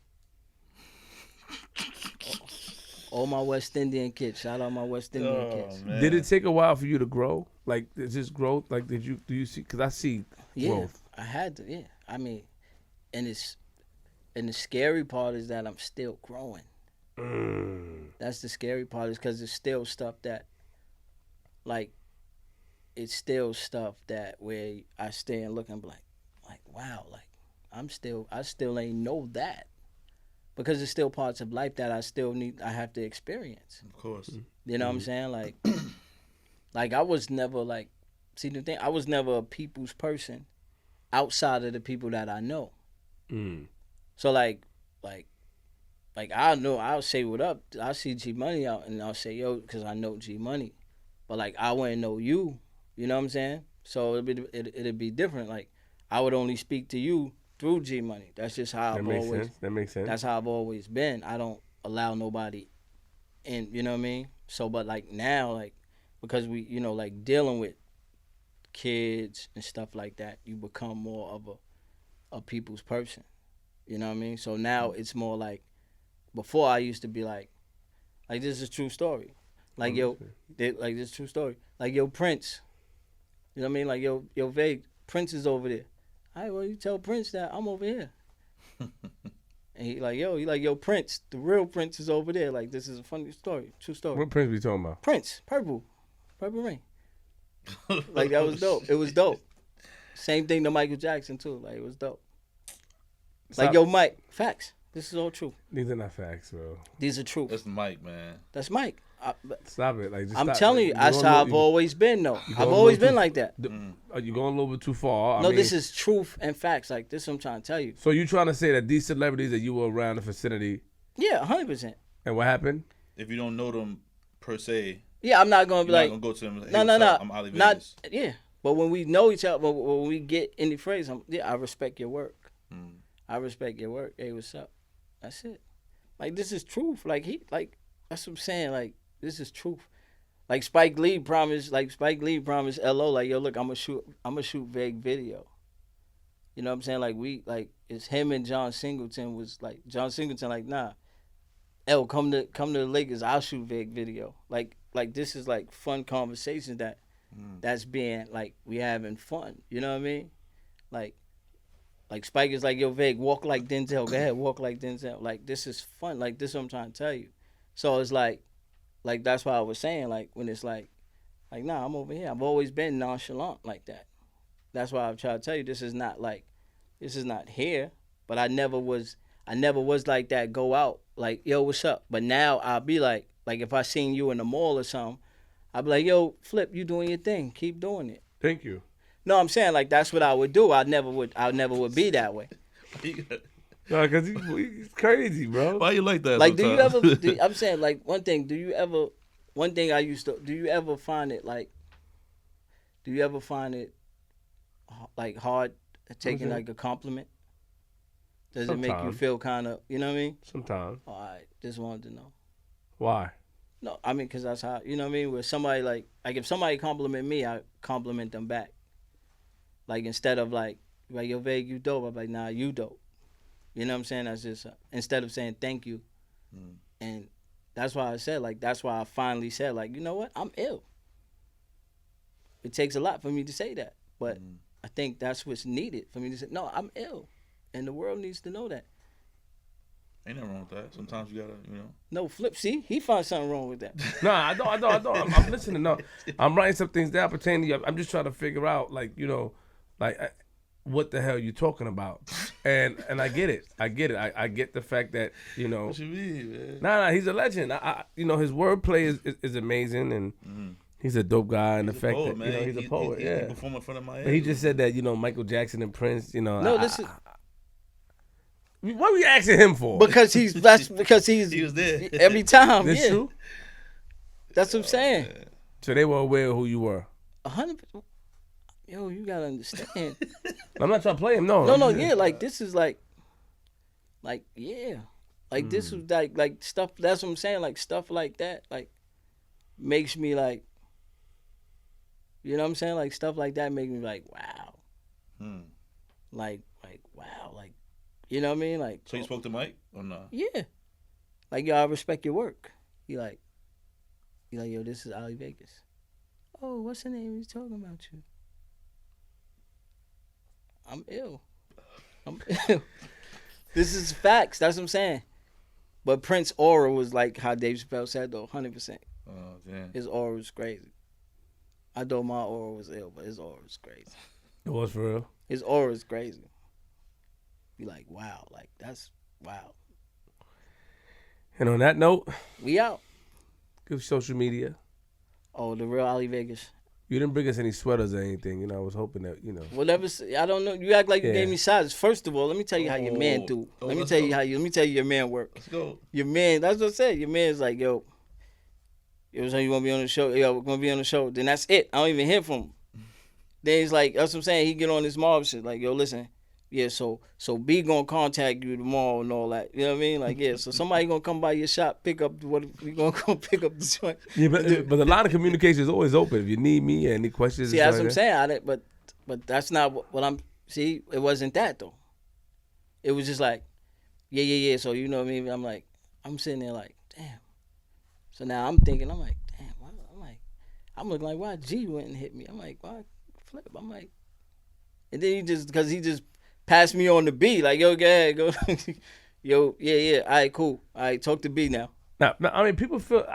All my West Indian kids. Shout out my West Indian kids. Man. Did it take a while for you to grow? Like, is this growth? Like, do you see? Because I see growth. I had to. Yeah, I mean, and the scary part is that I'm still growing. That's the scary part, is because it's still stuff that, like, it's still stuff that where I stand looking like wow, like I still ain't know that, because it's still parts of life that I have to experience. Of course. You know what I'm saying? Like I was never see the thing, I was never a people's person outside of the people that I know. So like I know, I'll say what up. I see G Money out and I'll say yo, because I know G Money, but like I wouldn't know you. You know what I'm saying? So it'd be different. Like I would only speak to you through G Money. That's just how I've always. That makes sense. That's how I've always been. I don't allow nobody in. You know what I mean? So, but like now, like because we, like dealing with kids and stuff like that, you become more of a people's person. You know what I mean? So now it's more like, before I used to be like this is a true story. Like this is a true story. Like yo, Prince. You know what I mean? Like yo, Vague, Prince is over there. all right, well, you tell Prince that I'm over here. And he like, yo, Prince, the real Prince is over there. Like, this is a funny story, true story. What Prince we talking about? Prince, Purple Rain. Like, that was dope. It was dope. Same thing to Michael Jackson, too. Like, it was dope. Like, yo, Mike, facts. This is all true. These are not facts, bro. These are true. That's Mike, man. That's Mike. Stop it. Like, just I'm stop. telling you, Like, that's how I've always been, though. I've always been like that. Are you going a little bit too far? No, this is truth and facts. Like, this is what I'm trying to tell you. So you trying to say that these celebrities that you were around the vicinity, Yeah, 100%. and what happened? If you don't know them per se, Yeah, I'm not going to be you're like, not gonna go to them. Hey, no, what's no. up? I'm Ali Vegas. Yeah. But when we know each other, when we get in the phrase, I respect your work. I respect your work. Hey, what's up? That's it. Like, this is truth. Like, that's what I'm saying. Like, this is truth. Like, Spike Lee promised LO, like, yo, look, I'm gonna shoot vague video. You know what I'm saying? Like, it's him and John Singleton like, nah. L, come to the Lakers, I'll shoot vague video. Like this is like fun conversations that's being like, we having fun. You know what I mean? Like Spike is like, yo, Vague, walk like Denzel. Go ahead, walk like Denzel. Like, this is fun. Like, this is what I'm trying to tell you. So it's like that's why I was saying, like, when it's like, nah, I'm over here. I've always been nonchalant like that. That's why I'm trying to tell you, this is not here. But I never was like that, go out, like, yo, what's up? But now I'll be like if I seen you in the mall or something, I'll be like, yo, Flip, you doing your thing. Keep doing it. Thank you. No, I'm saying, like, that's what I would do. I never would be that way. No, because he's crazy, bro. Why you like that? Like, sometimes? I'm saying, like, one thing I used to, do you ever find it, like, hard taking, like, a compliment? Does it make you feel kind of, you know what I mean? Sometimes. All right, just wanted to know. Why? No, I mean, because that's how, you know what I mean? Where somebody, like if somebody compliment me, I compliment them back. Like, instead of, like, yo, Vague, you dope, I'm like, nah, you dope. You know what I'm saying? That's just, instead of saying thank you. And that's why I said, like, that's why I finally said, like, you know what? I'm ill. It takes a lot for me to say that. But I think that's what's needed for me to say, no, I'm ill. And the world needs to know that. Ain't nothing wrong with that. Sometimes you gotta, No, Flip, see? He found something wrong with that. No, I don't. I'm listening. No, I'm writing some things down pertaining to you. I'm just trying to figure out, like, what the hell you talking about? And I get it. I get the fact that, What you mean, man? Nah, he's a legend. His wordplay is amazing, and he's a dope guy. And the fact poet, that he's a poet. He Yeah. perform in front of my But he just said that Michael Jackson and Prince. No, this is what were you asking him for? because he's he was there every time. This Yeah, true. that's what I'm saying. So they were aware of who you were. 100%. Yo, you gotta understand. I'm not trying to play him. No. Yeah, like, this is like yeah, like, this was like stuff. That's what I'm saying. Like, stuff like that, like, makes me like, you know what I'm saying? Like, stuff like that make me like, wow, like wow, like, you know what I mean? Like, So you spoke to Mike or no? yeah, like, yo, I respect your work. You like, yo, this is Ali Vegas. Oh, what's the name? He's talking about you. I'm ill. This is facts. That's what I'm saying. But Prince's aura was like how Dave Chappelle said, though, 100%. Oh, damn. His aura was crazy. I thought my aura was ill, but his aura was crazy. It was for real. His aura is crazy. Be like, wow, like, that's wow. And on that note, We out. give social media. Oh, the real Ali Vegas. You didn't bring us any sweaters or anything. I was hoping that, Whatever. I don't know. You act like you Yeah. gave me sizes. First of all, let me tell you how your man do. Oh, Let me let's tell go. you let me tell you your man work. Let's go. Your man, that's what I said. Your man's like, yo, so you want to be on the show? Yo, we're going to be on the show. Then that's it. I don't even hear from him. Then he's like, that's what I'm saying. He get on this mob shit. Like, yo, listen. Yeah, so B going to contact you tomorrow and all that. You know what I mean? Like, yeah, so somebody going to come by your shop, pick up what we going to go pick up the joint. Yeah, but the line of communication is always open. If you need me, any questions. See, that's what I'm saying. But that's not what I'm. See, it wasn't that though. It was just like, yeah. So you know what I mean? I'm sitting there like, damn. So now I'm thinking, I'm like, damn. I'm looking like, why G went and hit me? I'm like, why Flip? I'm like, And then because he just passed me on the B, like, yo, go ahead, go. Yo, yeah, all right, cool. All right, talk to B now. Now, I mean, people feel.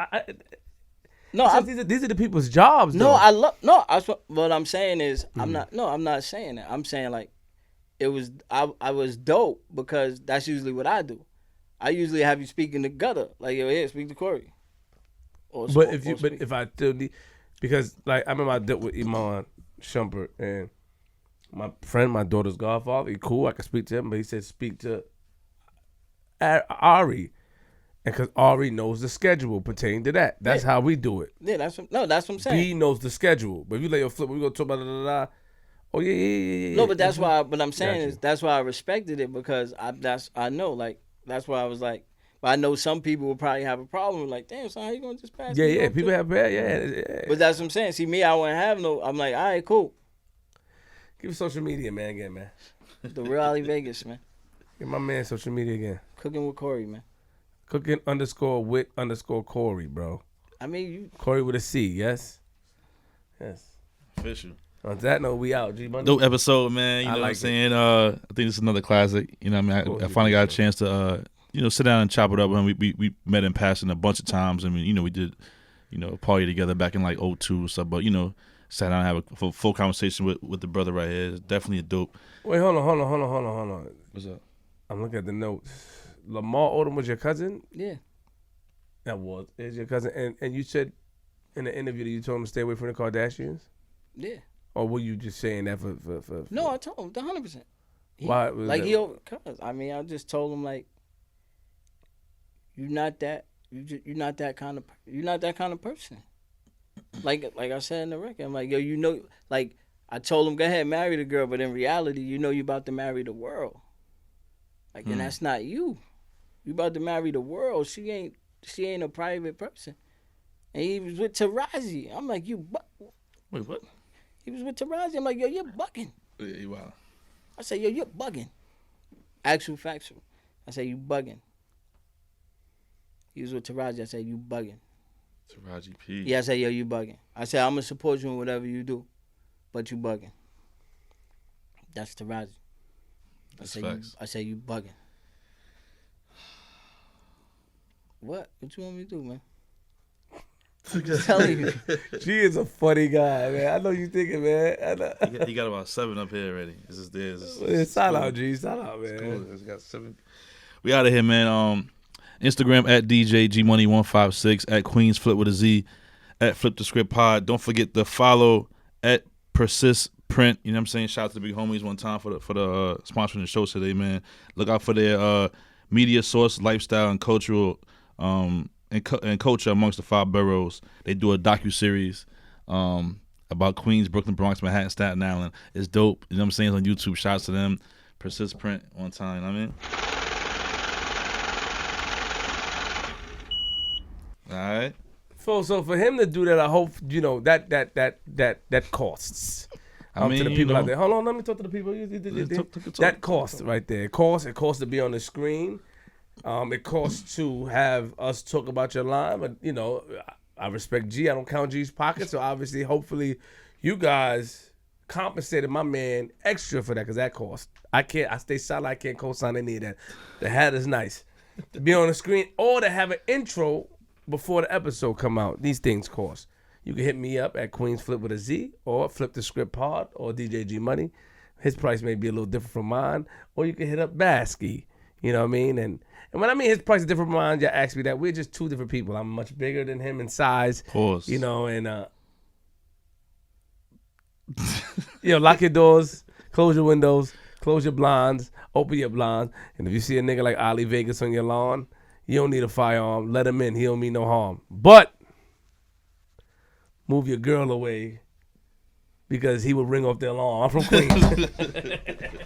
No, these are the people's jobs. No, though. I love. No, what I'm saying is, Mm-hmm. I'm not. No, I'm not saying that. I'm saying like, it was. I was dope because that's usually what I do. I usually have you speak in the gutter, like, yo, here, speak to Corey. But if I still need, because like I remember I dealt with Iman Shumpert and my friend, my daughter's godfather. He cool. I could speak to him, but he said speak to Ari, and because Ari knows the schedule pertaining to that. That's how we do it. Yeah, that's what I'm saying. B knows the schedule, but if you let your flip, we gonna talk about da. Oh yeah. No, but that's why. What I'm saying Gotcha. is that's why I respected it because I know like that's why I was like. But I know some people will probably have a problem with like, damn, son, how you gonna just pass? Yeah. People have yeah. But that's what I'm saying. See, me, I wouldn't have no. I'm like, all right, cool. Give me social media, man, again, man. The real Ali Vegas, man. Give my man social media again. Cooking with Corey, man. Cooking _ Corey, bro. I mean, you. Corey with a C, yes? Yes. Official. On that note, we out, G Money. Dope episode, man. You know what I'm saying? I think it's another classic. You know what I mean? I finally got a chance to, sit down and chop it up. And we met in passing a bunch of times. I mean, we did, a party together back in like 02 or stuff. But, sat down and have a full conversation with the brother right here. It's definitely a dope. Wait, hold on. What's up? I'm looking at the notes. Lamar Odom was your cousin? Yeah. That is your cousin. And you said in the interview that you told him to stay away from the Kardashians? Yeah. Or were you just saying that for No, I told him 100%. Why was like that? cause I mean, I just told him like, you're not that kind of person. Like I said in the record, I'm like, yo, like I told him, go ahead, marry the girl, but in reality, you about to marry the world. Like, and that's not you. You about to marry the world. She ain't a private person. And he was with Taraji. I'm like, Wait, what? He was with Taraji. I'm like, yo, you're bugging. Yeah, wow. I said, yo, you're bugging. Actual factual. I said, you bugging. He was with Taraji. I said, you bugging. Taraji P. Yeah, I said, yo, you bugging. I said, I'm going to support you in whatever you do, but you bugging. That's Taraji. That's facts. I said, you bugging. What? What you want me to do, man? I'm just telling you. She is a funny guy, man. I know you thinking, man. I know. He got about 7 up here already. It's just there. Shout out, G. Shout out, man. Cool. It's got 7. We out of here, man. Instagram at DJ GMoney156, at Queens Flip with a Z, at Flip the Script Pod. Don't forget to follow at Persist Print. You know what I'm saying? Shout out to the big homies one time for the sponsoring the show today, man. Look out for their media source, lifestyle, and cultural and culture amongst the 5 boroughs. They do a docuseries about Queens, Brooklyn, Bronx, Manhattan, Staten Island. It's dope. You know what I'm saying? It's on YouTube. Shouts to them. Persist Print one time. You know what I mean? All right. So for him to do that, I hope that costs. I mean, to the people out there. Hold on, let me talk to the people. That costs right there. It costs to be on the screen. It costs to have us talk about your line, but I respect G. I don't count G's pockets, so obviously, hopefully, you guys compensated my man extra for that because that cost. I stay silent. I can't co-sign any of that. The hat is nice to be on the screen or to have an intro before the episode come out. These things cost. You can hit me up at Queens Flip with a Z or Flip the Script Pod or DJ G Money. His price may be a little different from mine. Or you can hit up Basky. You know what I mean? And when I mean his price is different from mine, you ask me that. We're just 2 different people. I'm much bigger than him in size. Of course. And lock your doors, close your windows, close your blinds, open your blinds. And if you see a nigga like Ali Vegas on your lawn, you don't need a firearm. Let him in. He don't mean no harm. But move your girl away because he will ring off the alarm. I'm from Queens.